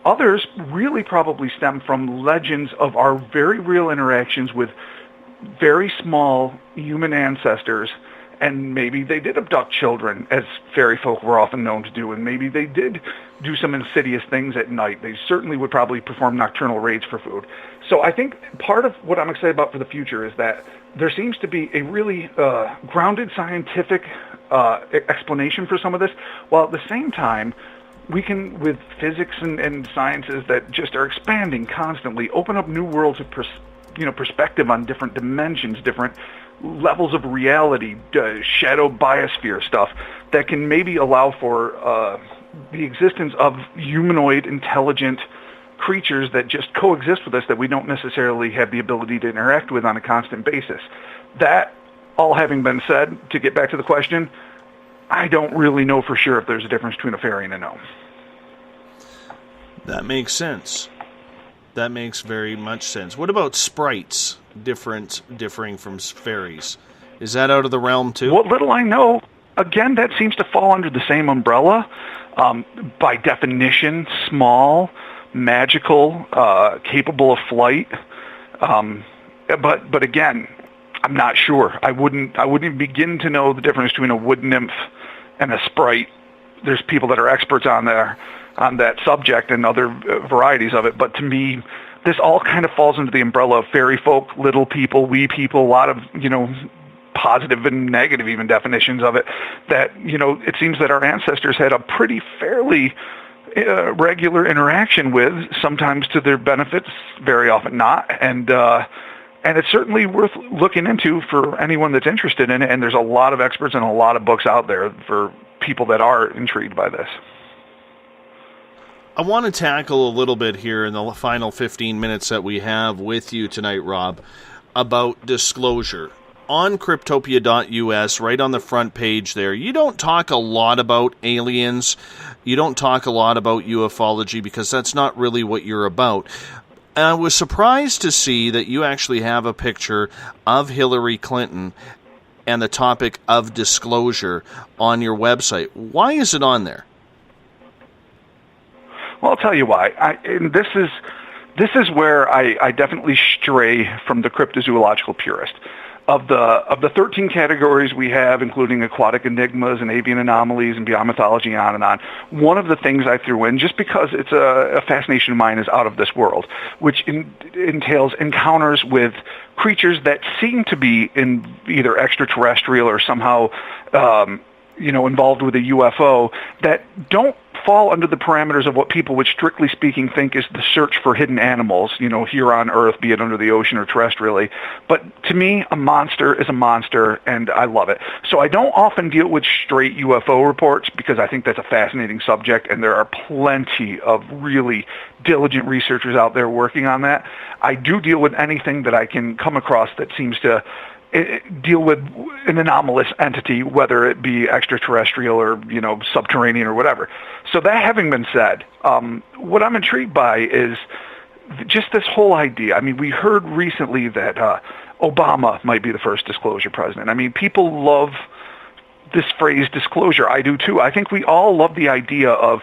others really probably stem from legends of our very real interactions with very small human ancestors. And maybe they did abduct children, as fairy folk were often known to do, and maybe they did do some insidious things at night. They certainly would probably perform nocturnal raids for food. So I think part of what I'm excited about for the future is that there seems to be a really grounded scientific explanation for some of this, while at the same time, we can, with physics and sciences that just are expanding constantly, open up new worlds of perspective on different dimensions, different levels of reality, shadow biosphere stuff that can maybe allow for the existence of humanoid intelligent creatures that just coexist with us that we don't necessarily have the ability to interact with on a constant basis. That all having been said, to get back to the question, I don't really know for sure if there's a difference between a fairy and a gnome. That makes sense. That makes very much sense. What about sprites differing from fairies? Is that out of the realm too? What little I know, again, that seems to fall under the same umbrella. By definition, small, magical, capable of flight. But again, I'm not sure. I wouldn't begin to know the difference between a wood nymph and a Sprite. There's people that are experts on that subject and other varieties of it. But to me, this all kind of falls into the umbrella of fairy folk, little people, wee people, a lot of, positive and negative even definitions of it, that, it seems that our ancestors had a pretty fairly regular interaction with, sometimes to their benefits, very often not. And it's certainly worth looking into for anyone that's interested in it. And there's a lot of experts and a lot of books out there for people that are intrigued by this. I want to tackle a little bit here in the final 15 minutes that we have with you tonight, Rob, about disclosure. On cryptopia.us, right on the front page there, you don't talk a lot about aliens. You don't talk a lot about ufology because that's not really what you're about. And I was surprised to see that you actually have a picture of Hillary Clinton and the topic of disclosure on your website. Why is it on there? Well, I'll tell you why. This is where I definitely stray from the cryptozoological purist. Of the 13 categories we have, including aquatic enigmas and avian anomalies and beyond mythology, on and on, one of the things I threw in, just because it's a fascination of mine, is out of this world, which entails encounters with creatures that seem to be in either extraterrestrial or somehow involved with a UFO, that don't fall under the parameters of what people would strictly speaking think is the search for hidden animals, here on Earth, be it under the ocean or terrestrially. But to me, a monster is a monster, and I love it. So I don't often deal with straight UFO reports because I think that's a fascinating subject, and there are plenty of really diligent researchers out there working on that. I do deal with anything that I can come across that seems to deal with an anomalous entity, whether it be extraterrestrial or, subterranean or whatever. So that having been said, what I'm intrigued by is just this whole idea. I mean, we heard recently that Obama might be the first disclosure president. I mean, people love this phrase disclosure. I do too. I think we all love the idea of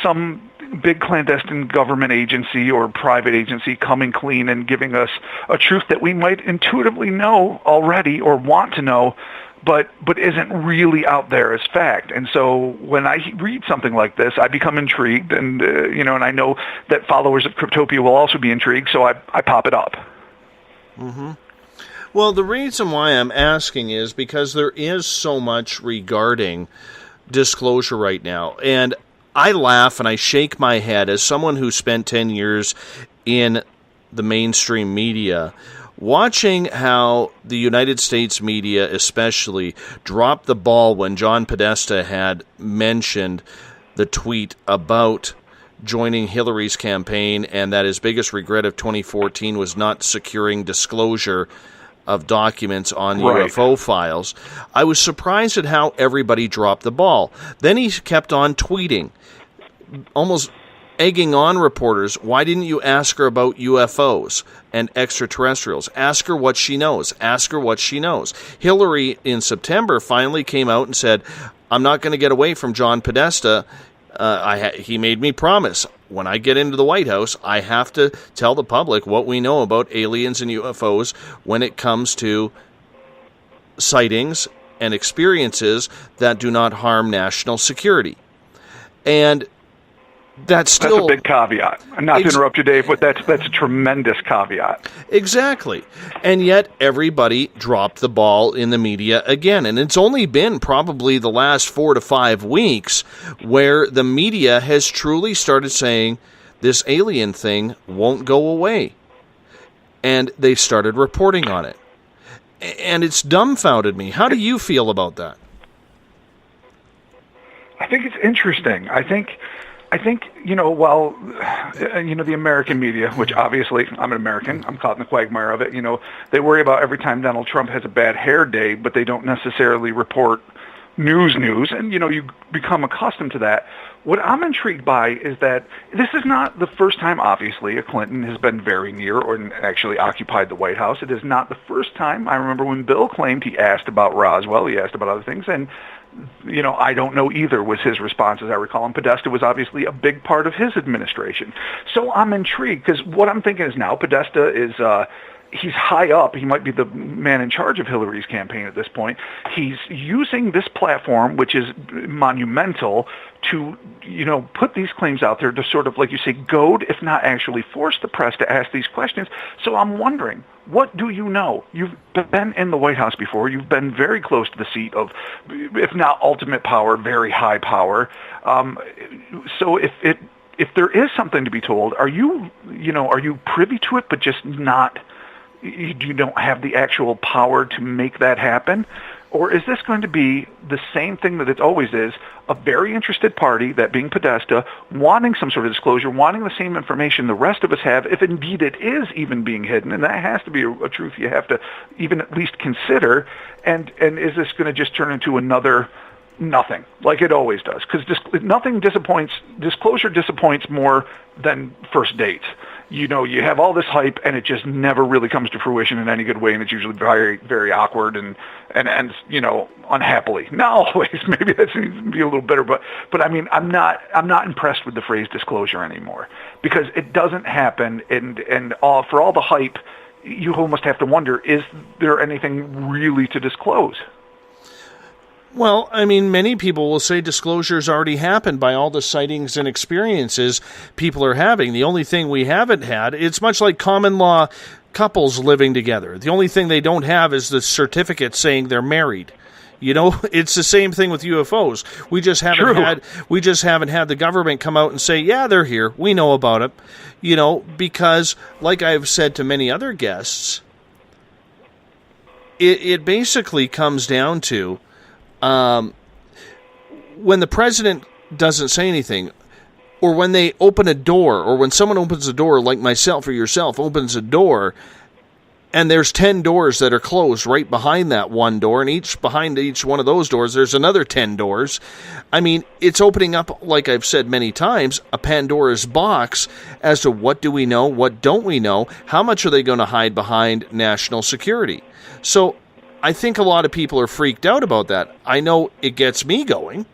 some big clandestine government agency or private agency coming clean and giving us a truth that we might intuitively know already or want to know, but isn't really out there as fact. And so when I read something like this, I become intrigued, and and I know that followers of Cryptopia will also be intrigued, so I pop it up. Mm-hmm. Well, the reason why I'm asking is because there is so much regarding disclosure right now, and I laugh and I shake my head as someone who spent 10 years in the mainstream media, watching how the United States media especially dropped the ball when John Podesta had mentioned the tweet about joining Hillary's campaign, and that his biggest regret of 2014 was not securing disclosure of documents on UFO files. I was surprised at how everybody dropped the ball. Then he kept on tweeting, almost egging on reporters. Why didn't you ask her about UFOs and extraterrestrials? Ask her what she knows. Ask her what she knows. Hillary, in September, finally came out and said, I'm not going to get away from John Podesta. He made me promise, when I get into the White House, I have to tell the public what we know about aliens and UFOs when it comes to sightings and experiences that do not harm national security. And that's a big caveat. Not to interrupt you, Dave, but that's a tremendous caveat. Exactly. And yet everybody dropped the ball in the media again. And it's only been probably the last 4 to 5 weeks where the media has truly started saying this alien thing won't go away. And they started reporting on it. And it's dumbfounded me. How do you feel about that? I think it's interesting. I think, while, the American media, which obviously I'm an American, I'm caught in the quagmire of it, they worry about every time Donald Trump has a bad hair day, but they don't necessarily report news, and, you become accustomed to that. What I'm intrigued by is that this is not the first time, obviously, a Clinton has been very near or actually occupied the White House. It is not the first time. I remember when Bill claimed he asked about Roswell, he asked about other things, and I don't know either was his response, as I recall. And Podesta was obviously a big part of his administration. So I'm intrigued, because what I'm thinking is now Podesta is he's high up. He might be the man in charge of Hillary's campaign at this point. He's using this platform, which is monumental, to, put these claims out there to sort of, like you say, goad, if not actually force the press to ask these questions. So I'm wondering, what do you know? You've been in the White House before. You've been very close to the seat of, if not ultimate power, very high power. So if there is something to be told, are you privy to it, but just not? You don't have the actual power to make that happen? Or is this going to be the same thing that it always is, a very interested party, that being Podesta, wanting some sort of disclosure, wanting the same information the rest of us have, if indeed it is even being hidden, and that has to be a truth you have to even at least consider, and is this going to just turn into another nothing, like it always does? Because disclosure disappoints more than first dates. You have all this hype, and it just never really comes to fruition in any good way, and it's usually very, very awkward and ends, unhappily. Not always. Maybe that seems to be a little bitter, but I mean, I'm not impressed with the phrase disclosure anymore, because it doesn't happen, and for all the hype, you almost have to wonder, is there anything really to disclose? Well, I mean, many people will say disclosure's already happened by all the sightings and experiences people are having. The only thing we haven't had, it's much like common law couples living together. The only thing they don't have is the certificate saying they're married. It's the same thing with UFOs. We just haven't had the government come out and say, yeah, they're here. We know about it. Because like I've said to many other guests, it basically comes down to, when the president doesn't say anything, or when they open a door, or when someone opens a door, like myself or yourself opens a door, and there's 10 doors that are closed right behind that one door, and behind each one of those doors there's another 10 doors. I mean, it's opening up, like I've said many times, a Pandora's box as to what do we know, what don't we know, how much are they going to hide behind national security. So I think a lot of people are freaked out about that. I know it gets me going.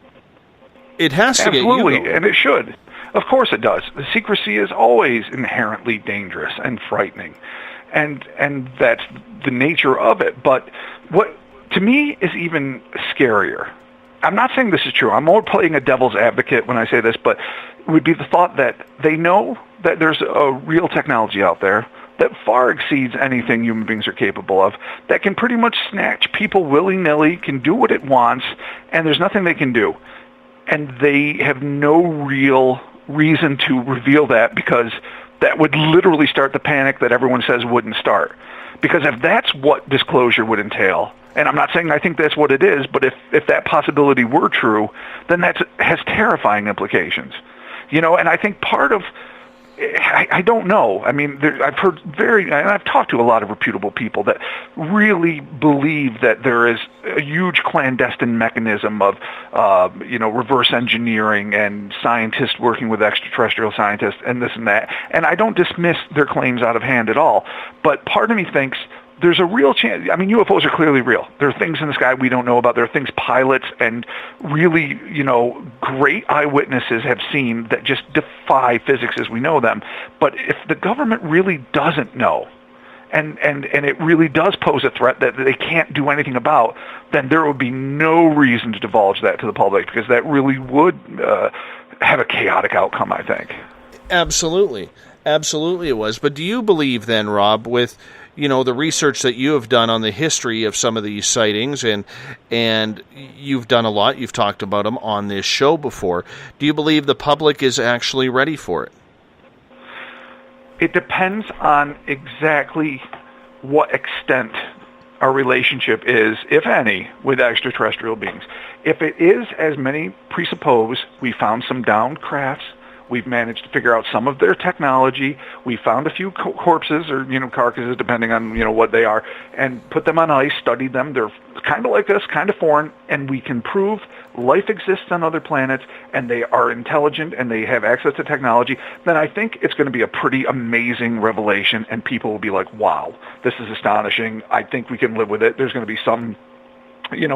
It has to get you going. Absolutely, and it should. Of course it does. The secrecy is always inherently dangerous and frightening, and that's the nature of it. But what, to me, is even scarier, I'm not saying this is true. I'm more playing a devil's advocate when I say this, but it would be the thought that they know that there's a real technology out there that far exceeds anything human beings are capable of, that can pretty much snatch people willy-nilly, can do what it wants, and there's nothing they can do. And they have no real reason to reveal that, because that would literally start the panic that everyone says wouldn't start. Because if that's what disclosure would entail, and I'm not saying I think that's what it is, but if that possibility were true, then that has terrifying implications. And I think part of, I don't know. I mean, I've heard and I've talked to a lot of reputable people that really believe that there is a huge clandestine mechanism of, reverse engineering and scientists working with extraterrestrial scientists and this and that. And I don't dismiss their claims out of hand at all. But part of me thinks there's a real chance. I mean, UFOs are clearly real. There are things in the sky we don't know about. There are things pilots and really, great eyewitnesses have seen that just defy physics as we know them. But if the government really doesn't know, and it really does pose a threat that they can't do anything about, then there would be no reason to divulge that to the public, because that really would have a chaotic outcome, I think. Absolutely. Absolutely it was. But do you believe then, Rob, with the research that you have done on the history of some of these sightings, and you've done a lot, you've talked about them on this show before, do you believe the public is actually ready for it? It depends on exactly what extent our relationship is, if any, with extraterrestrial beings. If it is, as many presuppose, we found some downed crafts, we've managed to figure out some of their technology. We found a few corpses or, carcasses, depending on, what they are, and put them on ice, studied them. They're kind of like us, kind of foreign, and we can prove life exists on other planets, and they are intelligent, and they have access to technology. Then I think it's going to be a pretty amazing revelation, and people will be like, wow, this is astonishing. I think we can live with it. There's going to be some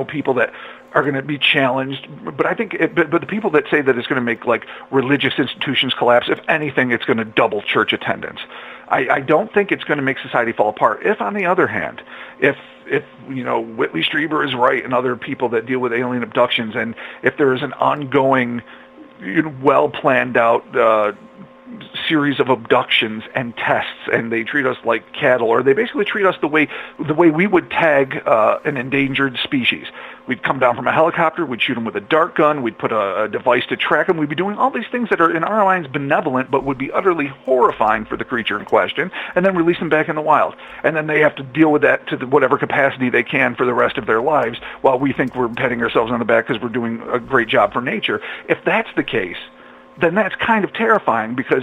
people that are going to be challenged, but I think, but the people that say that it's going to make like religious institutions collapse, if anything, it's going to double church attendance. I don't think it's going to make society fall apart. If, on the other hand, if Whitley Strieber is right and other people that deal with alien abductions, and if there is an ongoing, well planned out series of abductions and tests, and they treat us like cattle, or they basically treat us the way we would tag an endangered species. We'd come down from a helicopter, we'd shoot them with a dart gun, we'd put a device to track them, we'd be doing all these things that are in our minds benevolent but would be utterly horrifying for the creature in question, and then release them back in the wild. And then they have to deal with that to whatever capacity they can for the rest of their lives, while we think we're patting ourselves on the back because we're doing a great job for nature. If that's the case, then that's kind of terrifying, because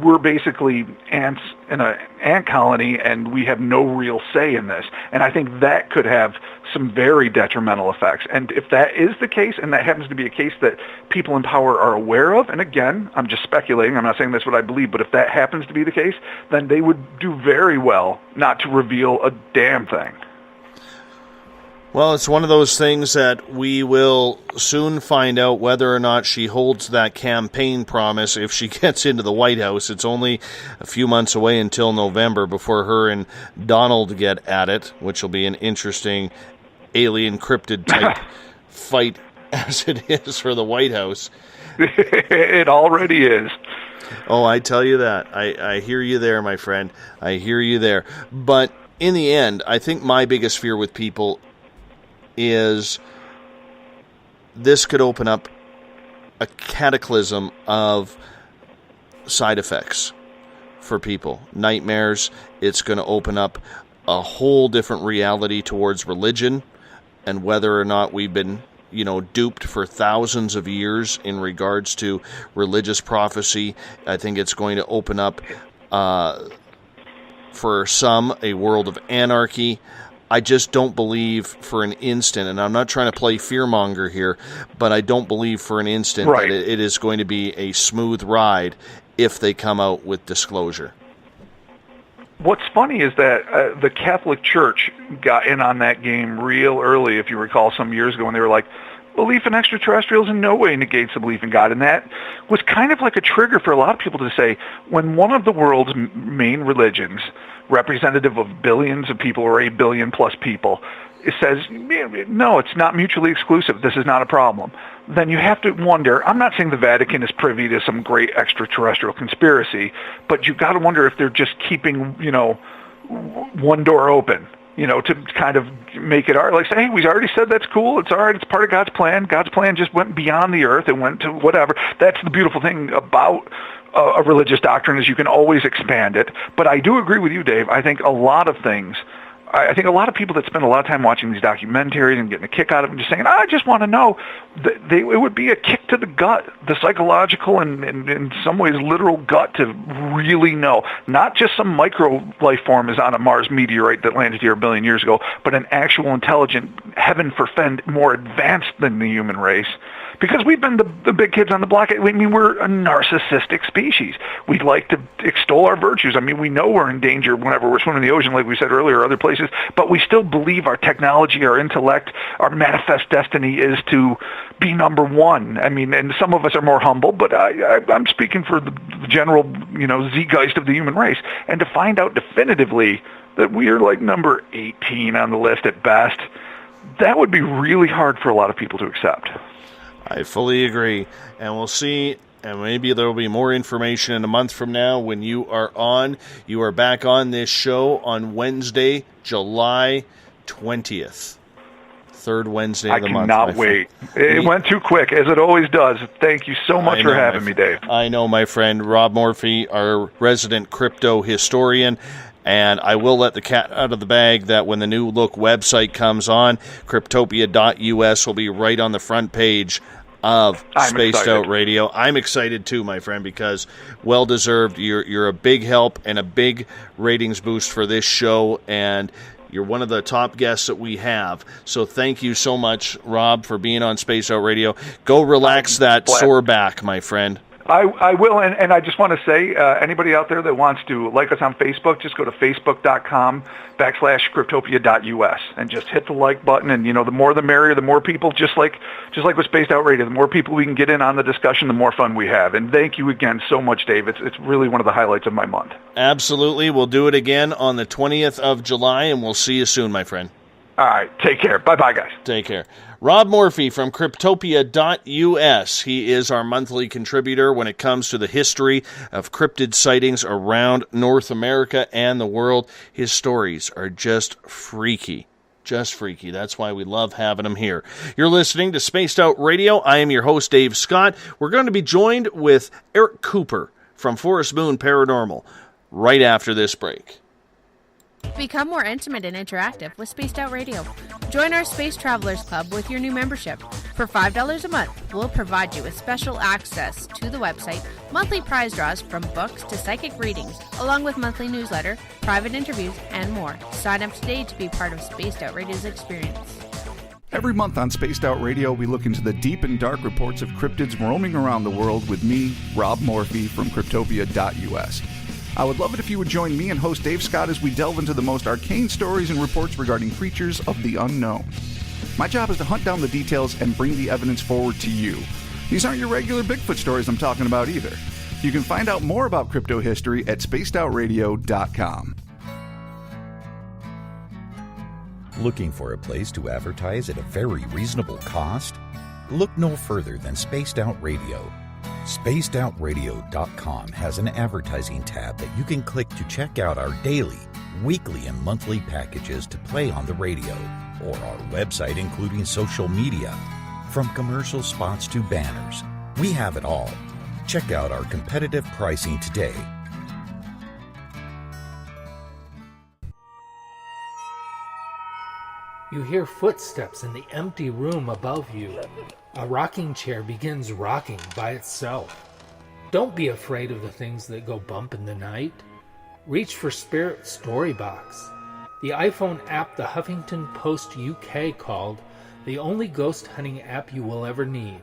we're basically ants in an ant colony and we have no real say in this. And I think that could have some very detrimental effects. And if that is the case, and that happens to be a case that people in power are aware of, and again, I'm just speculating, I'm not saying that's what I believe, but if that happens to be the case, then they would do very well not to reveal a damn thing. Well, it's one of those things that we will soon find out whether or not she holds that campaign promise if she gets into the White House. It's only a few months away until November before her and Donald get at it, which will be an interesting alien cryptid type fight as it is for the White House. It already is. Oh, I tell you that. I hear you there, my friend. I hear you there. But in the end, I think my biggest fear with people is this could open up a cataclysm of side effects for people. Nightmares. It's going to open up a whole different reality towards religion, and whether or not we've been, duped for thousands of years in regards to religious prophecy. I think it's going to open up, for some, a world of anarchy. I just don't believe for an instant, and I'm not trying to play fearmonger here, but I don't believe for an instant that it is going to be a smooth ride if they come out with disclosure. What's funny is that the Catholic Church got in on that game real early, if you recall, some years ago, and they were like, belief in extraterrestrials in no way negates the belief in God. And that was kind of like a trigger for a lot of people to say, when one of the world's main religions, representative of billions of people or 8 billion plus people, it says, no, it's not mutually exclusive, this is not a problem, then you have to wonder, I'm not saying the Vatican is privy to some great extraterrestrial conspiracy, but you've got to wonder if they're just keeping, one door open, to kind of make it art. Like, say, hey, we already said that's cool, it's all right, it's part of God's plan. God's plan just went beyond the earth, it went to whatever. That's the beautiful thing about a religious doctrine, is you can always expand it. But I do agree with you, Dave. I think a lot of people that spend a lot of time watching these documentaries and getting a kick out of them, just saying, I just want to know, it would be a kick to the gut, the psychological and in some ways literal gut, to really know. Not just some micro life form is on a Mars meteorite that landed here 1 billion years ago, but an actual intelligent, heaven forfend, more advanced than the human race. Because we've been the big kids on the block. I mean, we're a narcissistic species. We like to extol our virtues. I mean, we know we're in danger whenever we're swimming in the ocean, like we said earlier, or other places, but we still believe our technology, our intellect, our manifest destiny is to be number one. I mean, and some of us are more humble, but I'm speaking for the general, zeitgeist of the human race. And to find out definitively that we are like number 18 on the list at best, that would be really hard for a lot of people to accept. I fully agree, and we'll see, and maybe there will be more information in a month from now when you are on. You are back on this show on Wednesday, July 20th. Third Wednesday of the month. I cannot wait. It went too quick, as it always does. Thank you so much for having me, Dave. I know, my friend. Rob Morphy, our resident crypto historian. And I will let the cat out of the bag that when the New Look website comes on, cryptopia.us will be right on the front page of Spaced Out Radio. I'm excited too, my friend, because well-deserved. You're a big help and a big ratings boost for this show, and you're one of the top guests that we have. So thank you so much, Rob, for being on Spaced Out Radio. Go relax that sore back, my friend. I will, and I just want to say, anybody out there that wants to like us on Facebook, just go to facebook.com/cryptopia.us and just hit the like button. And, the more the merrier, the more people, just like with Spaced Out Radio, the more people we can get in on the discussion, the more fun we have. And thank you again so much, Dave. It's really one of the highlights of my month. Absolutely. We'll do it again on the 20th of July, and we'll see you soon, my friend. All right. Take care. Bye-bye, guys. Take care. Rob Morphy from cryptopia.us. He is our monthly contributor when it comes to the history of cryptid sightings around North America and the world. His stories are just freaky. Just freaky. That's why we love having him here. You're listening to Spaced Out Radio. I am your host, Dave Scott. We're going to be joined with Eric Cooper from Forest Moon Paranormal right after this break. Become more intimate and interactive with Spaced Out Radio. Join our Space Travelers Club with your new membership. For $5 a month, we'll provide you with special access to the website, monthly prize draws from books to psychic readings, along with monthly newsletter, private interviews, and more. Sign up today to be part of Spaced Out Radio's experience. Every month on Spaced Out Radio, we look into the deep and dark reports of cryptids roaming around the world with me, Rob Morphy from cryptopia.us. I would love it if you would join me and host Dave Scott as we delve into the most arcane stories and reports regarding creatures of the unknown. My job is to hunt down the details and bring the evidence forward to you. These aren't your regular Bigfoot stories I'm talking about either. You can find out more about crypto history at spacedoutradio.com. Looking for a place to advertise at a very reasonable cost? Look no further than Spaced Out Radio. SpacedOutRadio.com has an advertising tab that you can click to check out our daily, weekly, and monthly packages to play on the radio, or our website including social media. From commercial spots to banners, we have it all. Check out our competitive pricing today. You hear footsteps in the empty room above you. A rocking chair begins rocking by itself. Don't be afraid of the things that go bump in the night. Reach for Spirit Storybox, the iPhone app the Huffington Post UK called the only ghost hunting app you will ever need.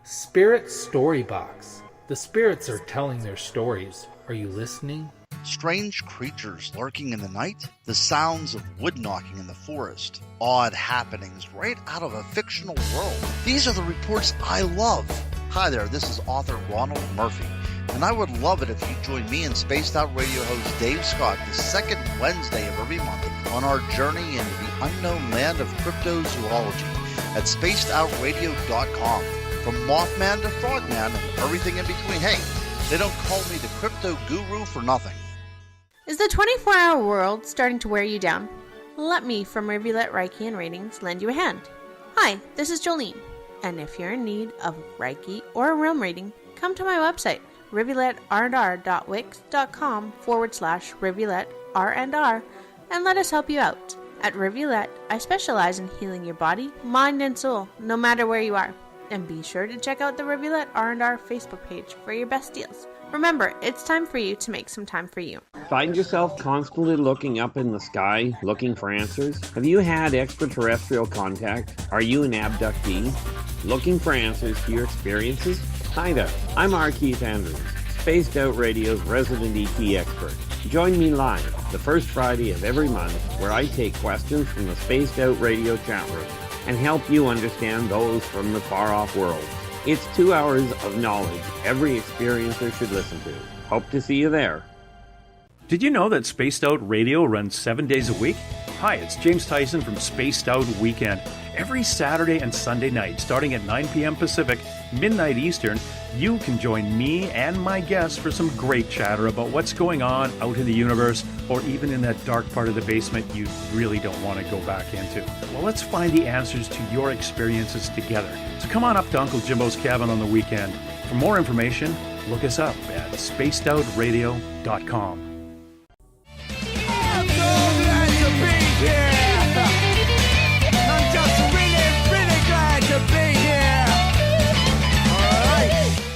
Spirit Storybox. The spirits are telling their stories. Are you listening? Strange creatures lurking in the night, the sounds of wood knocking in the forest, odd happenings right out of a fictional world. These are the reports I love. Hi there, this is author Ronald Murphy, and I would love it if you join me and Spaced Out Radio host Dave Scott the second Wednesday of every month on our journey into the unknown land of cryptozoology at spacedoutradio.com. From Mothman to Frogman and everything in between. Hey, they don't call me the crypto guru for nothing. Is the 24-hour world starting to wear you down? Let me from Rivulet Reiki and Ratings lend you a hand. Hi, this is Jolene, and if you're in need of Reiki or a realm reading, come to my website, rivuletrr.wix.com/rivuletrr, and let us help you out. At Rivulet, I specialize in healing your body, mind, and soul, no matter where you are. And be sure to check out the Rivulet R&R Facebook page for your best deals. Remember, it's time for you to make some time for you. Find yourself constantly looking up in the sky, looking for answers? Have you had extraterrestrial contact? Are you an abductee? Looking for answers to your experiences? Hi there, I'm R. Keith Andrews, Spaced Out Radio's resident ET expert. Join me live the first Friday of every month where I take questions from the Spaced Out Radio chat room and help you understand those from the far-off world. It's 2 hours of knowledge every experiencer should listen to. Hope to see you there. Did you know that Spaced Out Radio runs 7 days a week? Hi, it's James Tyson from Spaced Out Weekend. Every Saturday and Sunday night, starting at 9 p.m. Pacific, midnight Eastern, you can join me and my guests for some great chatter about what's going on out in the universe, or even in that dark part of the basement you really don't want to go back into. Well, let's find the answers to your experiences together. So come on up to Uncle Jimbo's cabin on the weekend. For more information, look us up at spacedoutradio.com.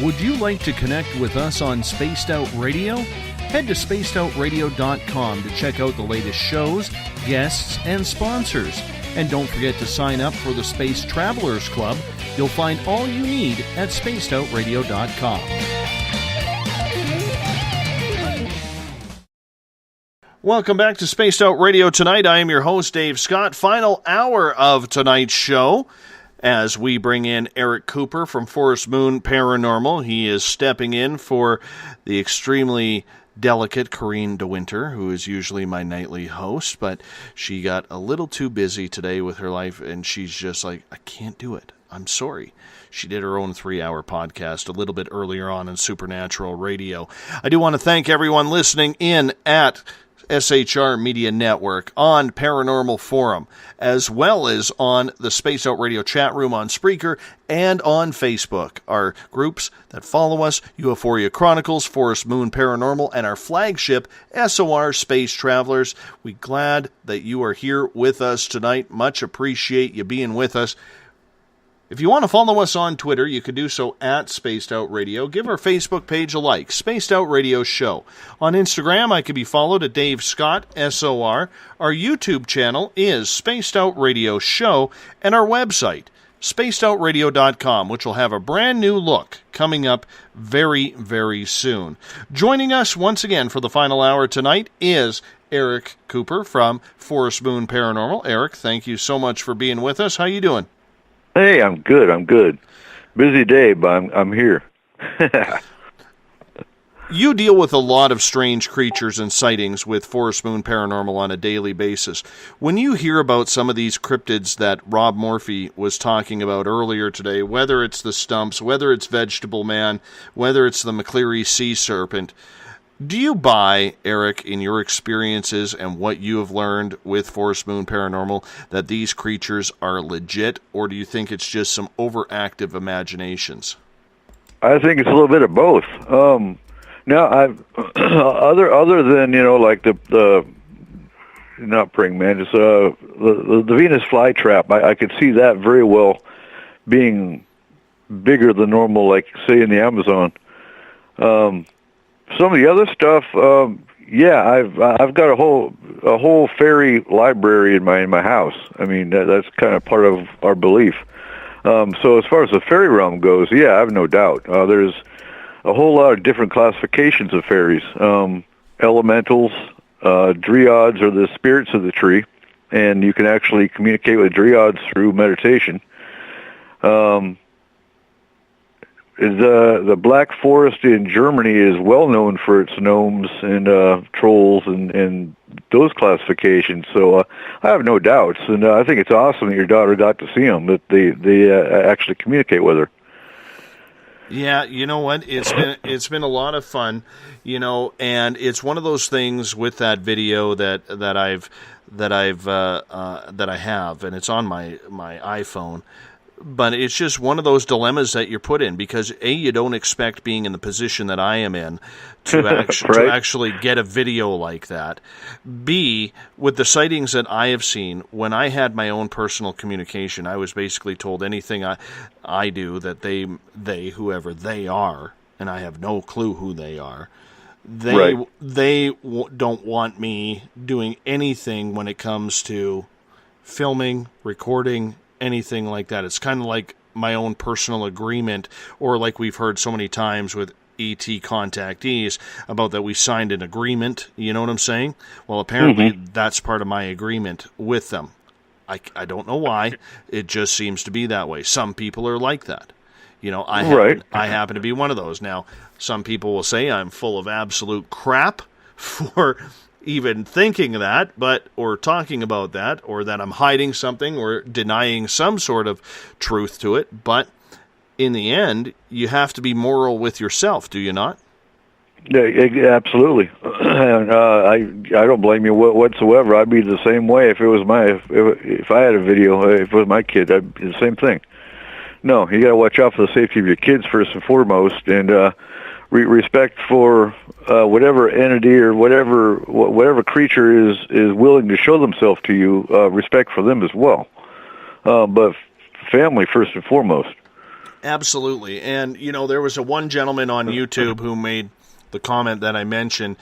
Would you like to connect with us on Spaced Out Radio? Head to spacedoutradio.com to check out the latest shows, guests, and sponsors. And don't forget to sign up for the Space Travelers Club. You'll find all you need at spacedoutradio.com. Welcome back to Spaced Out Radio tonight. I am your host, Dave Scott. Final hour of tonight's show as we bring in Eric Cooper from Forest Moon Paranormal. He is stepping in for the extremely delicate Corrine DeWinter, who is usually my nightly host, but she got a little too busy today with her life, and she's just like, I can't do it. I'm sorry. She did her own 3-hour podcast a little bit earlier on Supernatural Radio. I do want to thank everyone listening in at SHR Media Network, on Paranormal Forum, as well as on the Spaced Out Radio chat room on Spreaker and on Facebook. Our groups that follow us, Euphoria Chronicles, Forest Moon Paranormal, and our flagship, SOR Space Travelers. We're glad that you are here with us tonight. Much appreciate you being with us. If you want to follow us on Twitter, you can do so at Spaced Out Radio. Give our Facebook page a like, Spaced Out Radio Show. On Instagram, I can be followed at Dave Scott, SOR. Our YouTube channel is Spaced Out Radio Show, and our website, spacedoutradio.com, which will have a brand new look coming up very, very soon. Joining us once again for the final hour tonight is Eric Cooper from Forest Moon Paranormal. Eric, thank you so much for being with us. How you doing? Hey, I'm good. Busy day, but I'm here. You deal with a lot of strange creatures and sightings with Forest Moon Paranormal on a daily basis. When you hear about some of these cryptids that Rob Morphy was talking about earlier today, whether it's the stumps, whether it's Vegetable Man, whether it's the McCleary Sea Serpent, do you buy, Eric, in your experiences and what you have learned with Forest Moon Paranormal, that these creatures are legit, or do you think it's just some overactive imaginations? I think it's a little bit of both. Now, I've other than like the not praying mantis, the Venus flytrap. I could see that very well being bigger than normal, like say in the Amazon. Some of the other stuff, I've got a whole fairy library in my house. I mean, that's kind of part of our belief. So as far as the fairy realm goes, I have no doubt. There's a whole lot of different classifications of fairies. Elementals, dryads are the spirits of the tree, and you can actually communicate with dryads through meditation. The Black Forest in Germany is well known for its gnomes and trolls and those classifications. So I have no doubts, and I think it's awesome that your daughter got to see them, that they actually communicate with her. Yeah, you know what? It's been a lot of fun, and it's one of those things with that video that I have, and it's on my iPhone. But it's just one of those dilemmas that you're put in because A, you don't expect being in the position that I am in to actually get a video like that. B, with the sightings that I have seen, when I had my own personal communication, I was basically told anything I do that they whoever they are, and I have no clue who they are, they don't want me doing anything when it comes to filming, recording, anything like that. It's kind of like my own personal agreement, or like we've heard so many times with ET contactees about that we signed an agreement, you know what I'm saying? Well, apparently that's part of my agreement with them. I don't know why. It just seems to be that way. Some people are like that. I happen to be one of those. Now, some people will say I'm full of absolute crap for even thinking that, or talking about that, or that I'm hiding something or denying some sort of truth to it. But in the end, you have to be moral with yourself, do you not? Yeah, absolutely. And I don't blame you whatsoever. I'd be the same way if it was if I had a video. If it was my kid, I'd be the same thing. No, you got to watch out for the safety of your kids first and foremost, and respect for whatever entity or whatever creature is willing to show themselves to you. Respect for them as well, but family first and foremost. Absolutely, and there was one gentleman on YouTube who made the comment that I mentioned.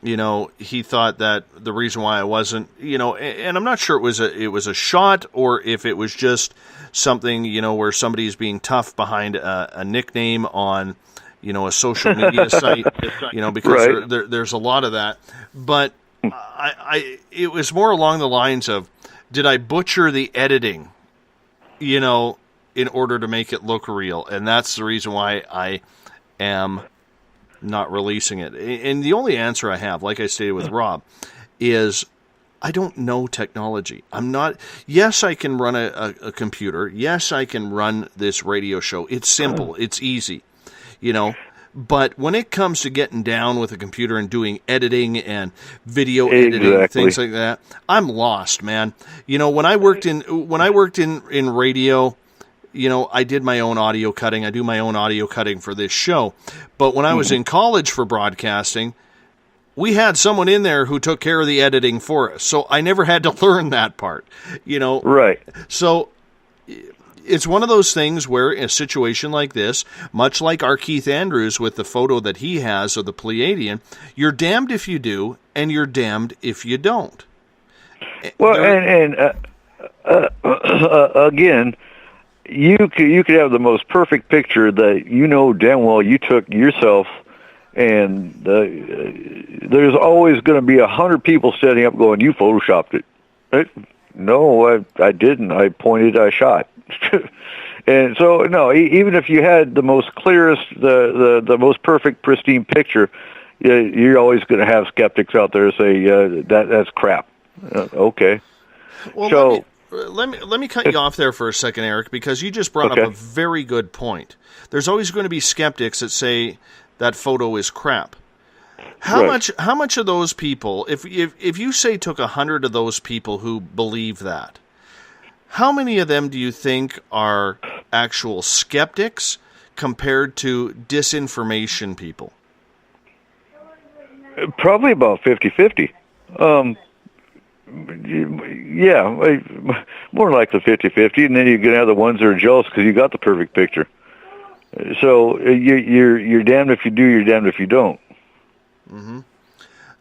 He thought that the reason why I wasn't, and I'm not sure it was a shot or if it was just something, where somebody's being tough behind a nickname on, a social media site, because there's a lot of that. But it was more along the lines of, did I butcher the editing, in order to make it look real? And that's the reason why I am not releasing it. And the only answer I have, like I stated with Rob, is I don't know technology. Yes, I can run a computer. Yes, I can run this radio show. It's simple. It's easy, But when it comes to getting down with a computer and doing editing and video editing, things like that, I'm lost, man. When I worked in radio, I did my own audio cutting. I do my own audio cutting for this show. But when I was in college for broadcasting, we had someone in there who took care of the editing for us. So I never had to learn that part, Right. So it's one of those things where a situation like this, much like our Keith Andrews with the photo that he has of the Pleiadian, you're damned if you do, and you're damned if you don't. Well, again, you could have the most perfect picture that damn well you took yourself, and there's always going to be 100 people standing up going, "You photoshopped it." No, I didn't. I pointed, I shot. And so, no, even if you had the most clearest, the most perfect, pristine picture, you're always going to have skeptics out there say that's crap. Okay. Well, so let me cut you off there for a second, Eric, because you just brought up a very good point. There's always going to be skeptics that say that photo is crap. How much of those people, if you say took 100 of those people who believe that, how many of them do you think are actual skeptics compared to disinformation people? Probably about 50-50. Yeah, more likely 50-50, and then you're going to have the ones that are jealous because you got the perfect picture. So you're damned if you do, you're damned if you don't. Mm-hmm.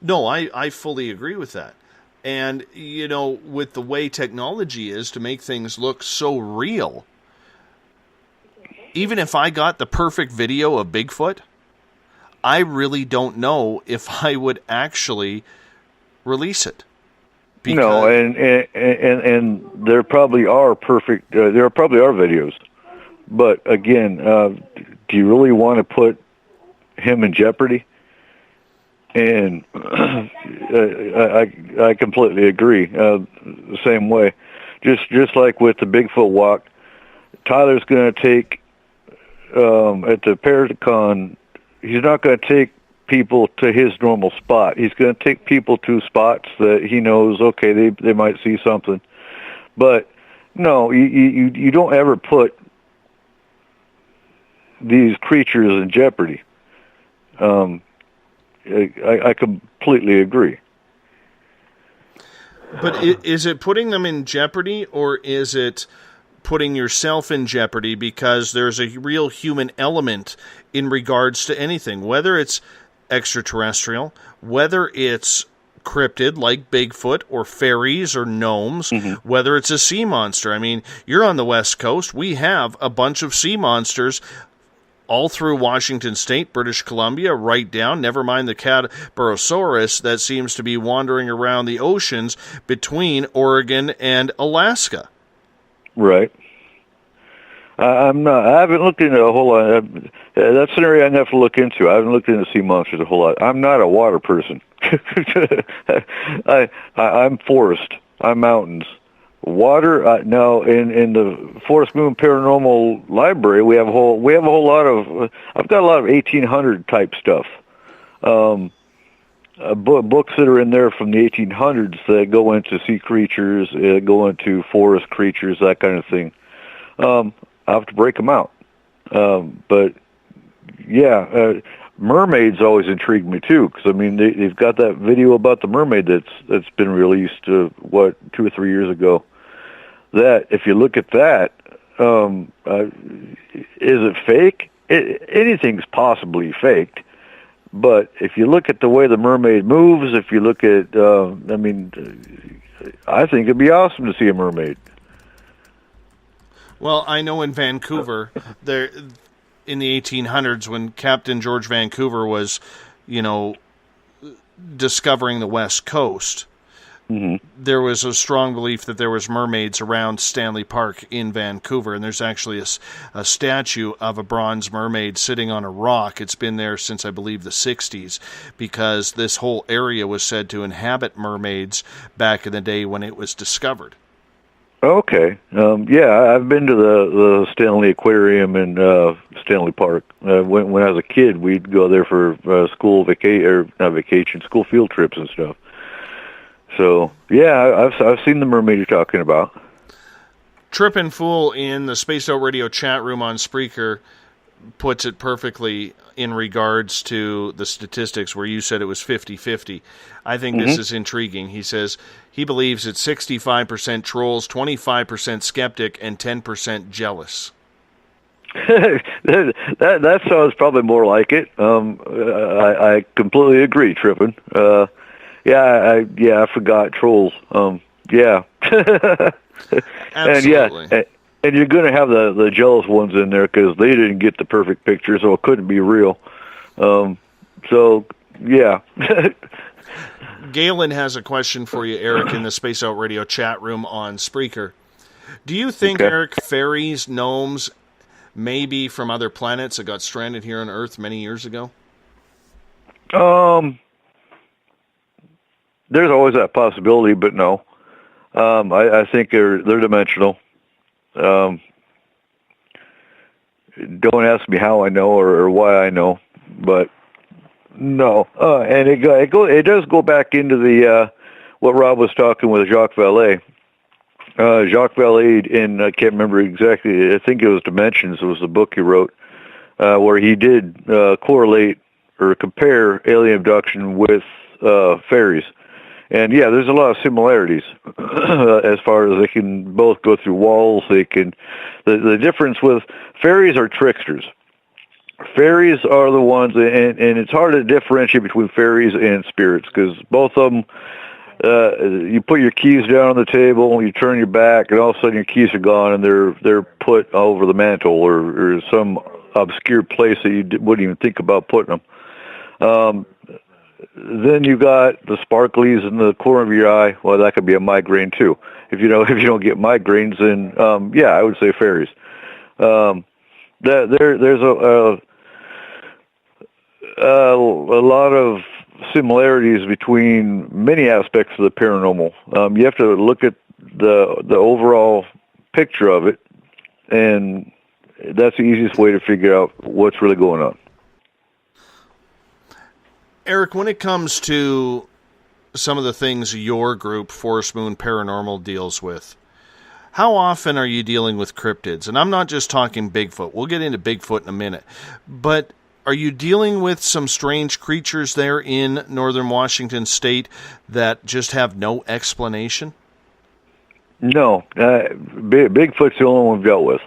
No, I fully agree with that. And, with the way technology is to make things look so real, even if I got the perfect video of Bigfoot, I really don't know if I would actually release it. No, and there probably are perfect, there probably are videos. But again, do you really want to put him in jeopardy? And I completely agree. The same way, just like with the Bigfoot walk, Tyler's going to take at the Paracon. He's not going to take people to his normal spot. He's going to take people to spots that he knows. Okay, they might see something, but no, you don't ever put these creatures in jeopardy. I completely agree. But is it putting them in jeopardy, or is it putting yourself in jeopardy because there's a real human element in regards to anything, whether it's extraterrestrial, whether it's cryptid like Bigfoot or fairies or gnomes, whether it's a sea monster? I mean, you're on the West Coast. We have a bunch of sea monsters all through Washington State, British Columbia, right down, never mind the Cadborosaurus that seems to be wandering around the oceans between Oregon and Alaska. Right. I haven't looked into a whole lot. That's an area I have to look into. I haven't looked into sea monsters a whole lot. I'm not a water person. I'm forest. I'm mountains. Water, now in the Forest Moon Paranormal Library, we have a whole lot of. I've got a lot of 1800 type stuff, books that are in there from the 1800s that go into sea creatures, go into forest creatures, that kind of thing. I have to break them out, but yeah, mermaids always intrigued me too, because I mean they've got that video about the mermaid that's been released 2 or 3 years ago. That if you look at that, is it fake? Anything's possibly faked, but if you look at the way the mermaid moves, if you look at, I think it'd be awesome to see a mermaid. Well, I know in Vancouver, there in the 1800s, when Captain George Vancouver was, discovering the West Coast, there was a strong belief that there was mermaids around Stanley Park in Vancouver, and there's actually a statue of a bronze mermaid sitting on a rock. It's been there since, I believe, the 60s, because this whole area was said to inhabit mermaids back in the day when it was discovered. Okay. Yeah, I've been to the Stanley Aquarium in Stanley Park. When I was a kid, we'd go there for school school field trips and stuff. So, yeah, I've seen the mermaid you're talking about. Trippin' Fool in the Spaced Out Radio chat room on Spreaker puts it perfectly in regards to the statistics where you said it was 50-50. I think this is intriguing. He says he believes it's 65% trolls, 25% skeptic, and 10% jealous. that sounds probably more like it. I completely agree, Trippin'. I forgot trolls. Yeah. Absolutely. And you're going to have the jealous ones in there because they didn't get the perfect picture, so it couldn't be real. So, yeah. Galen has a question for you, Eric, in the Space Out Radio chat room on Spreaker. Do you think, Eric, fairies, gnomes, may be from other planets that got stranded here on Earth many years ago? There's always that possibility, but no. I think they're dimensional. Don't ask me how I know or why I know, but no. And it does go back into the what Rob was talking with Jacques Vallée. Jacques Vallée, I can't remember exactly. I think it was Dimensions. It was the book he wrote, where he did correlate or compare alien abduction with fairies. And yeah, there's a lot of similarities as far as they can both go through walls. They can. The difference with fairies are tricksters. Fairies are the ones, and it's hard to differentiate between fairies and spirits because both of them. You put your keys down on the table, you turn your back, and all of a sudden your keys are gone, and they're put over the mantle or some obscure place that you wouldn't even think about putting them. Then you got the sparklies in the corner of your eye. Well, that could be a migraine too. If you don't get migraines, then yeah, I would say fairies. There's a lot of similarities between many aspects of the paranormal. You have to look at the overall picture of it, and that's the easiest way to figure out what's really going on. Eric, when it comes to some of the things your group, Forest Moon Paranormal, deals with, how often are you dealing with cryptids? And I'm not just talking Bigfoot. We'll get into Bigfoot in a minute. But are you dealing with some strange creatures there in northern Washington state that just have no explanation? No. Bigfoot's the only one we've dealt with.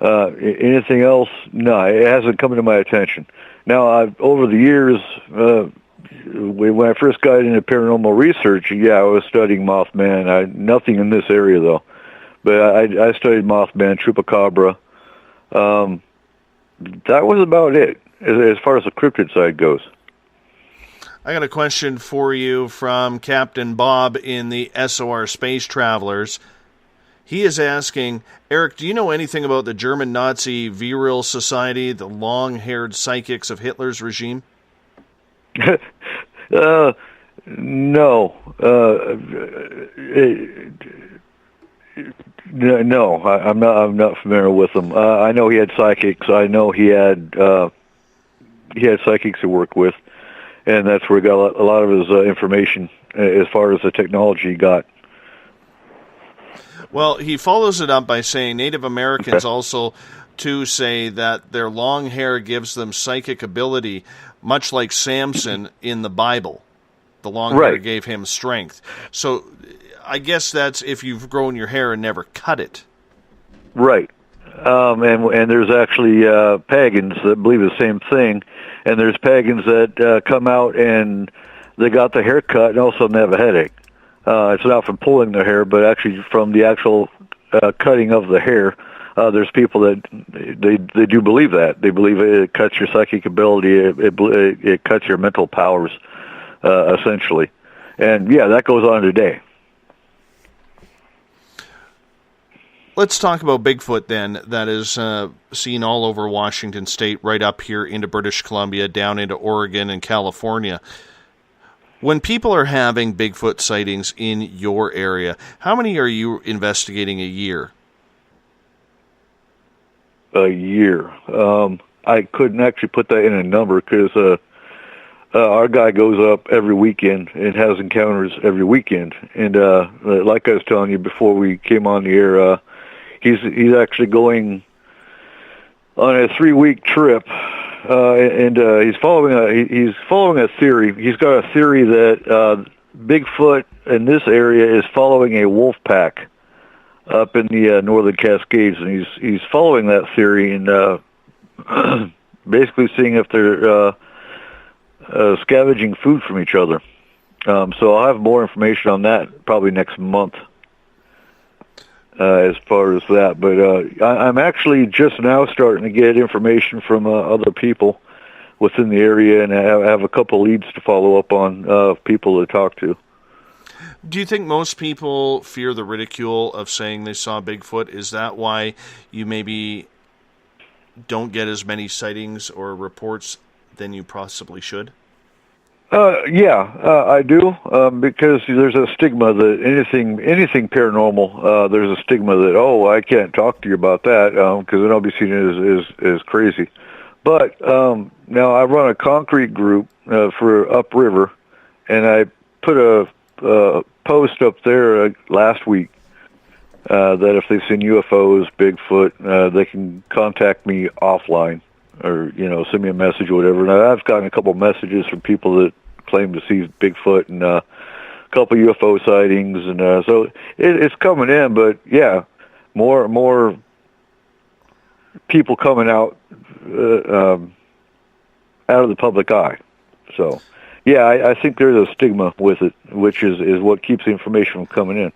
Anything else? No, it hasn't come to my attention. Now, over the years, when I first got into paranormal research, yeah, I was studying Mothman. Nothing in this area, though. But I studied Mothman, Chupacabra. That was about it, as far as the cryptid side goes. I got a question for you from Captain Bob in the SOR Space Travelers. He is asking, Eric, do you know anything about the German Nazi Virile Society, the long-haired psychics of Hitler's regime? No. No, I'm not familiar with them. I know he had psychics. I know he had psychics he worked with, and that's where he got a lot of his information as far as the technology he got. Well, he follows it up by saying Native Americans also, too, say that their long hair gives them psychic ability, much like Samson in the Bible. The long hair gave him strength. So I guess that's if you've grown your hair and never cut it. Right. And there's actually pagans that believe the same thing. And there's pagans that come out and they got the hair cut and all of a sudden they have a headache. It's not from pulling their hair, but actually from the actual cutting of the hair. There's people that they do believe that. They believe it cuts your psychic ability, it cuts your mental powers. essentially. And yeah, that goes on today. Let's talk about Bigfoot then. That is seen all over Washington State, right up here into British Columbia, down into Oregon and California. When people are having Bigfoot sightings in your area, how many are you investigating a year? A year. I couldn't actually put that in a number because our guy goes up every weekend and has encounters every weekend. And like I was telling you before we came on the air, he's actually going on a 3-week trip, and he's following a theory. He's got a theory that Bigfoot in this area is following a wolf pack up in the northern Cascades, and he's following that theory and basically seeing if they're scavenging food from each other. So I'll have more information on that probably next month. As far as that, but I'm actually just now starting to get information from other people within the area, and I have a couple leads to follow up on people to talk to. Do you think most people fear the ridicule of saying they saw Bigfoot? Is that why you maybe don't get as many sightings or reports than you possibly should? Yeah, I do, because there's a stigma that anything paranormal, there's a stigma that, oh, I can't talk to you about that, because then I'll be seen as crazy. But now I run a concrete group for upriver, and I put a post up there last week that if they've seen UFOs, Bigfoot, they can contact me offline, or send me a message or whatever. And I've gotten a couple messages from people that claim to see Bigfoot and a couple UFO sightings, and so it's coming in. But yeah, more people coming out of the public eye. So yeah, I think there's a stigma with it, which is what keeps the information from coming in.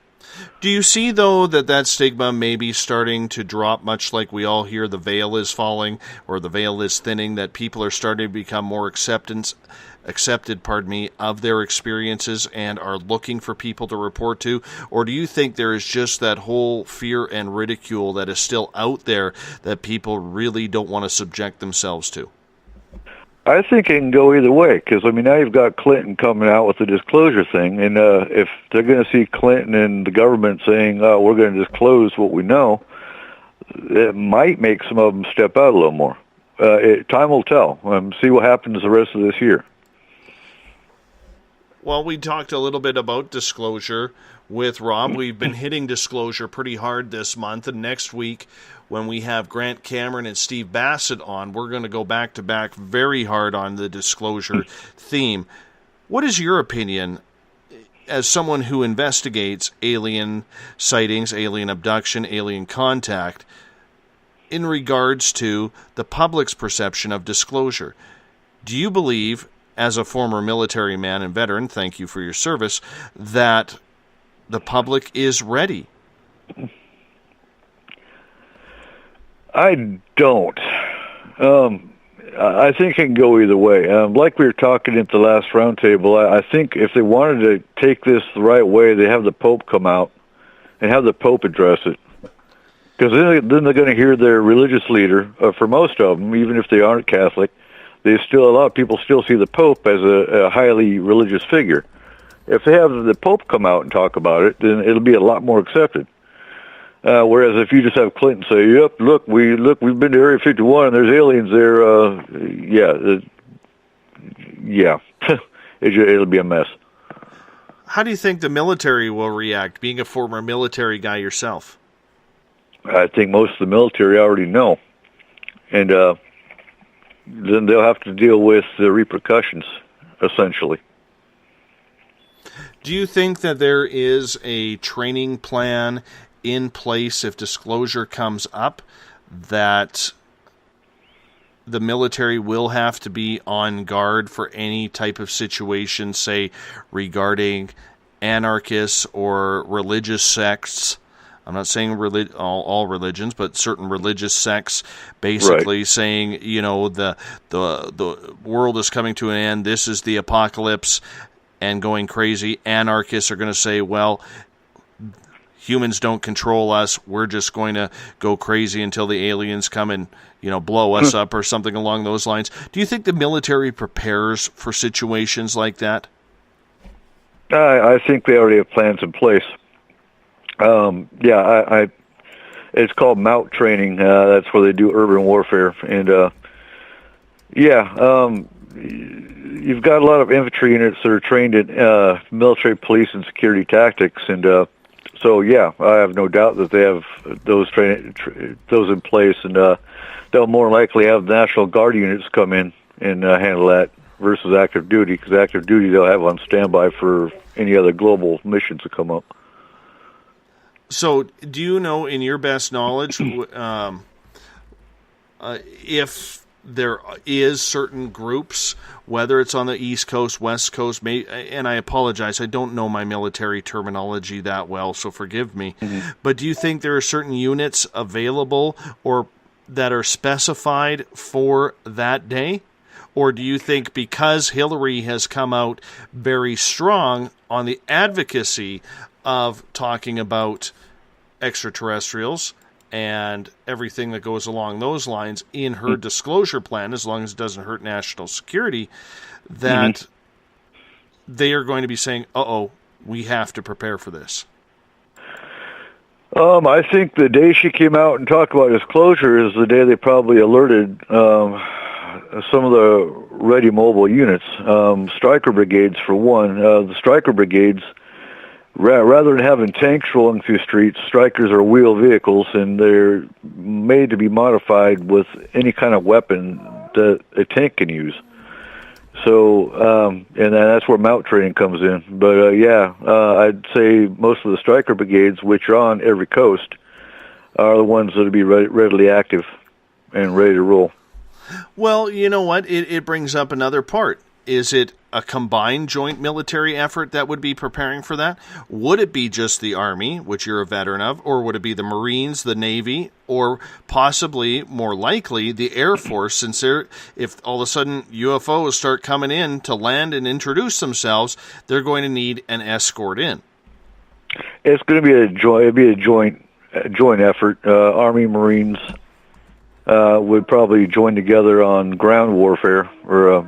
Do you see, though, that stigma may be starting to drop, much like we all hear the veil is falling or the veil is thinning, that people are starting to become more accepted, of their experiences and are looking for people to report to? Or do you think there is just that whole fear and ridicule that is still out there that people really don't want to subject themselves to? I think it can go either way, because, now you've got Clinton coming out with the disclosure thing, and if they're going to see Clinton and the government saying, oh, we're going to disclose what we know, it might make some of them step out a little more. Time will tell. See what happens the rest of this year. Well, we talked a little bit about disclosure with Rob. We've been hitting disclosure pretty hard this month, and next week when we have Grant Cameron and Steve Bassett on, we're going to go back-to-back very hard on the disclosure theme. What is your opinion as someone who investigates alien sightings, alien abduction, alien contact, in regards to the public's perception of disclosure? Do you believe, as a former military man and veteran, thank you for your service, that the public is ready? I don't. I think it can go either way. Like we were talking at the last roundtable, I think if they wanted to take this the right way, they have the Pope come out and have the Pope address it. Because then they're going to hear their religious leader, for most of them, even if they aren't Catholic, a lot of people still see the Pope as a highly religious figure. If they have the Pope come out and talk about it, then it'll be a lot more accepted. Whereas if you just have Clinton say, "Yep, we've been to Area 51 and there's aliens there," yeah, it'll be a mess. How do you think the military will react, being a former military guy yourself? I think most of the military already know, and then they'll have to deal with the repercussions, essentially. Do you think that there is a training plan in place if disclosure comes up, that the military will have to be on guard for any type of situation, say, regarding anarchists or religious sects? I'm not saying all religions, but certain religious sects, basically right, saying, the world is coming to an end, this is the apocalypse, and going crazy. Anarchists are going to say, well, humans don't control us. We're just going to go crazy until the aliens come and, blow us up or something along those lines. Do you think the military prepares for situations like that? I think they already have plans in place. It's called MOUT training. That's where they do urban warfare. And, you've got a lot of infantry units that are trained in military, police, and security tactics. And I have no doubt that they have those those in place. And they'll more likely have National Guard units come in and handle that versus active duty, because active duty they'll have on standby for any other global missions that come up. So, do you know, in your best knowledge, if there is certain groups, whether it's on the East Coast, West Coast, and I apologize, I don't know my military terminology that well, so forgive me, but do you think there are certain units available or that are specified for that day? Or do you think because Hillary has come out very strong on the advocacy of talking about extraterrestrials and everything that goes along those lines in her disclosure plan, as long as it doesn't hurt national security, that they are going to be saying, we have to prepare for this? I think the day she came out and talked about disclosure is the day they probably alerted some of the ready mobile units, striker brigades for one. The striker brigades, rather than having tanks rolling through streets, strikers are wheeled vehicles, and they're made to be modified with any kind of weapon that a tank can use. So, and that's where MOUT training comes in. But I'd say most of the striker brigades, which are on every coast, are the ones that will be readily active and ready to roll. Well, you know what? It brings up another part. Is it a combined joint military effort that would be preparing for that? Would it be just the Army, which you're a veteran of, or would it be the Marines, the Navy, or possibly, more likely, the Air Force, since if all of a sudden UFOs start coming in to land and introduce themselves, they're going to need an escort in? It's going to be a joint effort. Army, Marines would probably join together on ground warfare or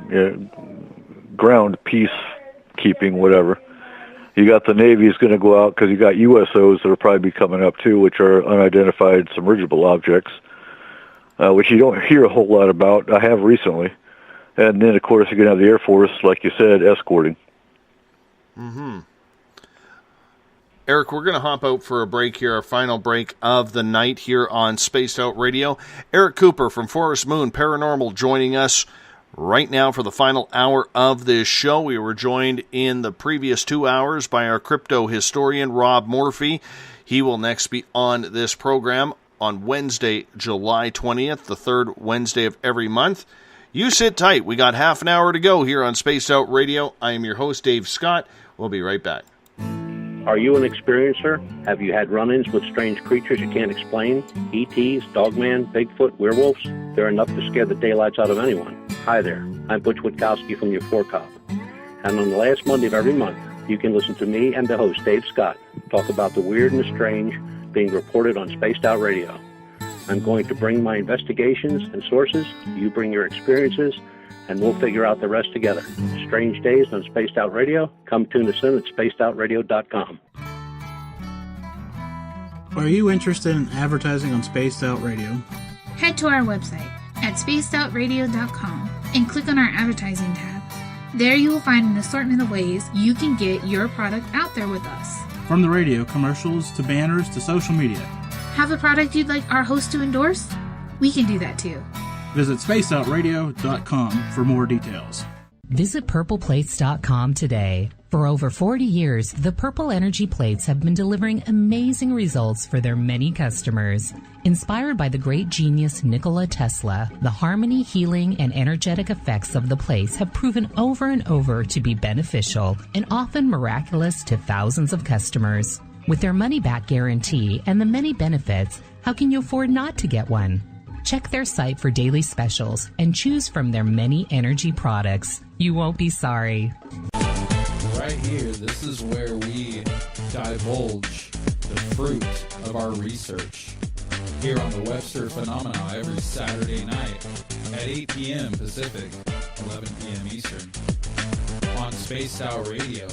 ground peacekeeping, whatever. You got the Navy is going to go out because you got USOs that will probably be coming up too, which are unidentified submergible objects, which you don't hear a whole lot about. I have recently. And then, of course, you're going to have the Air Force, like you said, escorting. Eric, we're going to hop out for a break here, our final break of the night here on Spaced Out Radio. Eric Cooper from Forest Moon Paranormal joining us right now for the final hour of this show. We were joined in the previous 2 hours by our crypto historian, Rob Morphy. He will next be on this program on Wednesday, July 20th, the third Wednesday of every month. You sit tight. We got half an hour to go here on Spaced Out Radio. I am your host, Dave Scott. We'll be right back. Are you an experiencer? Have you had run-ins with strange creatures you can't explain? ETs, Dogman, Bigfoot, werewolves? They're enough to scare the daylights out of anyone. Hi there, I'm Butch Witkowski from your 4-Cop. And on the last Monday of every month, you can listen to me and the host, Dave Scott, talk about the weird and the strange being reported on Spaced Out Radio. I'm going to bring my investigations and sources, you bring your experiences, and we'll figure out the rest together. Strange Days on Spaced Out Radio. Come tune us in at spacedoutradio.com. Are you interested in advertising on Spaced Out Radio? Head to our website at spacedoutradio.com and click on our advertising tab. There you will find an assortment of ways you can get your product out there with us. From the radio, commercials, to banners, to social media. Have a product you'd like our host to endorse? We can do that too. Visit spacedoutradio.com for more details. Visit purpleplates.com today. For over 40 years, the Purple Energy Plates have been delivering amazing results for their many customers. Inspired by the great genius Nikola Tesla, the harmony, healing, and energetic effects of the plates have proven over and over to be beneficial and often miraculous to thousands of customers. With their money-back guarantee and the many benefits, how can you afford not to get one? Check their site for daily specials and choose from their many energy products. You won't be sorry. Right right here. This is where we divulge the fruit of our research here on the Webster Phenomena every Saturday night at 8 p.m. Pacific, 11 p.m. Eastern on Spaced Out Radio.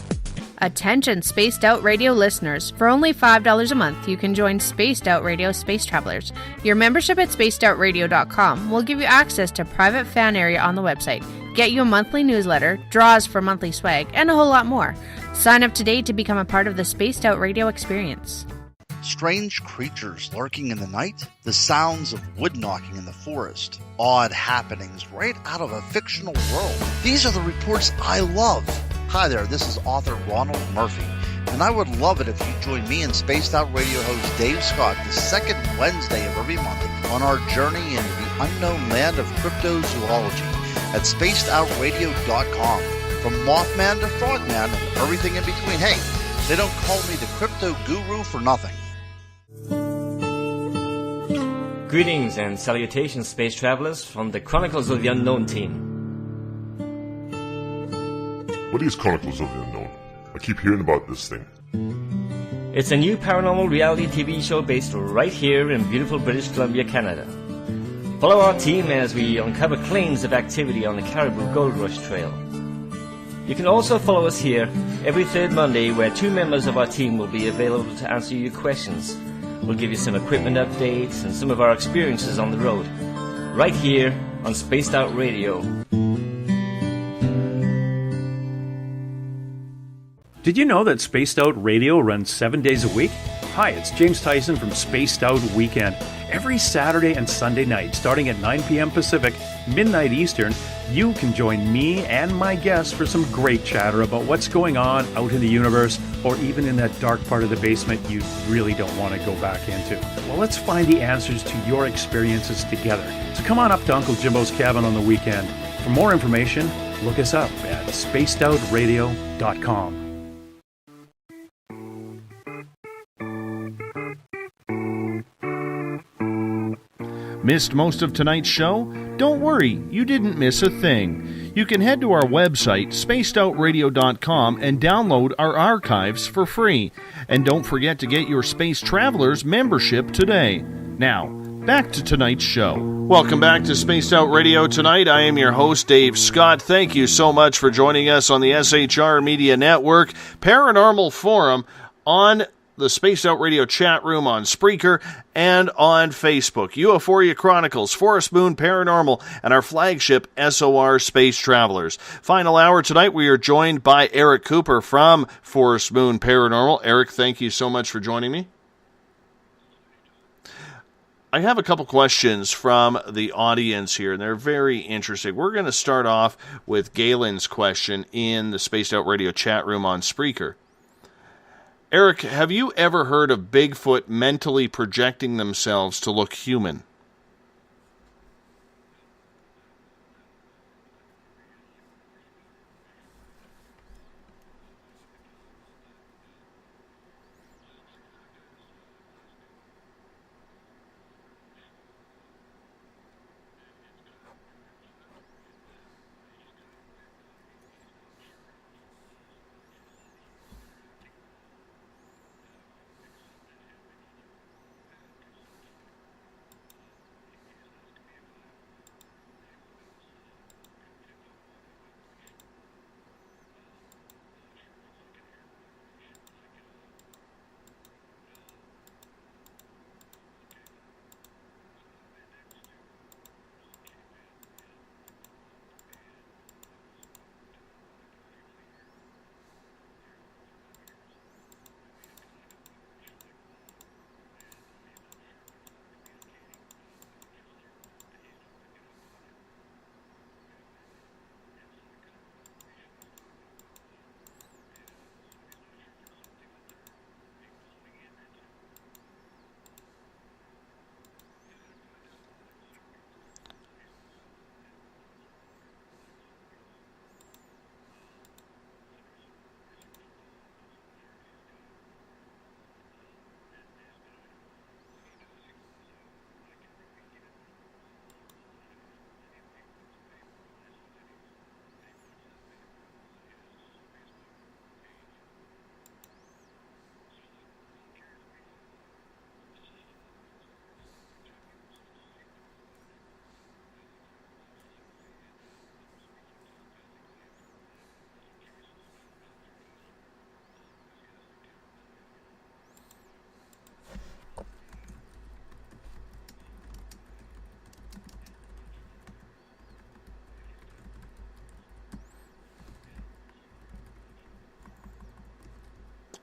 Attention Spaced Out Radio listeners, for only $5 a month you can join Spaced Out Radio Space Travelers. Your membership at spacedoutradio.com will give you access to private fan area on the website, get you a monthly newsletter, draws for monthly swag, and a whole lot more. Sign up today to become a part of the Spaced Out Radio experience. Strange creatures lurking in the night, the sounds of wood knocking in the forest, odd happenings right out of a fictional world. These are the reports I love. Hi there, this is author Ronald Morphy, and I would love it if you join me and Spaced Out Radio host Dave Scott the second Wednesday of every month on our journey into the unknown land of cryptozoology at spacedoutradio.com. From Mothman to Frogman and everything in between. Hey, they don't call me the crypto guru for nothing. Greetings and salutations, space travelers, from the Chronicles of the Unknown team. What is Chronicles of the Unknown? I keep hearing about this thing. It's a new paranormal reality TV show based right here in beautiful British Columbia, Canada. Follow our team as we uncover claims of activity on the Caribou Gold Rush Trail. You can also follow us here every third Monday, where two members of our team will be available to answer your questions. We'll give you some equipment updates and some of our experiences on the road, right here on Spaced Out Radio. Did you know that Spaced Out Radio runs 7 days a week? Hi, it's James Tyson from Spaced Out Weekend. Every Saturday and Sunday night, starting at 9 p.m. Pacific, midnight Eastern, you can join me and my guests for some great chatter about what's going on out in the universe, or even in that dark part of the basement you really don't want to go back into. Well, let's find the answers to your experiences together. So come on up to Uncle Jimbo's cabin on the weekend. For more information, look us up at spacedoutradio.com. Missed most of tonight's show? Don't worry, you didn't miss a thing. You can head to our website, spacedoutradio.com, and download our archives for free. And don't forget to get your Space Travelers membership today. Now, back to tonight's show. Welcome back to Spaced Out Radio Tonight. I am your host, Dave Scott. Thank you so much for joining us on the SHR Media Network Paranormal Forum on the Spaced Out Radio chat room on Spreaker and on Facebook. Euphoria Chronicles, Forest Moon Paranormal, and our flagship SOR Space Travelers. Final hour tonight, we are joined by Eric Cooper from Forest Moon Paranormal. Eric, thank you so much for joining me. I have a couple questions from the audience here, and they're very interesting. We're going to start off with Galen's question in the Spaced Out Radio chat room on Spreaker. Eric, have you ever heard of Bigfoot mentally projecting themselves to look human?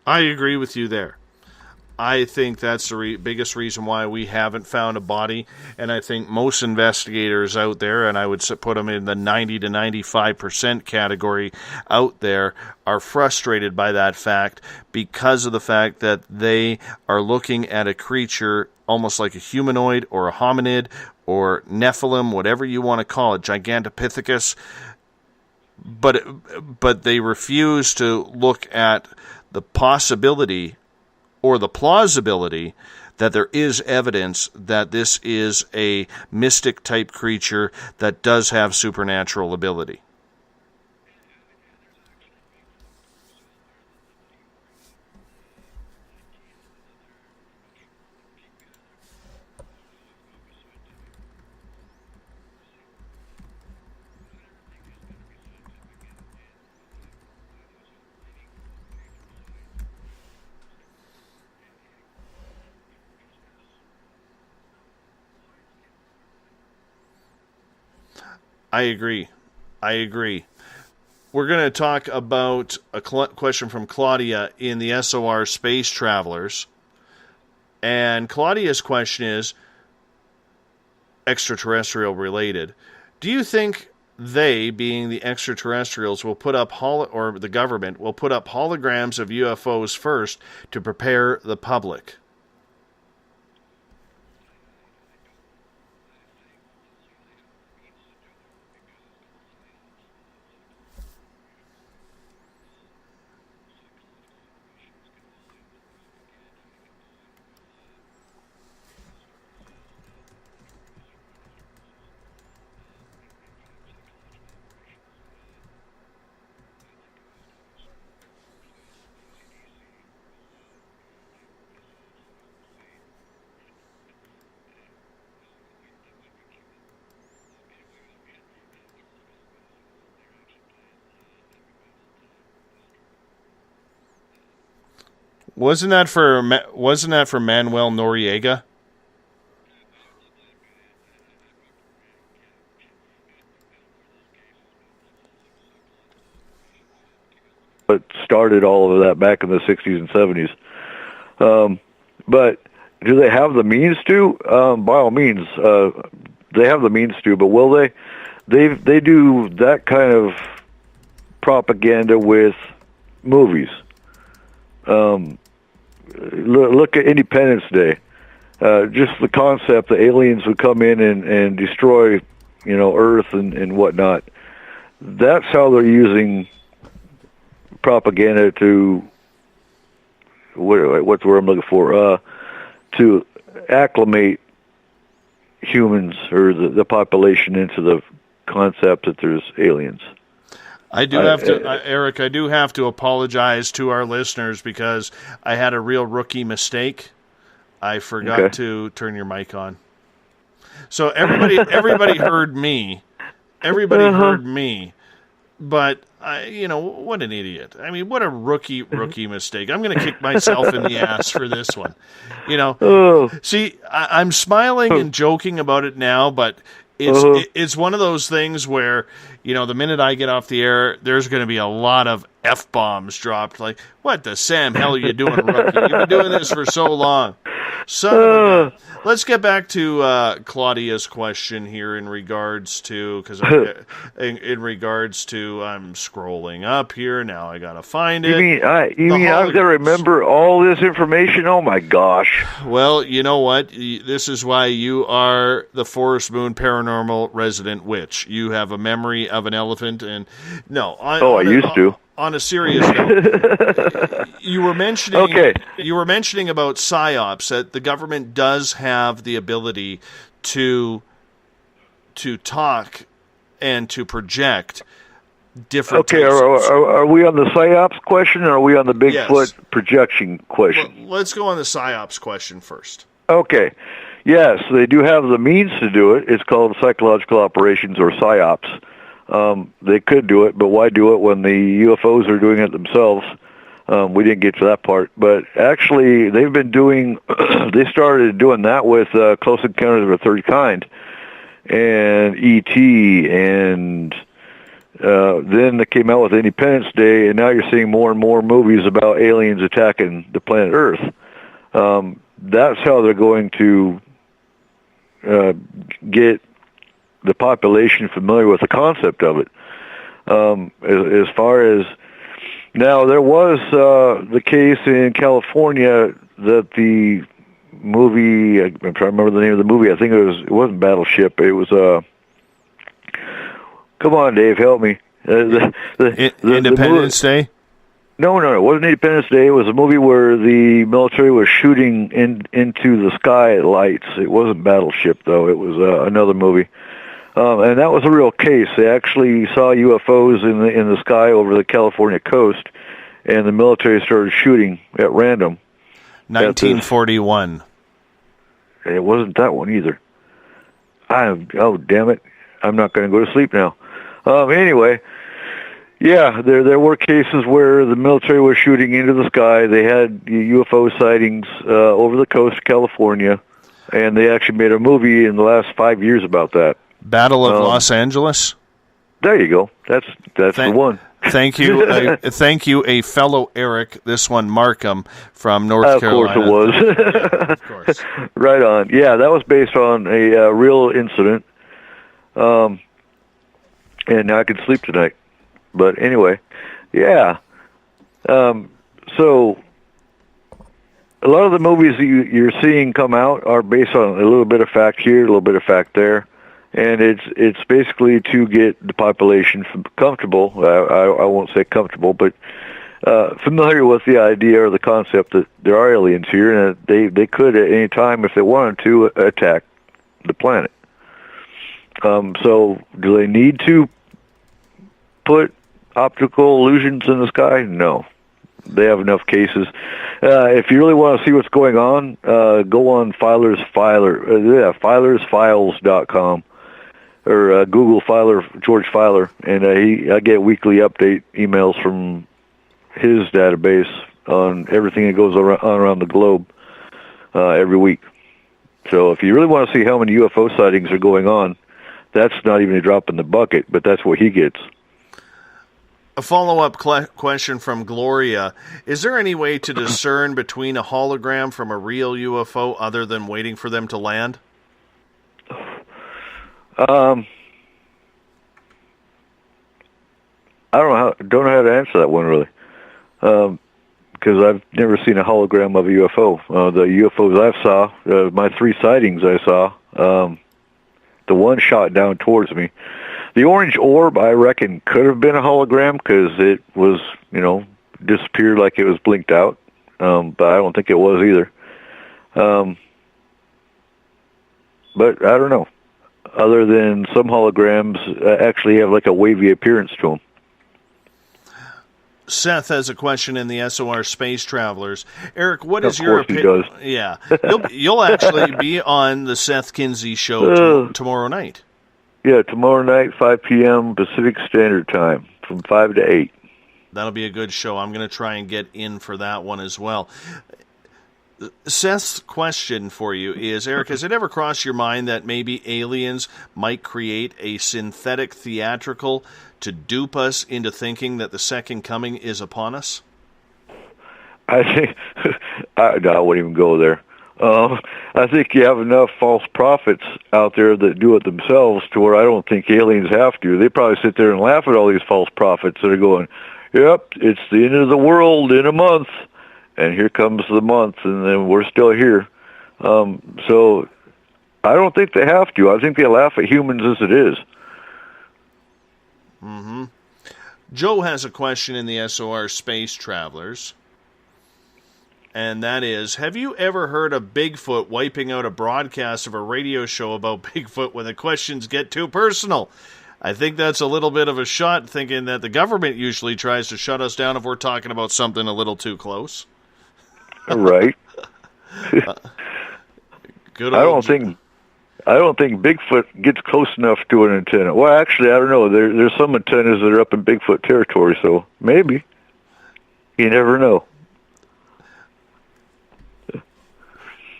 I agree with you there. I think that's the biggest reason why we haven't found a body, and I think most investigators out there, and I would put them in the 90 to 95% category out there, are frustrated by that fact because of the fact that they are looking at a creature almost like a humanoid or a hominid or Nephilim, whatever you want to call it, Gigantopithecus, but they refuse to look at the possibility or the plausibility that there is evidence that this is a mystic-type creature that does have supernatural ability. I agree. We're going to talk about a question from Claudia in the SOR Space Travelers. And Claudia's question is extraterrestrial related. Do you think they, being the extraterrestrials, will put up, or the government, will put up holograms of UFOs first to prepare the public? Wasn't that for Manuel Noriega? But started all of that back in the 60s and 70s. But do they have the means to? By all means, they have the means to. But will they? They do that kind of propaganda with movies. Look at Independence Day. Just the concept that aliens would come in and destroy, Earth and whatnot. That's how they're using propaganda to what's the word I'm looking for? To acclimate humans or the population into the concept that there's aliens. I do have to, Eric, I do have to apologize to our listeners because I had a real rookie mistake. I forgot to turn your mic on. So everybody heard me. Everybody heard me. But, what an idiot. I mean, what a rookie mistake. I'm going to kick myself in the ass for this one. See, I'm smiling and joking about it now, but it's one of those things where, the minute I get off the air, there's going to be a lot of F-bombs dropped. Like, what the Sam hell are you doing, rookie? You've been doing this for so long. Let's get back to Claudia's question here in regards to, I'm scrolling up here now. I gotta find it. You mean I've got to remember all this information? Oh my gosh! Well, you know what? This is why you are the Forest Moon Paranormal resident witch. You have a memory of an elephant, and I used to. On a serious note, you were mentioning about psyops, that the government does have the ability to talk and to project different. Okay, are we on the psyops question, or are we on the Bigfoot projection question? Well, let's go on the psyops question first. Okay. Yes, they do have the means to do it. It's called psychological operations or psyops. They could do it, but why do it when the UFOs are doing it themselves? We didn't get to that part, but actually they've been doing, they started doing that with Close Encounters of the Third Kind and E.T. and Then they came out with Independence Day, and now you're seeing more and more movies about aliens attacking the planet Earth. That's how they're going to get the population familiar with the concept of it. As far as now, there was the case in California that the movie, I'm trying to remember the name of the movie. I think it wasn't Battleship. It was come on, Dave, help me. Independence Day? No, it wasn't Independence Day. It was a movie where the military was shooting into the sky at lights. It wasn't Battleship, though. It was another movie. And that was a real case. They actually saw UFOs in the sky over the California coast, and the military started shooting at random. 1941. It wasn't that one either. Oh, damn it. I'm not going to go to sleep now. Anyway, yeah, there were cases where the military was shooting into the sky. They had UFO sightings over the coast of California, and they actually made a movie in the last 5 years about that. Battle of Los Angeles? There you go. That's the one. Thank you. Thank you, a fellow Eric, this one Markham from North Carolina. Of course it was. Of course. Right on. Yeah, that was based on a real incident. And now I can sleep tonight. But anyway, yeah. So a lot of the movies that you're seeing come out are based on a little bit of fact here, a little bit of fact there. And it's basically to get the population comfortable. I won't say comfortable, but familiar with the idea or the concept that there are aliens here, and that they could at any time, if they wanted to, attack the planet. So do they need to put optical illusions in the sky? No. They have enough cases. If you really want to see what's going on, go on filersfiles.com. Or Google Filer, George Filer, and I get weekly update emails from his database on everything that goes around the globe every week. So if you really want to see how many UFO sightings are going on, that's not even a drop in the bucket, but that's what he gets. A follow-up question from Gloria. Is there any way to discern between a hologram from a real UFO other than waiting for them to land? I don't know how to answer that one really, because I've never seen a hologram of a UFO. The UFOs I saw, my 3 sightings I saw, the one shot down towards me. The orange orb, I reckon, could have been a hologram because it was, disappeared like it was blinked out, but I don't think it was either. But I don't know. Other than some holograms actually have like a wavy appearance to them. Seth has a question in the SOR Space Travelers. Eric, what is your opinion? Yeah, you'll actually be on the Seth Kinsey show tomorrow night. Yeah, tomorrow night, 5 p.m. Pacific Standard Time, from 5 to 8. That'll be a good show. I'm going to try and get in for that one as well. Seth's question for you is, Eric, has it ever crossed your mind that maybe aliens might create a synthetic theatrical to dupe us into thinking that the second coming is upon us? I think I wouldn't even go there. I think you have enough false prophets out there that do it themselves to where I don't think aliens have to. They probably sit there and laugh at all these false prophets that are going, yep, it's the end of the world in a month. And here comes the month, and then we're still here. So I don't think they have to. I think they laugh at humans as it is. Mm-hmm. Joe has a question in the SOR Space Travelers, and that is, have you ever heard of Bigfoot wiping out a broadcast of a radio show about Bigfoot when the questions get too personal? I think that's a little bit of a shot, thinking that the government usually tries to shut us down if we're talking about something a little too close. Right. Good. I don't think Bigfoot gets close enough to an antenna. Well, actually, I don't know. There's some antennas that are up in Bigfoot territory, so maybe. You never know.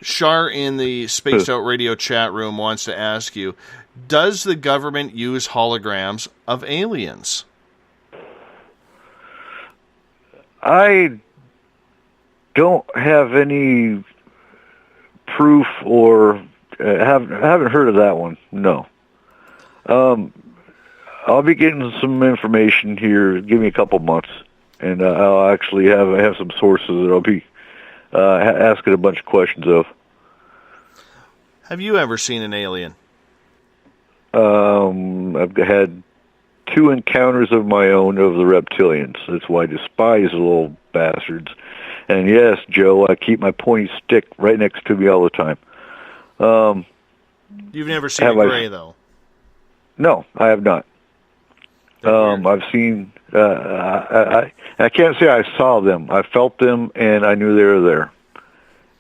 Shar in the Spaced Out Radio chat room wants to ask you, does the government use holograms of aliens? I don't have any proof or haven't heard of that one. No. I'll be getting some information here. Give me a couple months, and I'll actually have some sources that I'll be asking a bunch of questions of. Have you ever seen an alien? I've had 2 encounters of my own of the reptilians. That's why I despise the little bastards. And yes, Joe, I keep my pointy stick right next to me all the time. You've never seen a gray, though? No, I have not. I've seen... I can't say I saw them. I felt them, and I knew they were there.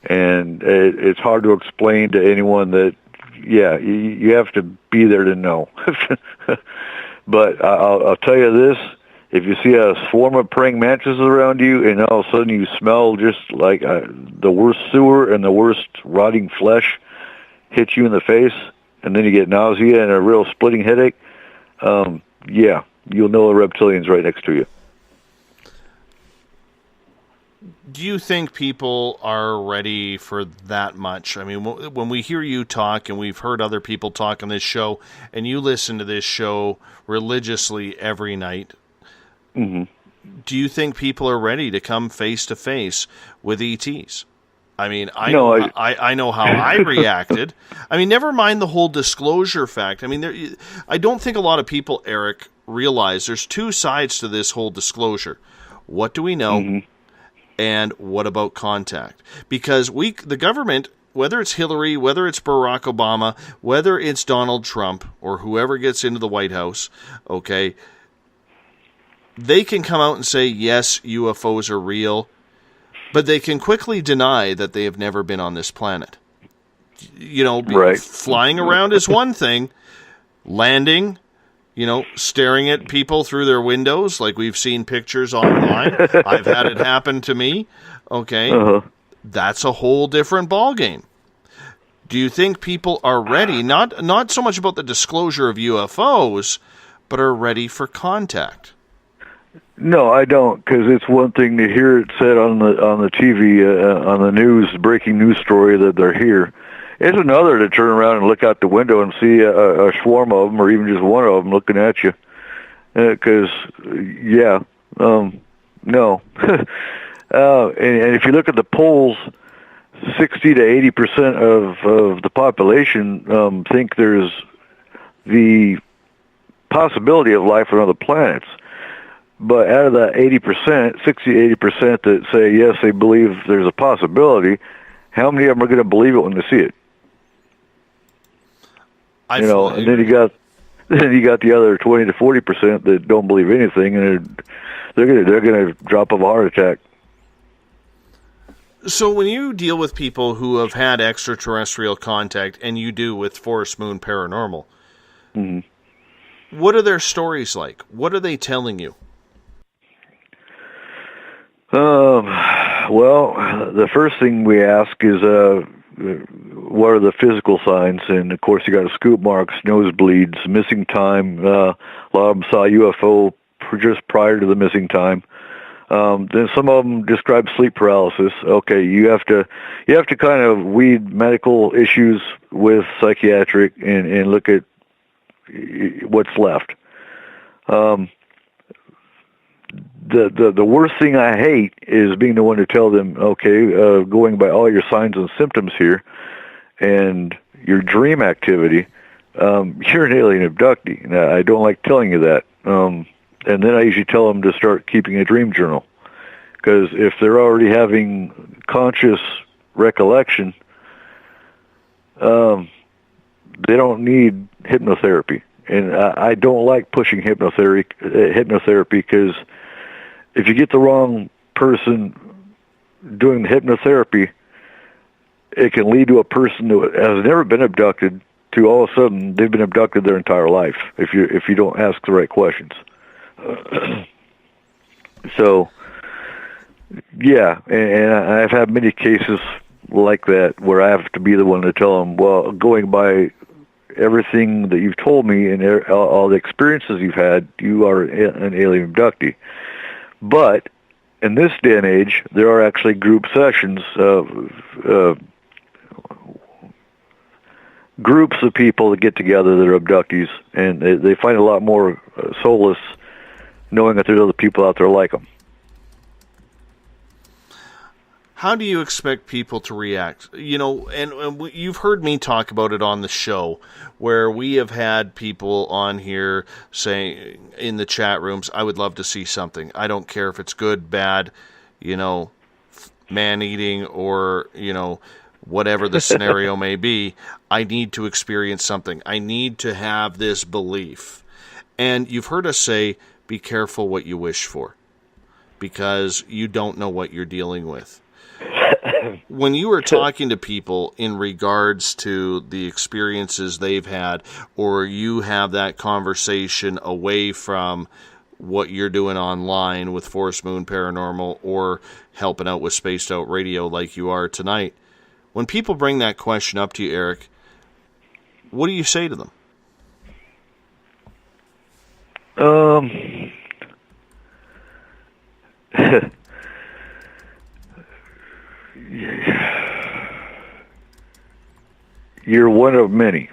And it's hard to explain to anyone that, yeah, you have to be there to know. But I'll tell you this, if you see a swarm of praying mantises around you and all of a sudden you smell just like the worst sewer and the worst rotting flesh hit you in the face, and then you get nausea and a real splitting headache, yeah, you'll know a reptilian's right next to you. Do you think people are ready for that much? I mean, when we hear you talk, and we've heard other people talk on this show, and you listen to this show religiously every night, mm-hmm. Do you think people are ready to come face to face with ETs? I mean, I know how I reacted. I mean, never mind the whole disclosure fact. I mean, I don't think a lot of people, Eric, realize there's 2 sides to this whole disclosure. What do we know? Mm-hmm. And what about contact? Because the government, whether it's Hillary, whether it's Barack Obama, whether it's Donald Trump, or whoever gets into the White House, okay, they can come out and say, yes, UFOs are real, but they can quickly deny that they have never been on this planet. You know, right. Flying around is one thing. Landing, you know, staring at people through their windows, like we've seen pictures online. I've had it happen to me. Okay. Uh-huh. That's a whole different ballgame. Do you think people are ready, not so much about the disclosure of UFOs, but are ready for contact? No, I don't, because it's one thing to hear it said on the TV, on the news, breaking news story that they're here. It's another to turn around and look out the window and see a swarm of them, or even just one of them looking at you. Because, no. And if you look at the polls, 60 to 80% of the population think there's the possibility of life on other planets. But out of that 80%, 60 to 80% that say yes, they believe there's a possibility, how many of them are going to believe it when they see it? And then you got the other 20 to 40% that don't believe anything, and they're gonna drop of a heart attack. So when you deal with people who have had extraterrestrial contact, and you do with Forest Moon Paranormal, mm-hmm. What are their stories like? What are they telling you? Well, the first thing we ask is, what are the physical signs? And of course, you got scoop marks, nosebleeds, missing time. A lot of them saw a UFO just prior to the missing time. Then some of them describe sleep paralysis. Okay, you have to kind of weed medical issues with psychiatric and look at what's left. The worst thing I hate is being the one to tell them, okay, going by all your signs and symptoms here and your dream activity, you're an alien abductee. Now, I don't like telling you that. And then I usually tell them to start keeping a dream journal. Because if they're already having conscious recollection, they don't need hypnotherapy. And I don't like pushing hypnotherapy because if you get the wrong person doing the hypnotherapy, it can lead to a person who has never been abducted to all of a sudden they've been abducted their entire life if you don't ask the right questions. So, yeah, and I've had many cases like that where I have to be the one to tell them, well, going by everything that you've told me and all the experiences you've had, you are an alien abductee. But in this day and age, there are actually group sessions of groups of people that get together that are abductees, and they find a lot more solace knowing that there's other people out there like them. How do you expect people to react? You know, and you've heard me talk about it on the show, where we have had people on here saying in the chat rooms, I would love to see something. I don't care if it's good, bad, you know, man-eating or, you know, whatever the scenario may be. I need to experience something. I need to have this belief. And you've heard us say, be careful what you wish for, because you don't know what you're dealing with. When you are talking to people in regards to the experiences they've had, or you have that conversation away from what you're doing online with Forest Moon Paranormal or helping out with Spaced Out Radio like you are tonight, when people bring that question up to you, Eric, what do you say to them? You're one of many.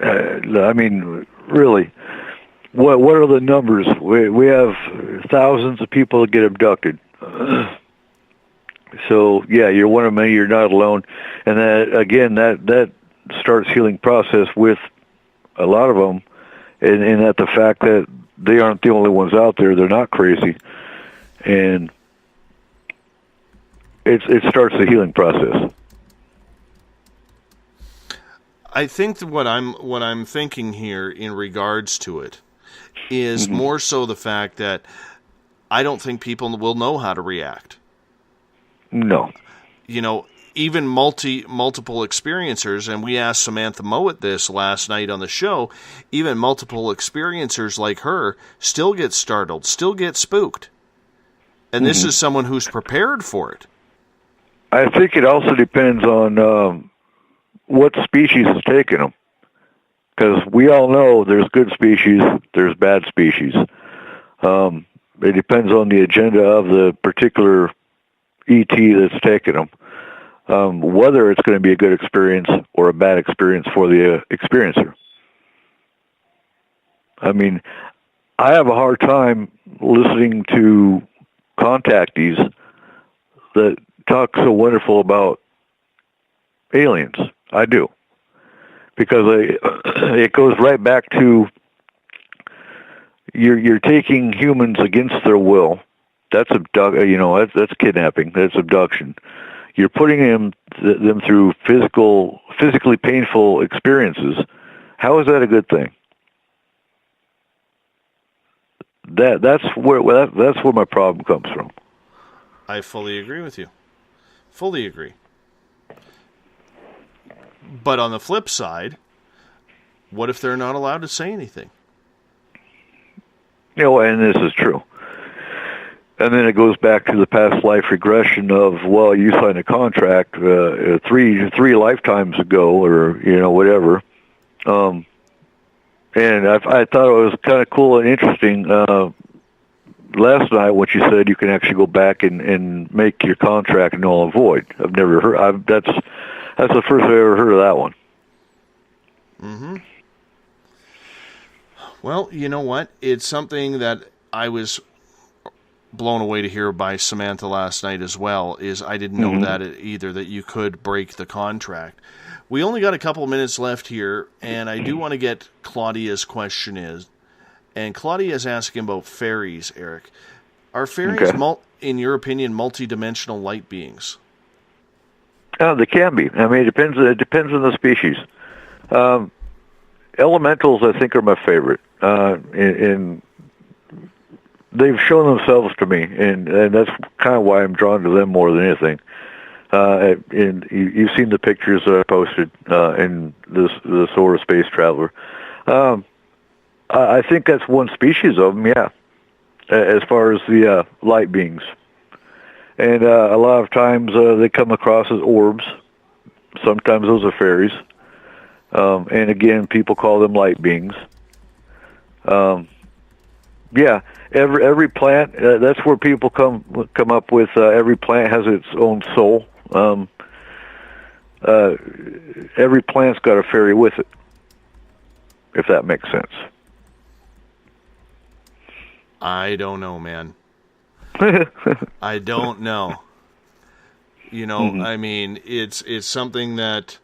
I mean, really, what are the numbers? We have thousands of people that get abducted. So yeah, you're one of many. You're not alone, and that starts healing process with a lot of them, and that the fact that they aren't the only ones out there. They're not crazy, and it starts the healing process. I think that what I'm thinking here in regards to it is more so the fact that I don't think people will know how to react. No. You know, even multiple experiencers, and we asked Samantha Mowat this last night on the show, even multiple experiencers like her still get startled, still get spooked. And this is someone who's prepared for it. I think it also depends on what species is taking them. Because we all know there's good species, there's bad species. It depends on the agenda of the particular ET that's taking them. Whether it's going to be a good experience or a bad experience for the experiencer. I mean, I have a hard time listening to contactees that talk so wonderful about aliens. I do. Because it goes right back to you're taking humans against their will. That's that's kidnapping. That's abduction. You're putting them through physically painful experiences. How is that a good thing? That's where my problem comes from. I fully agree with you. Fully agree. But on the flip side, what if they're not allowed to say anything? And this is true. And then it goes back to the past life regression of, well, you signed a contract three lifetimes ago, or whatever. And I thought it was kind of cool and interesting. Last night, what you said, you can actually go back and make your contract null and void. I've never heard. That's the first I ever heard of that one. Mm-hmm. Well, you know what? It's something that I was blown away to hear by Samantha last night as well, is I didn't know that either, that you could break the contract. We only got a couple of minutes left here, and I do want to get Claudia's question is, and Claudia is asking about fairies, Eric. Are fairies, in your opinion, multidimensional light beings? They can be. I mean, it depends on the species. Elementals, I think, are my favorite. And they've shown themselves to me, and that's kind of why I'm drawn to them more than anything. And you've seen the pictures that I posted in the Solar Space Traveler. I think that's one species of them, yeah, as far as the light beings. And a lot of times they come across as orbs. Sometimes those are fairies. And again, people call them light beings. Yeah, every plant, that's where people come up with every plant has its own soul. Every plant's got a fairy with it, if that makes sense. I don't know, man. I don't know. You know, I mean, it's something that,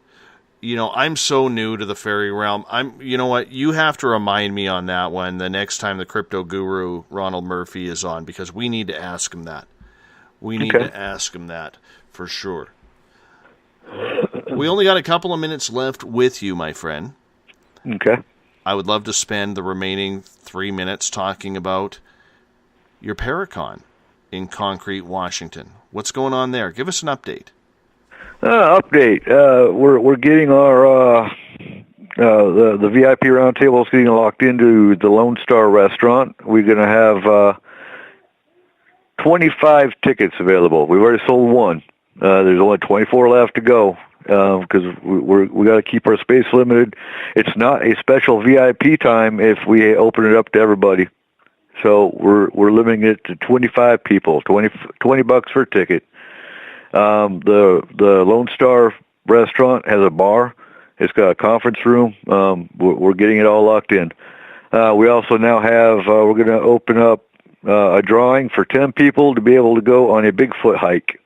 you know, I'm so new to the fairy realm. You know what? You have to remind me on that one the next time the crypto guru Ronald Morphy is on, because we need to ask him that. We need to ask him that for sure. We only got a couple of minutes left with you, my friend. Okay. I would love to spend the remaining 3 minutes talking about your Paracon in Concrete, Washington. What's going on there? Give us an update. Update. We're getting our the VIP roundtable is getting locked into the Lone Star restaurant. We're going to have 25 tickets available. We've already sold one. There's only 24 left to go because we got to keep our space limited. It's not a special VIP time if we open it up to everybody. So we're limiting it to 25 people, $20 for a ticket. The Lone Star restaurant has a bar. It's got a conference room. We're getting it all locked in. We also now have, we're going to open up a drawing for 10 people to be able to go on a Bigfoot hike.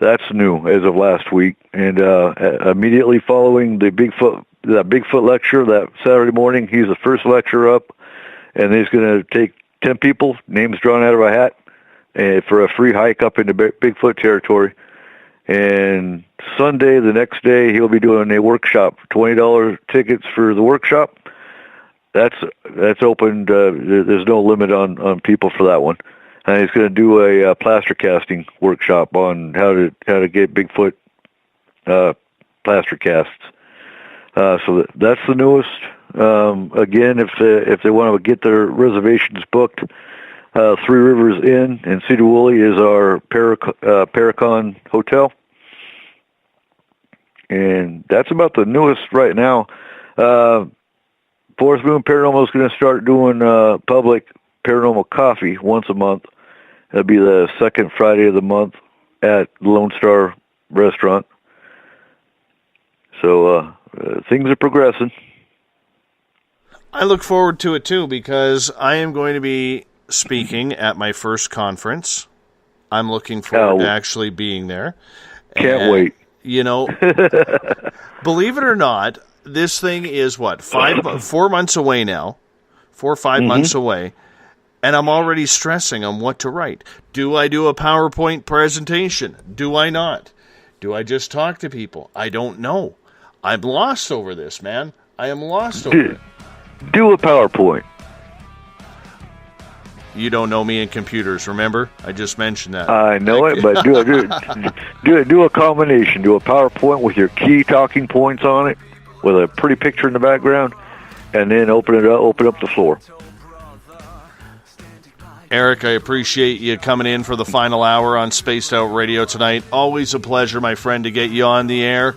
That's new as of last week. And immediately following the Bigfoot lecture that Saturday morning, he's the first lecture up, and he's going to take 10 people, names drawn out of a hat, for a free hike up into Bigfoot territory. And Sunday, the next day, he'll be doing a workshop. $20 tickets for the workshop. That's opened. There's no limit on people for that one. And he's going to do a plaster casting workshop on how to get Bigfoot plaster casts. So that's the newest. Again, if they want to get their reservations booked, Three Rivers Inn in Cedar Woolley is our Paracon hotel. And that's about the newest right now. Fourth Moon Paranormal is going to start doing public paranormal coffee once a month. That'll be the second Friday of the month at the Lone Star restaurant. So things are progressing. I look forward to it too, because I am going to be speaking at my first conference. I'm looking forward to actually being there. Can't wait. You know, believe it or not, this thing is 4 months away now, 4 or 5 months away, and I'm already stressing on what to write. Do I do a PowerPoint presentation? Do I not? Do I just talk to people? I don't know. I'm lost over this, man. I am lost over it. Do a PowerPoint. You don't know me in computers, remember? I just mentioned that. I know it, but do a combination. Do a PowerPoint with your key talking points on it, with a pretty picture in the background, and then open up the floor. Eric, I appreciate you coming in for the final hour on Spaced Out Radio tonight. Always a pleasure, my friend, to get you on the air.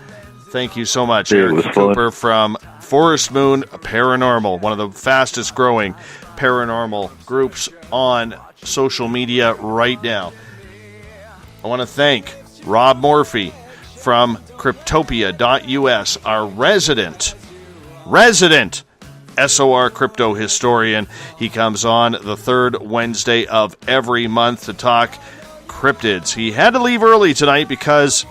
Thank you so much. Eric Cooper from Forest Moon Paranormal, one of the fastest growing paranormal groups on social media right now. I want to thank Rob Morphy from Cryptopia.us, our resident SOR crypto historian. He comes on the third Wednesday of every month to talk cryptids. He had to leave early tonight because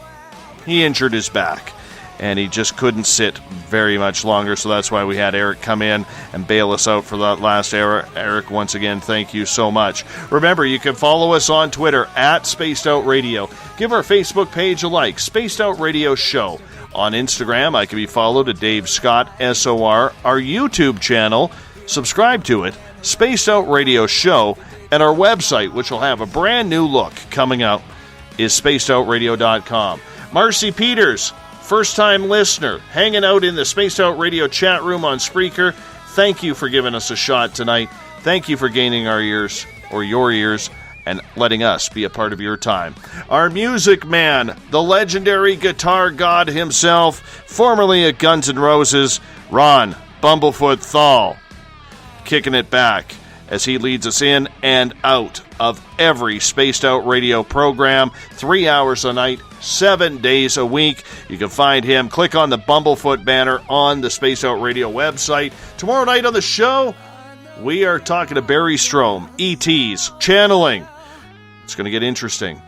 he injured his back, and he just couldn't sit very much longer, so that's why we had Eric come in and bail us out for that last hour. Eric, once again, thank you so much. Remember, you can follow us on Twitter at Spaced Out Radio. Give our Facebook page a like, Spaced Out Radio Show. On Instagram, I can be followed at Dave Scott SOR. Our YouTube channel, subscribe to it, Spaced Out Radio Show, and our website, which will have a brand new look coming out, is spacedoutradio.com. Marcy Peters, first-time listener, hanging out in the Spaced Out Radio chat room on Spreaker. Thank you for giving us a shot tonight. Thank you for gaining our ears, or your ears, and letting us be a part of your time. Our music man, the legendary guitar god himself, formerly at Guns N' Roses, Ron Bumblefoot THAL, kicking it back as he leads us in and out of every Spaced Out Radio program, 3 hours a night, 7 days a week. You can find him. Click on the Bumblefoot banner on the Spaced Out Radio website. Tomorrow night on the show, we are talking to Barry Strom, ETs, channeling. It's going to get interesting.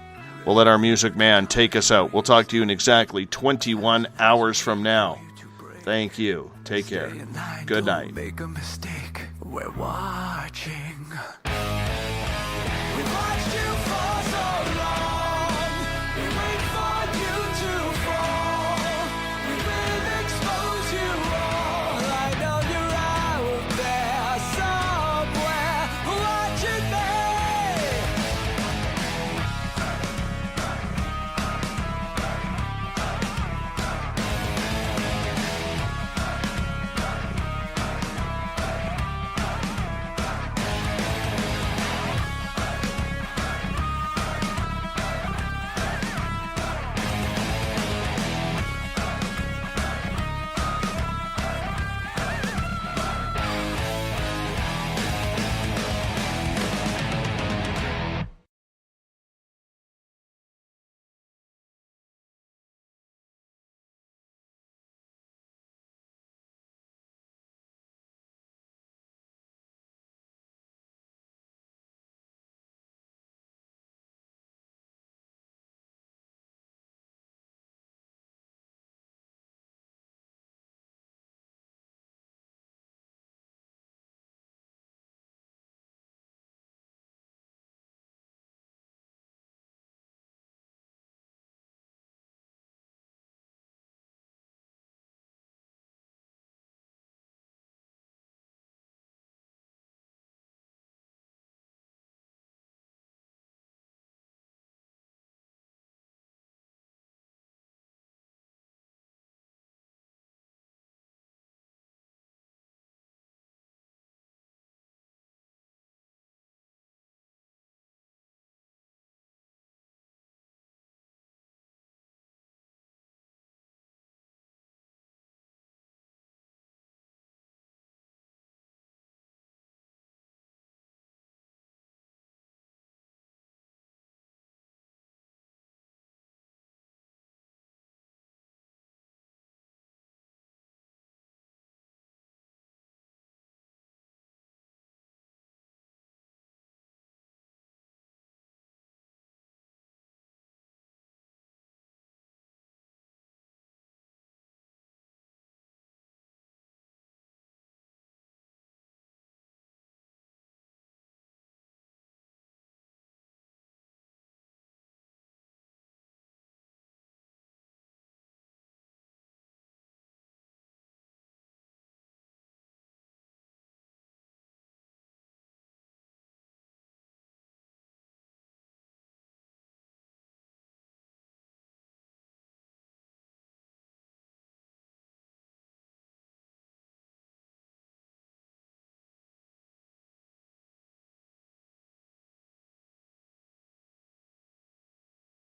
We'll let our music man take us out. We'll talk to you in exactly 21 hours from now. Thank you. Take care. Good night. Make a mistake. We're watching.